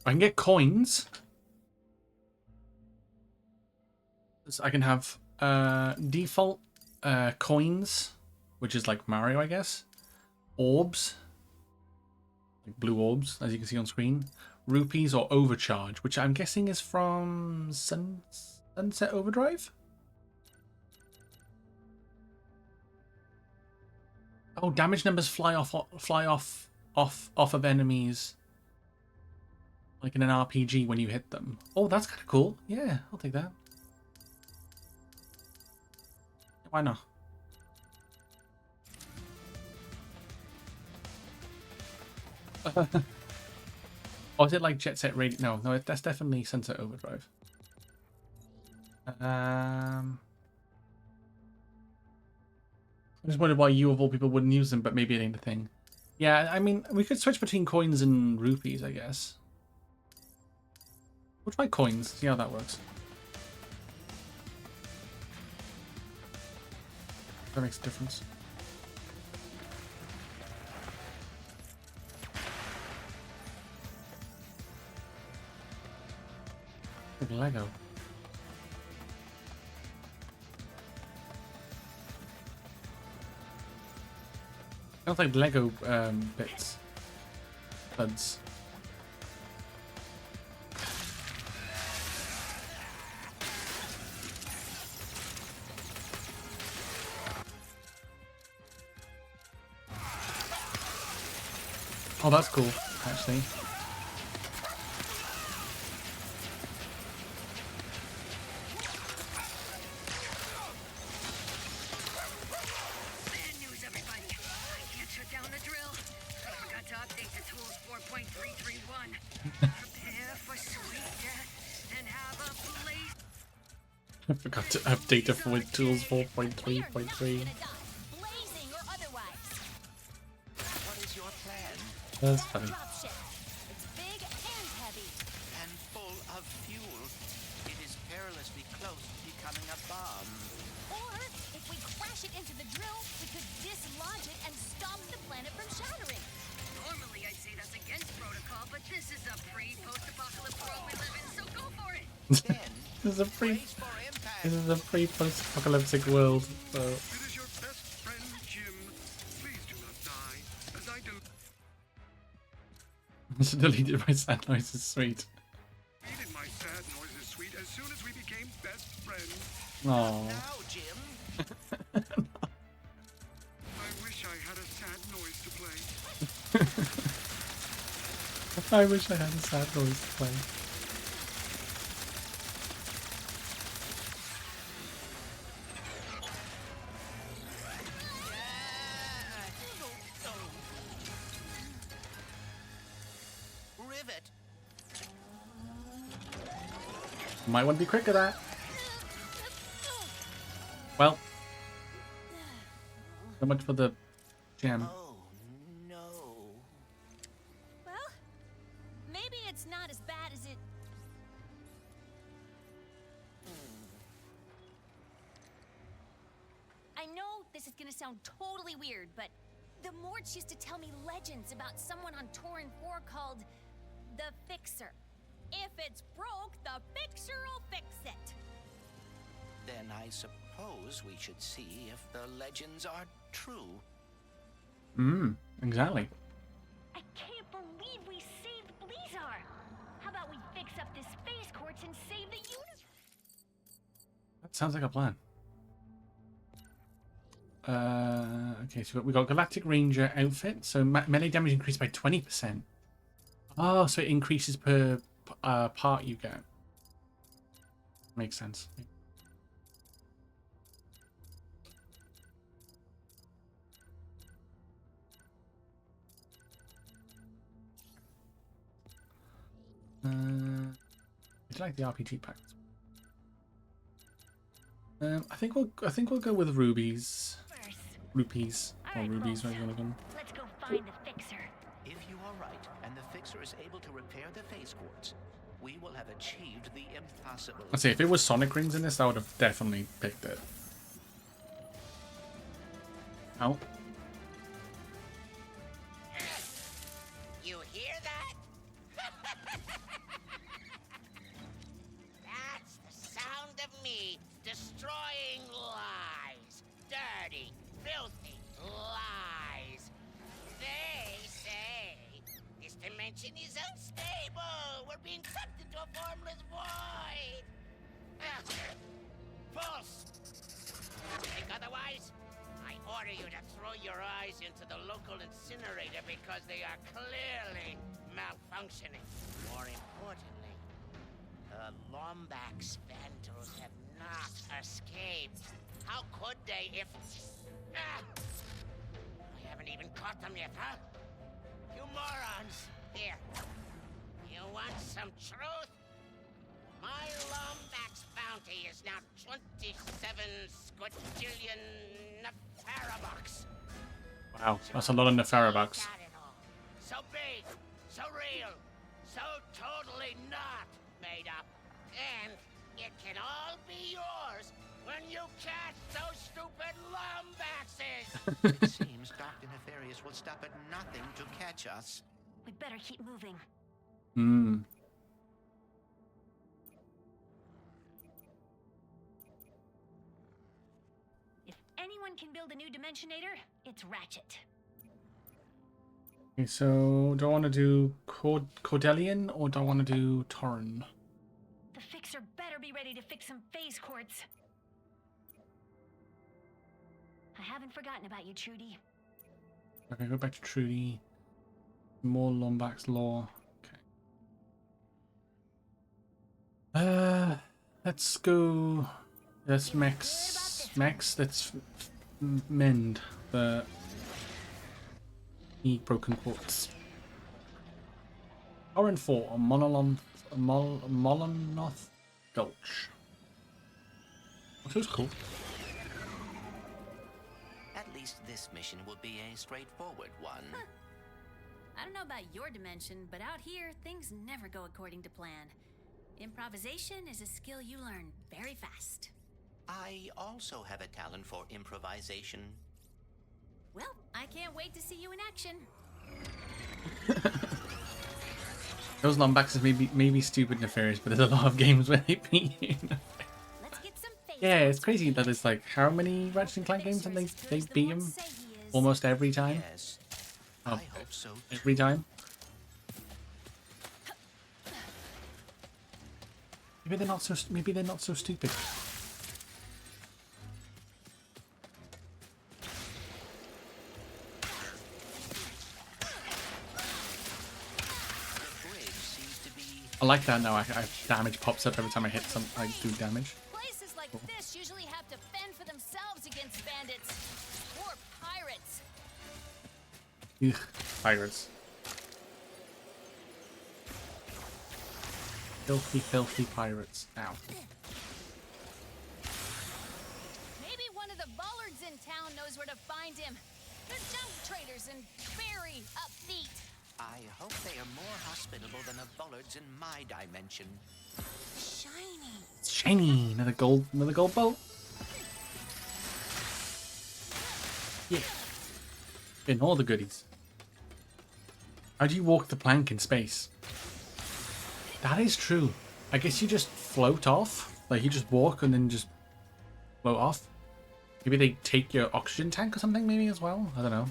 I can get coins. So I can have default coins, which is like Mario, I guess. Orbs, like blue orbs, as you can see on screen. Rupees or overcharge, which I'm guessing is from Sunset Overdrive. Oh, damage numbers fly off of enemies, like in an RPG when you hit them. Oh, that's kind of cool. Yeah, I'll take that. Why not? Or is it like Jet Set Radio? No, no, that's definitely Sunset Overdrive. I just wondered why you of all people wouldn't use them, but maybe it ain't a thing. Yeah, I mean, we could switch between coins and rupees, I guess. We'll try coins, see how that works. That makes a difference. Like Lego. Sounds like Lego bits. Buds. Oh, that's cool, actually. Bad news, everybody. I can't shut down the drill. I forgot to update the tools 4.331. Prepare for sweet death and have a place. I forgot to update the Fluid Tools 4.3.3. Blazing or otherwise. What is your plan? That's funny. Dropship. It's big and heavy. And full of fuel. It is perilously close to becoming a bomb. Or if we crash it into the drill, we could dislodge it and stop the planet from shattering. Normally I'd say that's against protocol, but this is a pre-post-apocalypse world we live in, so go for it. This is a pre-post-apocalyptic world. So. It is your best friend, Jim. Please do not die, as I do. Deleted my sad noises, sweet. Deleted my sad noises, sweet, as soon as we became best friends. Aww. Now, Jim. I wish I had a sad noise to play. I wish I had a sad noise to play. Rivet. Might want to be quick at that. Well, so much for the gem. Oh, no. Well, maybe it's not as bad as it... I know this is gonna sound totally weird, but the Morts used to tell me legends about someone on Torrin 4 called the Fixer. If it's broke, the Fixer'll fix it. Then I suppose we should see if the legends are true. Exactly. I can't believe we saved Blizzard. How about we fix up this space quartz and save the universe? That sounds like a plan. Okay, so we got Galactic Ranger outfit. So melee damage increased by 20%. Oh, so it increases per part you get. Makes sense. It's like the RPG packs. I think we'll go with rubies. Rupees or rubies, whatever you want to call them. Let's go find the Fixer. If you are right, and the Fixer is able to repair the phase quartz, we will have achieved the impossible. I'd say if it was Sonic Rings in this, I would have definitely picked it. Oh. You hear that? That's the sound of me destroying lies. Dirty, filthy lies. They say this dimension is unstable. We're being sucked into a formless void. False. Think otherwise? I order you to throw your eyes into the local incinerator because they are clearly malfunctioning. More importantly, the Lombax Vandals have not escaped. How could they if... I haven't even caught them yet, huh? You morons! Here. You You want some truth? My Lombax bounty is now 27 squadrillion Nefarabucks. Wow, that's a lot of Nefarabucks. So big, so real, so totally not made up. And it can all be yours when you catch those stupid Lombaxes! It seems Dr. Nefarious will stop at nothing to catch us. We better keep moving. Hmm. If anyone can build a new Dimensionator, it's Ratchet. Okay, so do I want to do Cordelian or do I want to do Torren? The Fixer better be ready to fix some phase quartz. I haven't forgotten about you, Trudy. Okay, go back to Trudy. More Lombax lore. Okay. Let's go. Let's let's mend the broken quartz. Torren 4 on Molonoth Gulch. That was cool. At least this mission will be a straightforward one. Huh. I don't know about your dimension, but out here, things never go according to plan. Improvisation is a skill you learn very fast. I also have a talent for improvisation. Well, I can't wait to see you in action. Those Lombaxes may be stupid nefarious, but there's a lot of games where they beat you. Yeah, it's crazy that there's like how many Ratchet and Clank games and they beat him almost every time. Yes, Oh, I hope so. every time. Maybe they're not so stupid. I like that now. I damage pops up every time I hit some. I do damage. Places like this usually have to fend for themselves against bandits or pirates. Ugh, pirates. Filthy pirates. Ow. Maybe one of the Bullards in town knows where to find him. They're junk traders and very upbeat. I hope they are more hospitable than the Bullards in my dimension. Shiny. It's shiny. Another gold bolt. Yeah. Getting all the goodies. How do you walk the plank in space? That is true. I guess you just float off. Like you just walk and then just float off. Maybe they take your oxygen tank or something maybe as well. I don't know.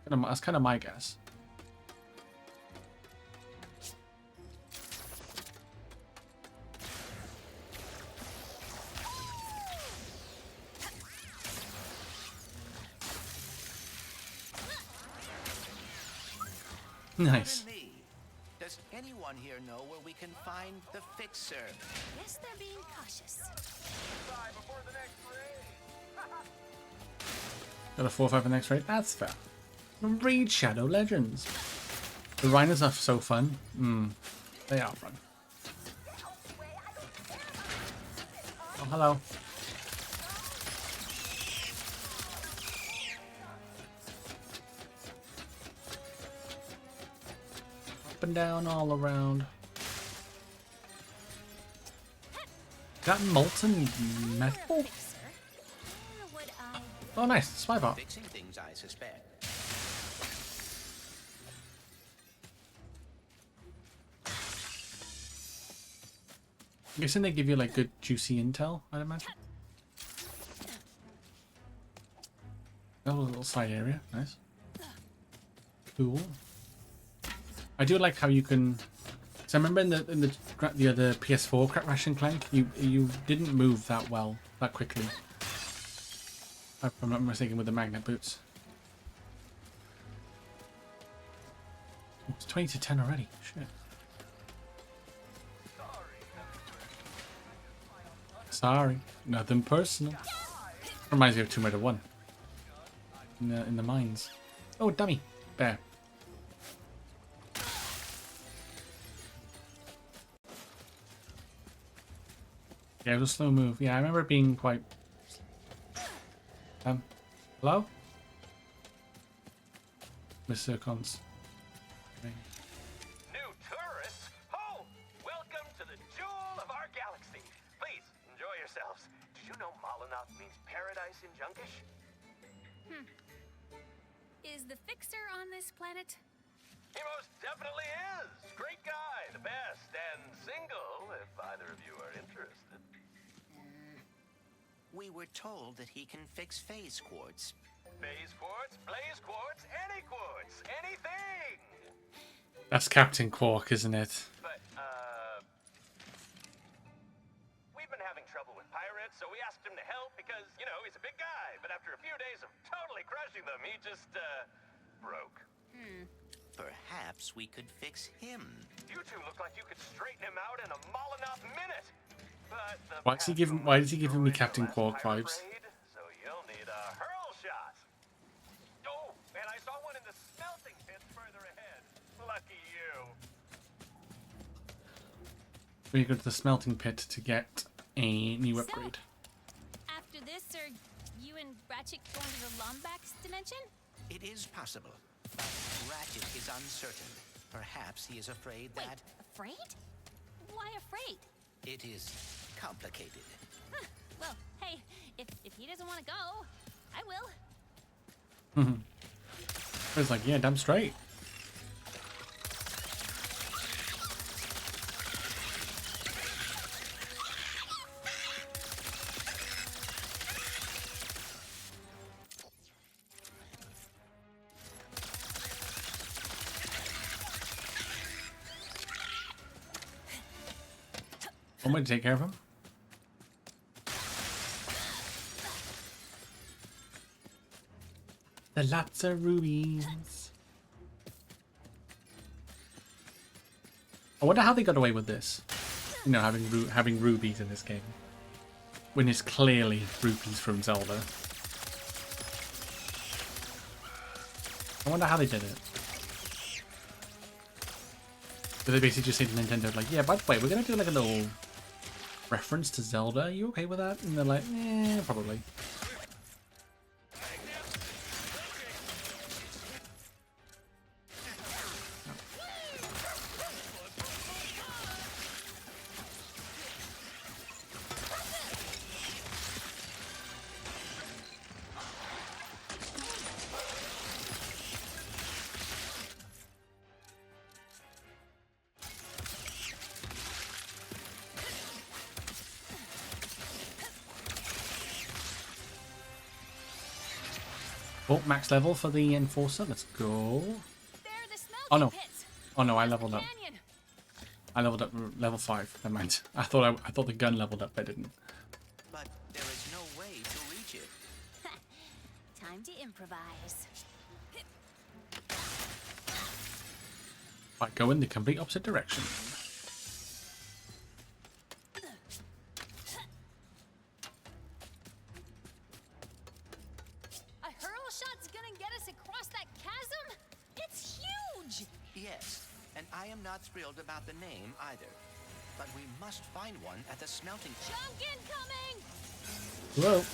That's kind of my guess. Nice. Does anyone here know where we can find the Fixer? Guess they're being cautious. Got a 4-5 for the next raid? That's fair. Read Shadow Legends. The Rhinos are so fun. They are fun. Oh, hello. Up and down all around. That molten metal? Oh, nice. Spy bot. Fixing things, I suspect. I'm guessing they give you like good juicy intel, I'd imagine. Oh, a little side area, nice. Cool. I do like how you can. So I remember in the other PS4 Ratchet and Clank, you didn't move that well, that quickly. If I'm not mistaken with the magnet boots. Oh, it's 20 to 10 already. Shit. Sorry, nothing personal. Reminds me of Tomb Raider 1. In the mines. Oh, dummy. Bear. Yeah, it was a slow move. Yeah, I remember it being quite... hello? Mr. Cons. New tourists? Oh! Welcome to the jewel of our galaxy. Please, enjoy yourselves. Did you know Molinoff means paradise in Junkish? Is the Fixer on this planet? He most definitely is. Great guy, the best, and single, if either of you are interested. We were told that he can fix phase quartz. Phase quartz, blaze quartz, any quartz, anything! That's Captain Quark, isn't it? But, we've been having trouble with pirates, so we asked him to help because, you know, he's a big guy. But after a few days of totally crushing them, he just, broke. Perhaps we could fix him. You two look like you could straighten him out in a Molinoff minute. But the Why is he giving me Captain Quark vibes? so you'll need a hurl shot. Oh, and I saw one in the smelting pits further ahead. Lucky you. We go to the smelting pit to get a new upgrade. After this, are you and Ratchet going to the Lombax dimension? It is possible. But Ratchet is uncertain. Perhaps he is afraid that... Afraid? Why afraid? It is complicated. Huh. Well, hey, if he doesn't want to go, I will. I was like, yeah, damn straight. I'm going to take care of him. The lots of rubies. I wonder how they got away with this. You know, having rubies in this game. When it's clearly rupees from Zelda. I wonder how they did it. Did they basically just say to Nintendo, like, yeah, by the way, we're going to do like a little reference to Zelda. Are you okay with that? And they're like, eh, probably. Oh, max level for the Enforcer. Let's go. Oh no. Oh no, I leveled up. I leveled up level 5. Never mind. I thought the gun leveled up, but I didn't. But there is no way to reach it. Time to improvise. I go in the complete opposite direction. I am not thrilled about the name either. But we must find one at the smelting... Junk incoming! Whoa.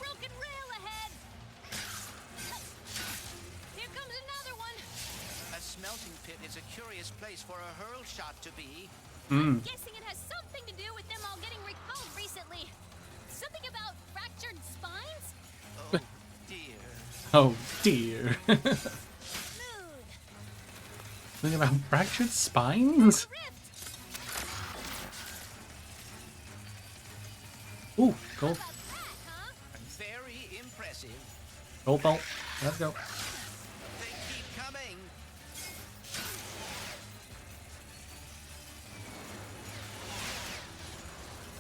Broken rail ahead! Here comes another one! A smelting pit is a curious place for a hurl shot to be. I'm guessing it has something to do with them all getting recalled recently. Something about fractured spines? Oh, dear. Oh, dear. Something about fractured spines? Ooh, gold. Very impressive. Gold bolt. Let's go. They keep coming.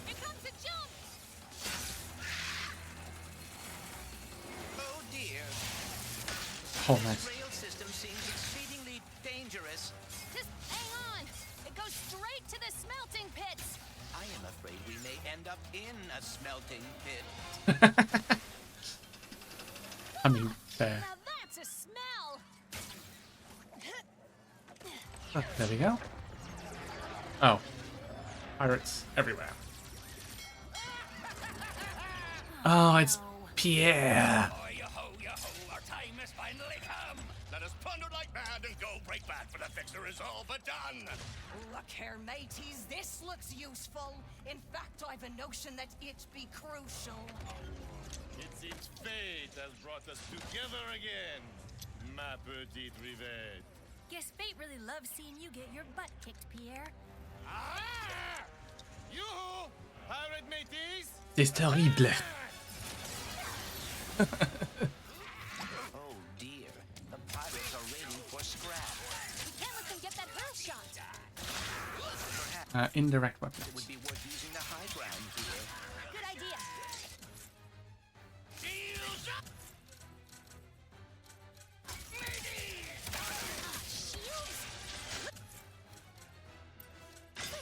Here comes a jump! Oh dear. Oh, This nice. rail system seems exceedingly dangerous. Just hang on! It goes straight to the smelting pits! I am afraid we may end up in a smelting pit. I mean, fair. Now that's a smell! There we go. Oh. Pirates everywhere. Oh, it's Pierre. Our time has finally come. Let us plunder like mad and go break bad, for the fixer is all but done. Look here, mateys, this looks useful. In fact, I've a notion that it be crucial. It seems fate has brought us together again, ma petite rivette. Guess fate really loves seeing you get your butt kicked, Pierre. Ah! Yoo-hoo! Pirate mateys! C'est terrible. Oh dear, the pirates are raiding for scrap. We can't let them get that hurl shot. Perhaps Indirect weapons. it would be worth using the high ground here. Good idea.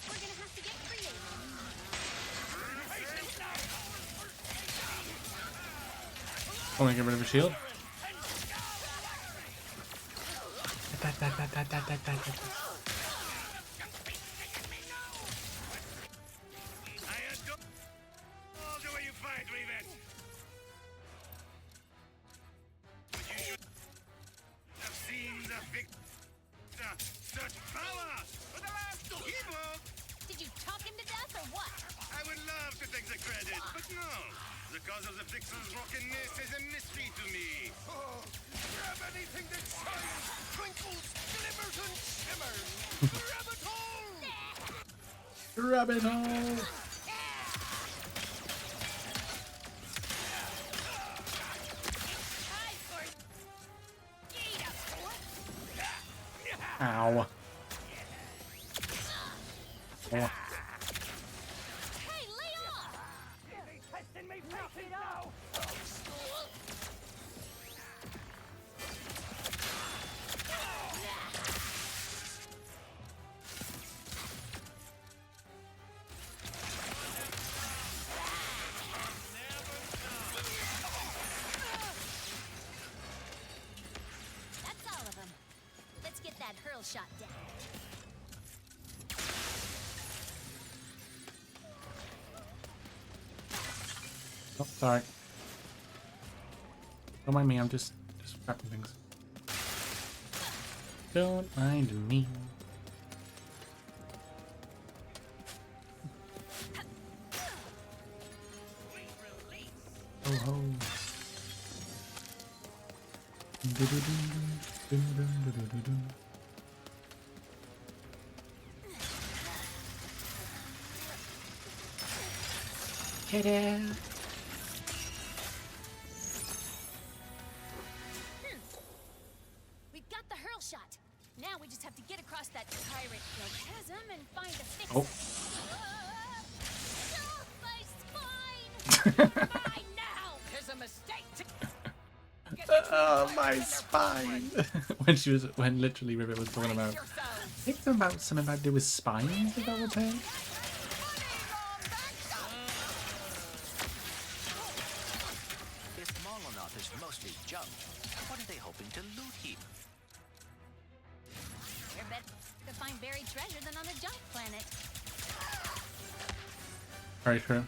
We're gonna have to get creative. I want to get rid of a shield. All the way you fight, Rivette. But you should have seen the such power for the last hero. Did you talk him to death or what? I would love to take the credit, but no. The cause of the Vixen's rockenness is a mystery to me. Oh, grab anything that shines, twinkles, glimmers, and shimmers. Grab it all! Grab it all. Ow. Oh. Hey, lay off! Testing me, face it now! That's all of them. Let's get that hurl shot down. Oh, sorry. Don't mind me, I'm just wrapping things. Don't mind me. Oh ho. Ta-da! We've got the hurl shot. Now we just have to get across that pirate chasm and find a fix. Oh. My spine! Mine now! There's a mistake to... My spine. when literally Rivet was talking about, I think something about to do with spines. Is that what saying? If Molotov is mostly junk, what are they hoping to loot here? You're better to find buried treasure than on a junk planet. Very true.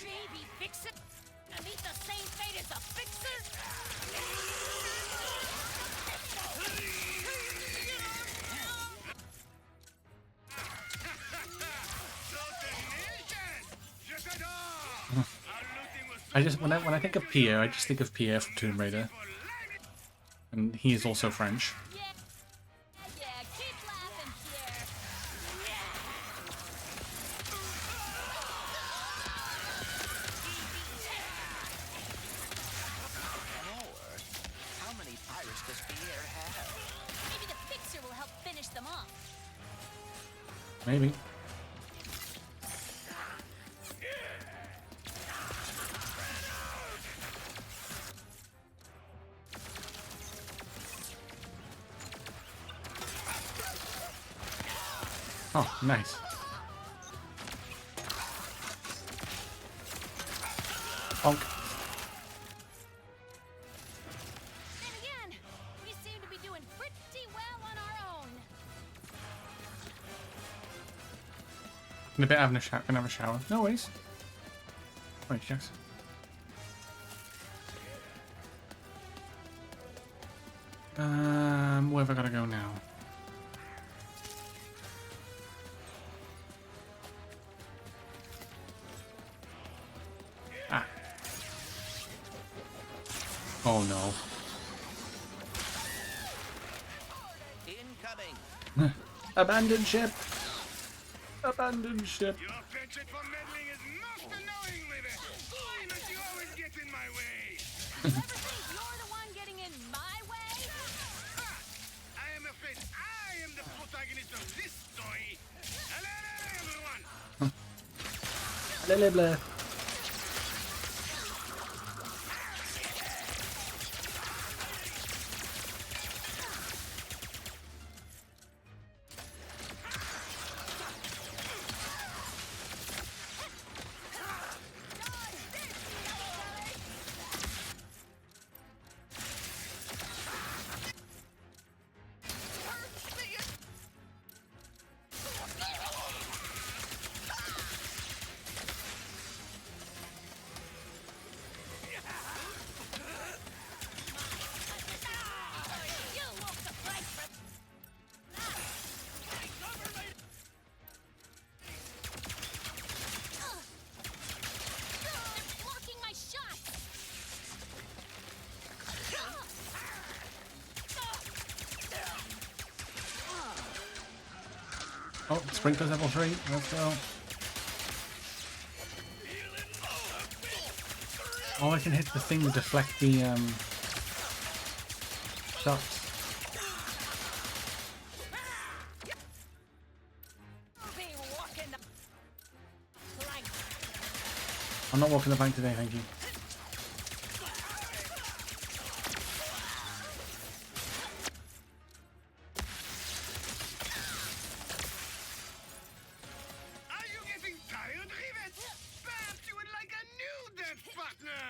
Maybe fix it and meet the same fate as the fixer? I just when I think of Pierre, I just think of Pierre from Tomb Raider, and he is also French. Yeah, keep laughing, Pierre. More? How many pirates does Pierre have? Maybe the fixer will help finish them off. Maybe. Oh, nice. Bonk. Then again, we seem to be doing pretty well on our own. In a bit, having a shower. Gonna have a shower. No worries. Wait, Jax. Where have I got to go now? Ah. Oh no. Incoming. Abandoned ship. Abandoned ship. Your penchant for meddling is most annoying, Rivet. Why must you always get in my way? Ever think you're the one getting in my way? I am afraid I am the protagonist of this story. Hello, everyone. Blah, blah, blah. Blocking my shot. Oh, sprinklers level 3. Let's go. Oh, I can hit the thing to deflect the shots. I'm not walking the plank today, thank you. Are you getting tired, Rivet? Perhaps you would like a new dance partner.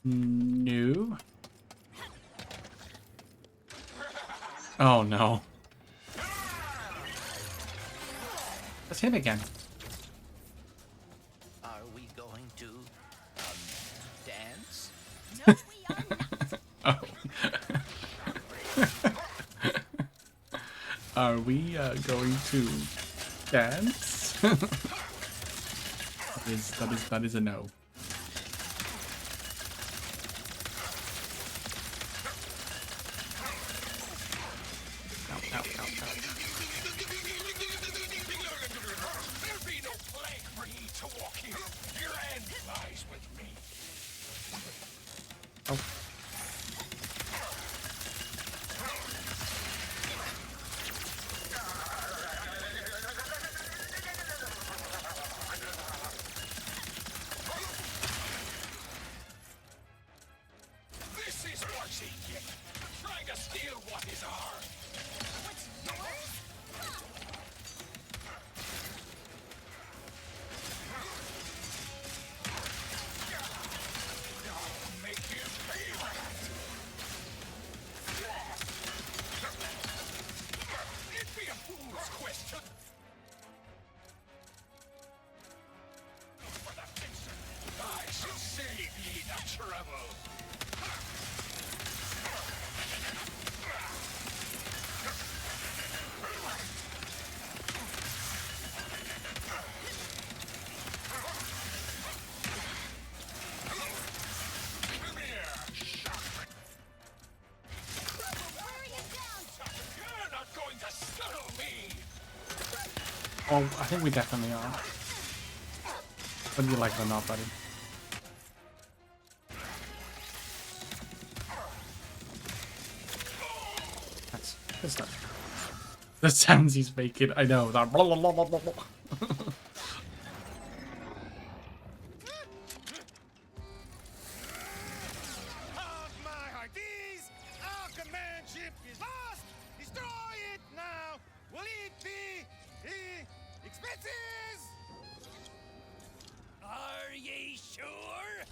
No. Oh no. That's him again. Are we going to dance? No, we are not. Oh. Are we going to dance? that is a no. Ow, ow, ow, ow. There be no plank for ye to walk here. Your end lies with me. Oh. This is what ye get. Trying to steal what is ours. What's yours? I'll make you pay for that. It'd be a fool's question. For the fixer, I shall save ye the trouble. Come here, shark. You're not going to scuttle me. Oh, I think we definitely are. Whether you like it or not, buddy. That's good stuff. The sounds he's making, I know. That blah, blah, blah, blah, blah, blah. Of my hearties, our command ship is lost. Destroy it now. We'll eat sure?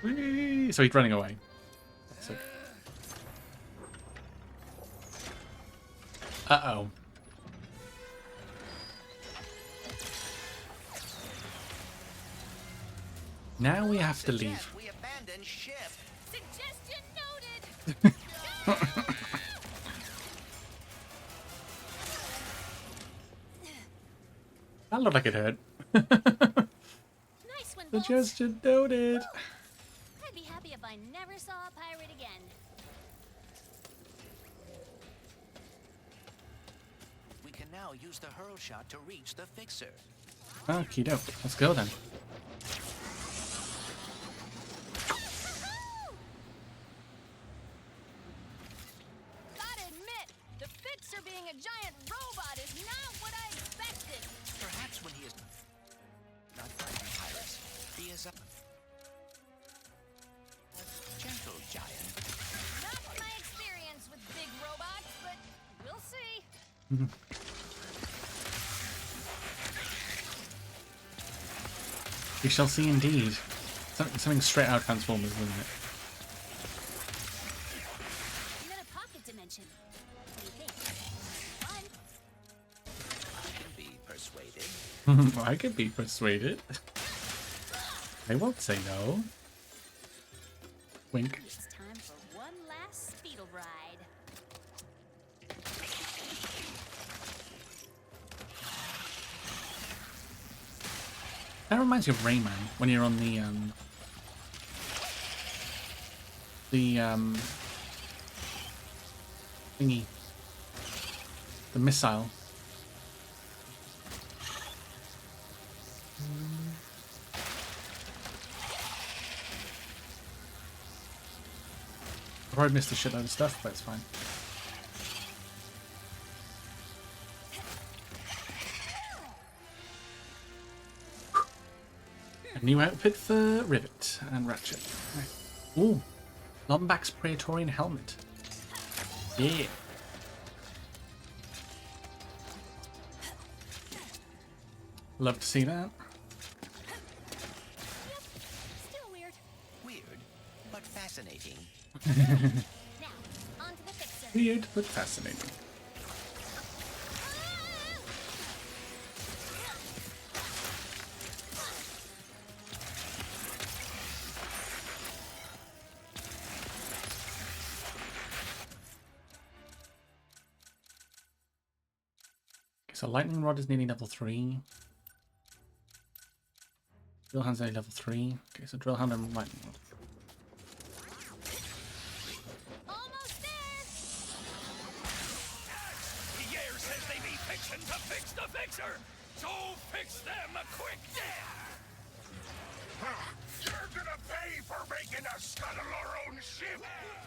Whee! So he's running away. Sick. Uh-oh. Now we have to leave. We abandon ship. Suggestion noted. That looked like it hurt. Nice one, Bolt. Suggestion noted. I'd be happy if I never saw a pirate again. We can now use the hurl shot to reach the fixer. Okie doke. Let's go then. Gotta admit, the fixer being a giant robot is not what I expected. Perhaps when he is not fighting pirates, he is a gentle giant. Not my experience with big robots, but we'll see. We shall see indeed. Something straight out of Transformers, isn't it? And then a pocket dimension. What do you think? Fun. Can be persuaded. I could be persuaded. I won't say no. Wink. It's time for one last speedle ride. That reminds me of Rayman when you're on the thingy, the missile. I probably missed a shitload of stuff, but it's fine. A new outfit for Rivet and Ratchet. Right. Ooh, Lombax's Praetorian helmet. Yeah. Love to see that. Still weird. Weird, but fascinating. Now, on to the fixer. Weird, but fascinating. So lightning rod is nearly level 3. Drill hand's nearly level 3. Okay, so drill hand and lightning rod. Almost there. Pierre says they be fixin' to fix the fixer, so fix them a quick death. You're gonna pay for making us scuttle our own ship!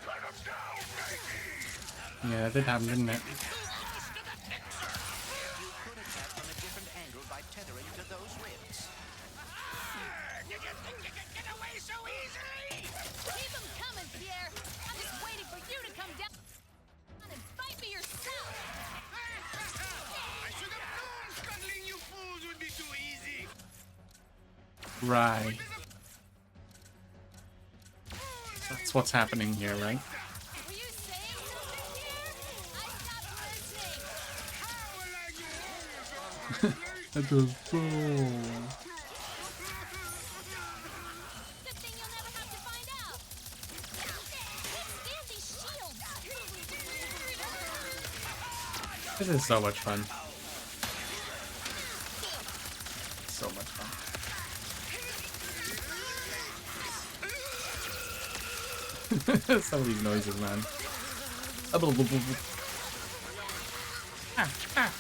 Cut them down, baby! Yeah, that did happen, didn't it? You could attack from a different angle by tethering to those ribs. You just think you can get away so easily? Keep them coming, Pierre. I'm just waiting for you to come down and fight me yourself. I should have known scuttling you fools would be too easy. Right. That's what's happening here, right? Were you saying something, Pierre? I stopped listening. That was so... Good thing you'll never have to find out. Can't stand these shields. This is so much fun. So much fun. Some of these noises, man. Ah, ah.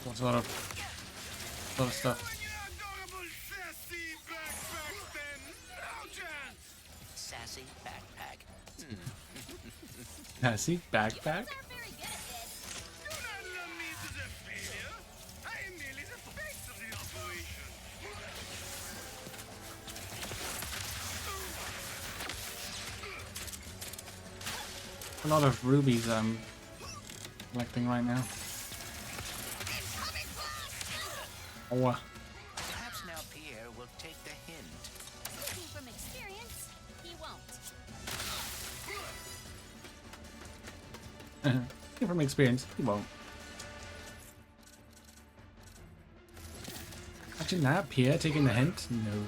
What's a lot of stuff. Sassy backpack. Sassy backpack? Very good at A lot of rubies collecting right now. Oh. Perhaps now Pierre will take the hint. Speaking from experience, he won't. From experience, he won't. Imagine that, Pierre taking the hint? No.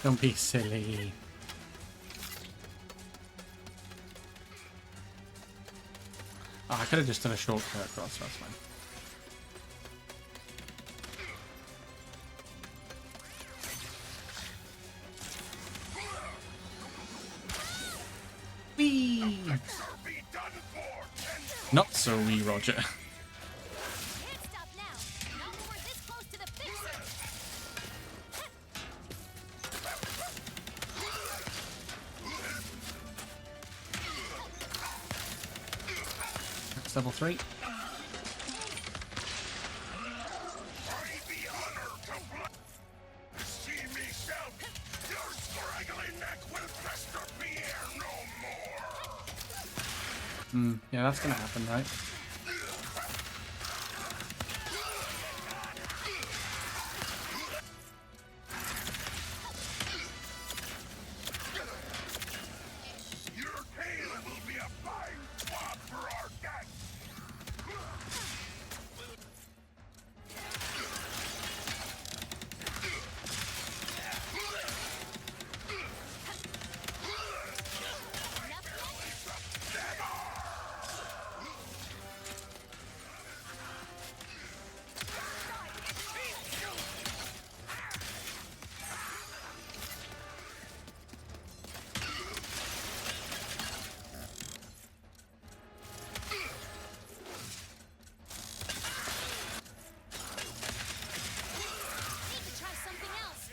Don't be silly. Oh, I could have just done a shortcut across, that's fine. Whee! Not so wee, Roger. Can't stop now. Not when we're this close to the fixer. That's level 3. See me shout! Your scraggly neck will pester Pierre no more! Yeah, that's gonna happen, right? Your tail will be a fine swab for our gang! Need to try something else.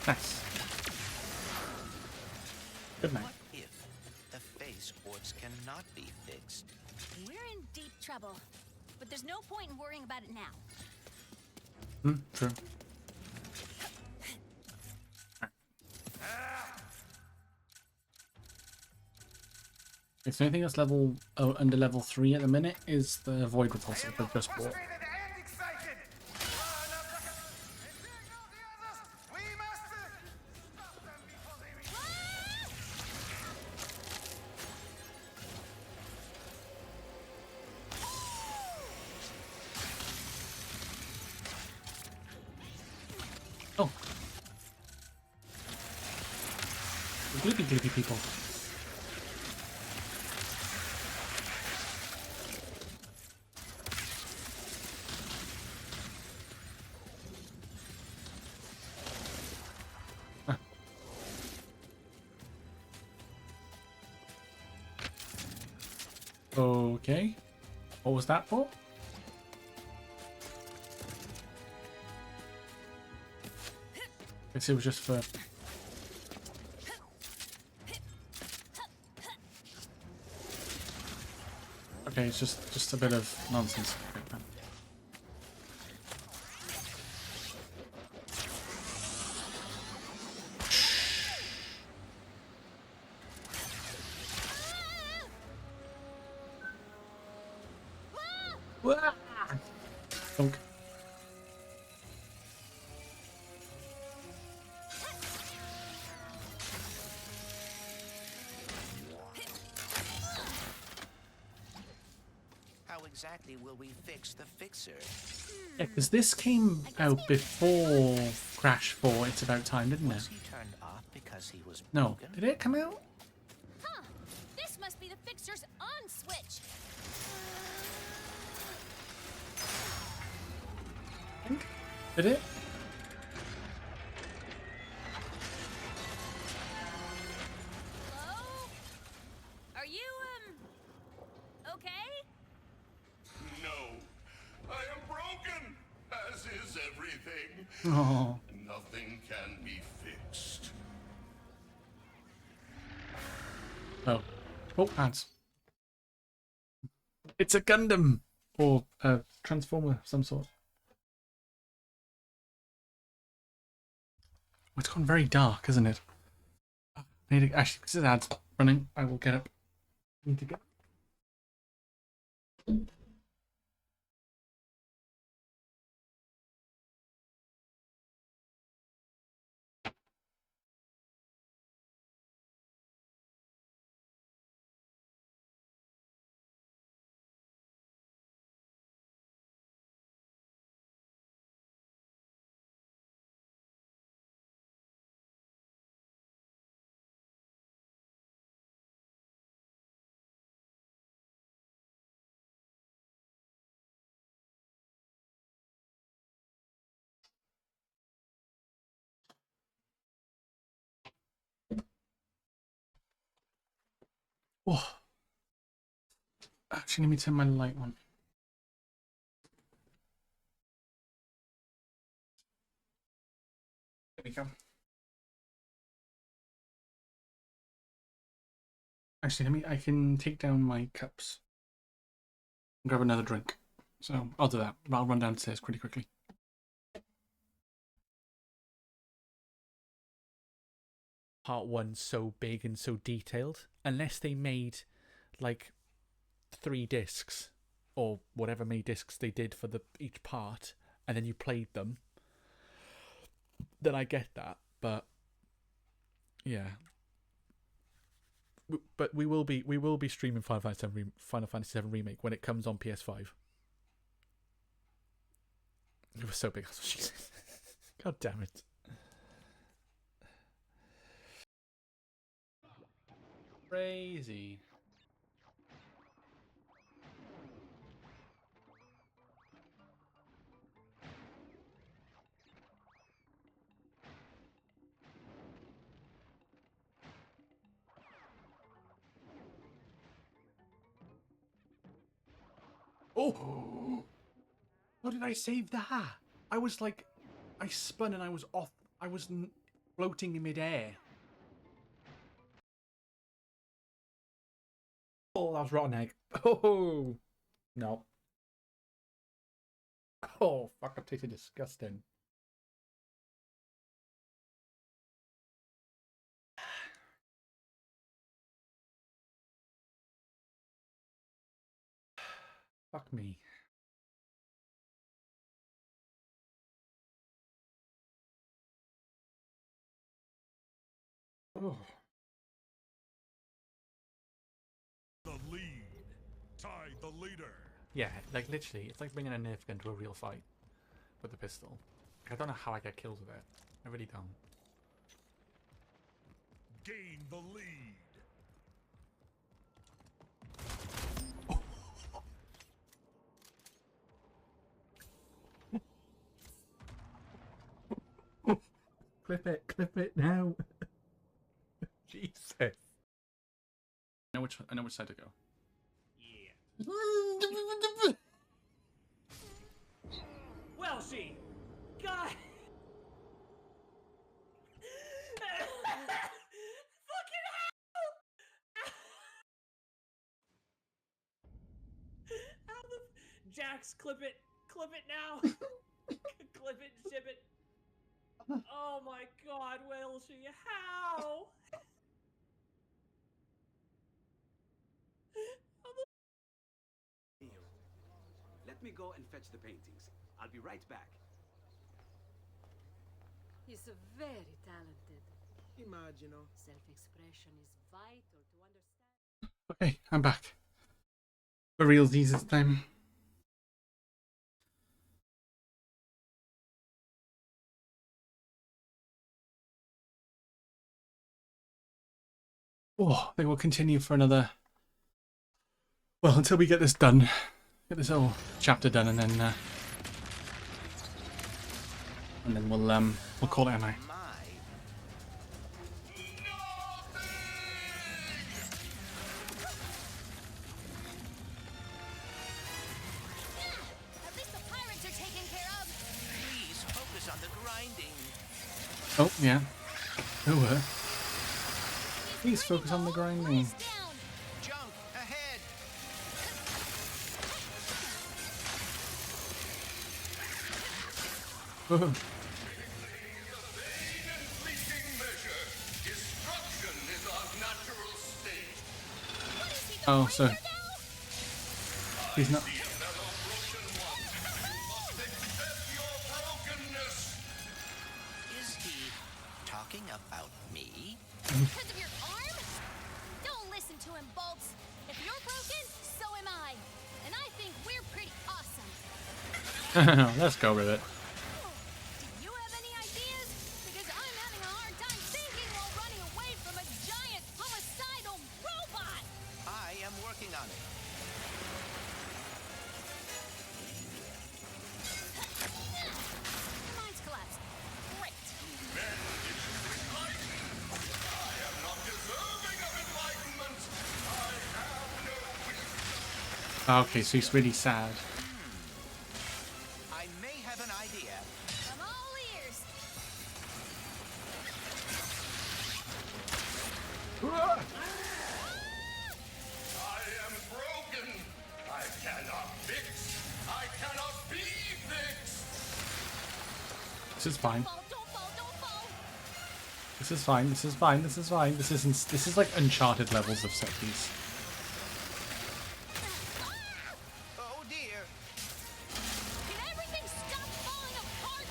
Nice. Good night. What if the face orbs cannot be fixed? We're in deep trouble. But there's no point in worrying about it now. True. Okay, so anything that's level under level 3 at the minute is the void repulsor we've just bought. Oh. Gloopy gloopy people. Huh. Okay. What was that for? Guess it was just for... Okay, it's just a bit of nonsense. Okay, fine. Thunk. How exactly will we fix the fixer? Yeah, because this came out before Crash 4, It's About Time, didn't it? Was he turned off because he was No. broken? Did it come out? Huh. This must be the fixer's on switch. Did it? Hello? Are you, okay? No, I am broken, as is everything. Oh. Nothing can be fixed. Oh. Oh, ads. It's a Gundam! Or a Transformer of some sort. It's gone very dark, isn't it? I need to, actually, because this ad's running, I will get up. I need to get. Oh, actually, let me turn my light on. There we go. Actually, I can take down my cups and grab another drink. So I'll do that. I'll run downstairs pretty quickly. Part 1 so big and so detailed, unless they made like 3 discs or whatever many discs they did for each part, and then you played them, then I get that. But yeah, but we will be streaming Final Fantasy VII Remake when it comes on PS5. It was so big. That's what she said. God damn it. Crazy. Oh! How did I save that? I was like, I spun and I was off. I was floating in midair. Oh, that was rotten egg. Oh, no. Oh, fuck, that tasted disgusting. Fuck me. Oh. The lead. Ty the leader. Yeah, like literally, it's like bringing a Nerf gun to a real fight with a pistol. I don't know how I get kills with it. I really don't. Gain the lead. Clip it now. Jesus. I know which side to go. Well, she. God. Fucking hell! How the Jax, clip it now. Clip it, ship it. Oh my God, will she? How? Let me go and fetch the paintings. I'll be right back. He's very talented. Immagino. Self-expression is vital to understand. Okay, I'm back. For realsies this time. Oh, they will continue for another. Well, until we get this done, get this whole chapter done, and then we'll call it a night. At least the pirates are taken care of. Please focus on the grinding. Oh yeah, there were. Please focus on the grinding. Junk ahead. Destruction is Oh, so he's not. Is he talking about me? Because of your arm? Don't listen to him, Bolts. If you're broken, so am I. And I think we're pretty awesome. Let's go with it. Do you have any ideas? Because I'm having a hard time thinking while running away from a giant homicidal robot. I am working on it. Mine's collapsed. Great. Okay, so he's really sad. I may have an idea. I'm all ears. I am broken. I cannot fix. I cannot be fixed. This is fine. Don't fall. This is fine. This is fine. This is fine. This isn't. This is like Uncharted levels of set piece. Oh dear. Can everything stop falling apart,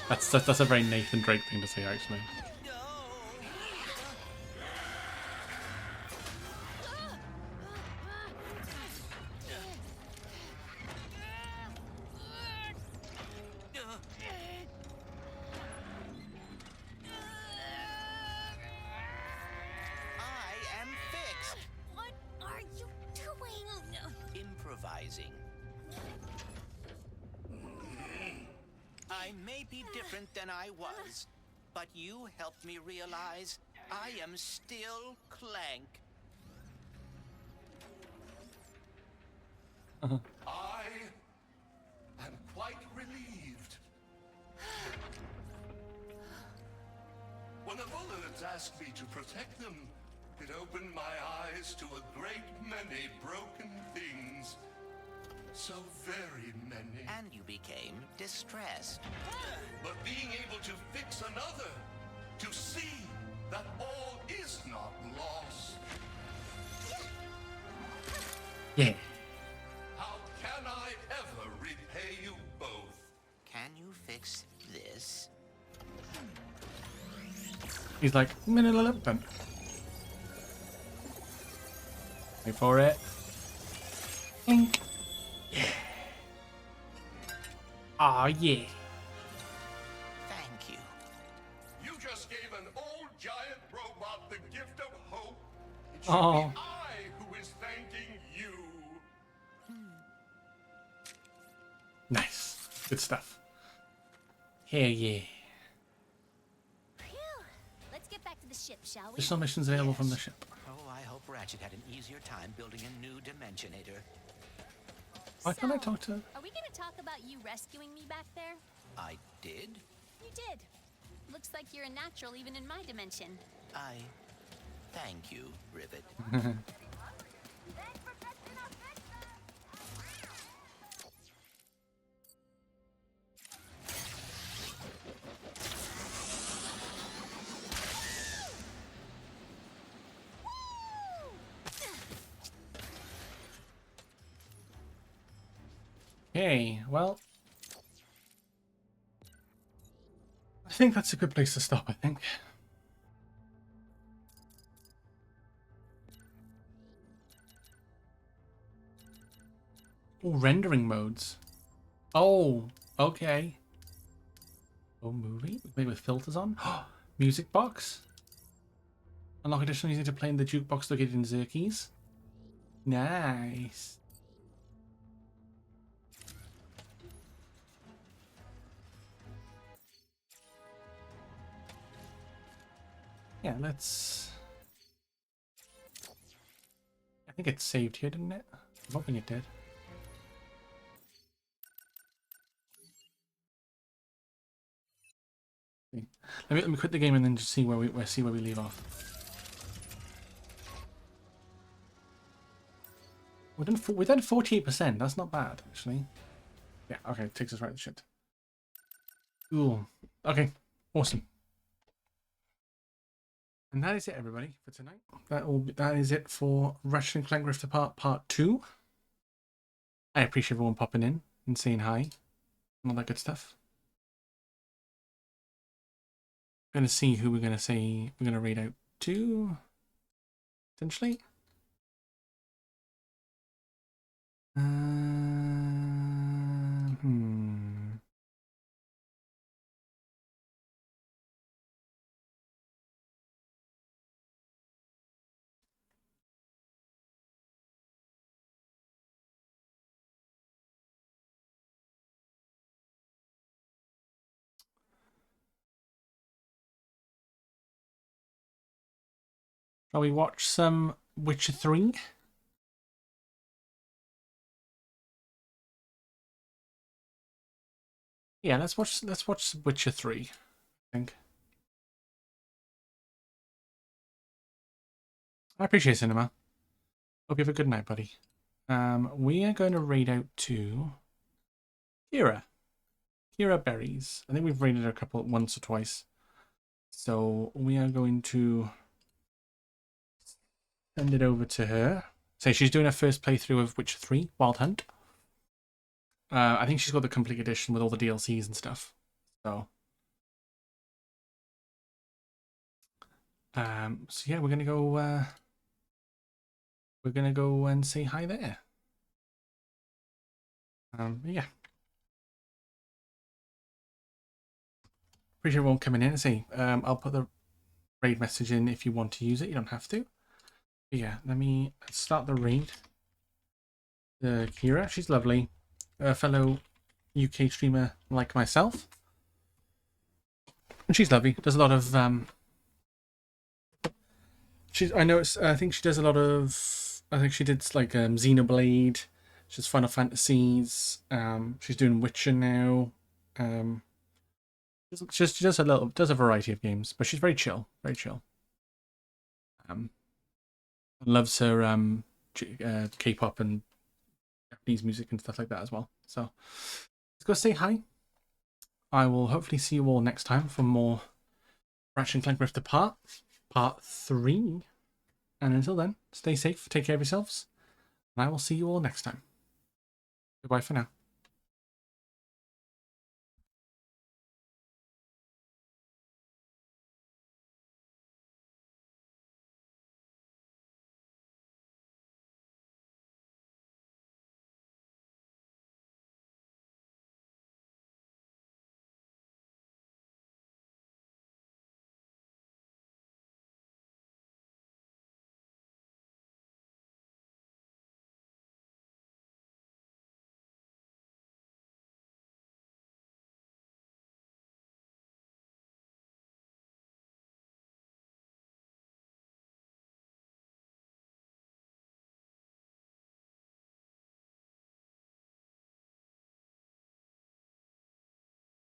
please? That's a very Nathan Drake thing to say, actually. I am fixed. What are you doing? Improvising. I may be different than I was, but you helped me realize I am still Clank. I am quite relieved. When the Bullets asked me to protect them, it opened my eyes to a great many broken things. So very many. And you became distressed. But being able to fix another, to see that all is not lost. Yeah. How can I ever repay you both? Can you fix this? He's like, then. Wait for it. Ink. Yeah. Aw, yeah. Thank you. You just gave an old giant robot the gift of hope. It should Oh. be I who is thanking you. Nice. Good stuff. Hell yeah. Phew. Let's get back to the ship, shall we? Additional missions available from the ship. Oh, I hope Ratchet had an easier time building a new Dimensionator. Why can't I talk to... Are we gonna talk about you rescuing me back there? I did? You did. Looks like you're a natural even in my dimension. I thank you, Rivet. Okay, well... I think that's a good place to stop, I think. Oh, rendering modes. Oh, okay. Oh, movie? Maybe with filters on? Music box? Unlock additional music to play in the jukebox located in Xerxes. Nice. Yeah, let's... I think it's saved here, didn't it? I'm hoping it did. Let me quit the game and then just see where we leave off. We've done 48%. That's not bad, actually. Yeah. Okay. It takes us right to shit. Cool. Okay. Awesome. And that is it, everybody, for tonight. That is it for Ratchet and Clank Rift Apart Part 2. I appreciate everyone popping in and saying hi and all that good stuff. Gonna see who we're gonna read out to, potentially. Shall we watch some Witcher 3? Yeah, let's watch Witcher 3, I think. I appreciate cinema. Hope you have a good night, buddy. We are going to read out to Kira Berries. I think we've raided her once or twice. So we are going to send it over to her. So she's doing her first playthrough of Witcher 3 Wild Hunt. I think she's got the complete edition with all the DLCs and stuff. So yeah, we're gonna go and say hi there. Yeah. Appreciate everyone coming in and say, I'll put the raid message in if you want to use it. You don't have to. But yeah, let's start the raid. Kira, she's lovely. A fellow UK streamer like myself. And she's lovely. Does a lot of I think she does a lot of, I think she did like Xenoblade. She's Final Fantasies. She's doing Witcher now. She does a variety of games, but she's very chill, very chill. Loves her K-pop and Japanese music and stuff like that as well. So let's go say hi. I will hopefully see you all next time for more Ratchet and Clank Rift Apart Part 3. And until then, stay safe, take care of yourselves, and I will see you all next time. Goodbye for now.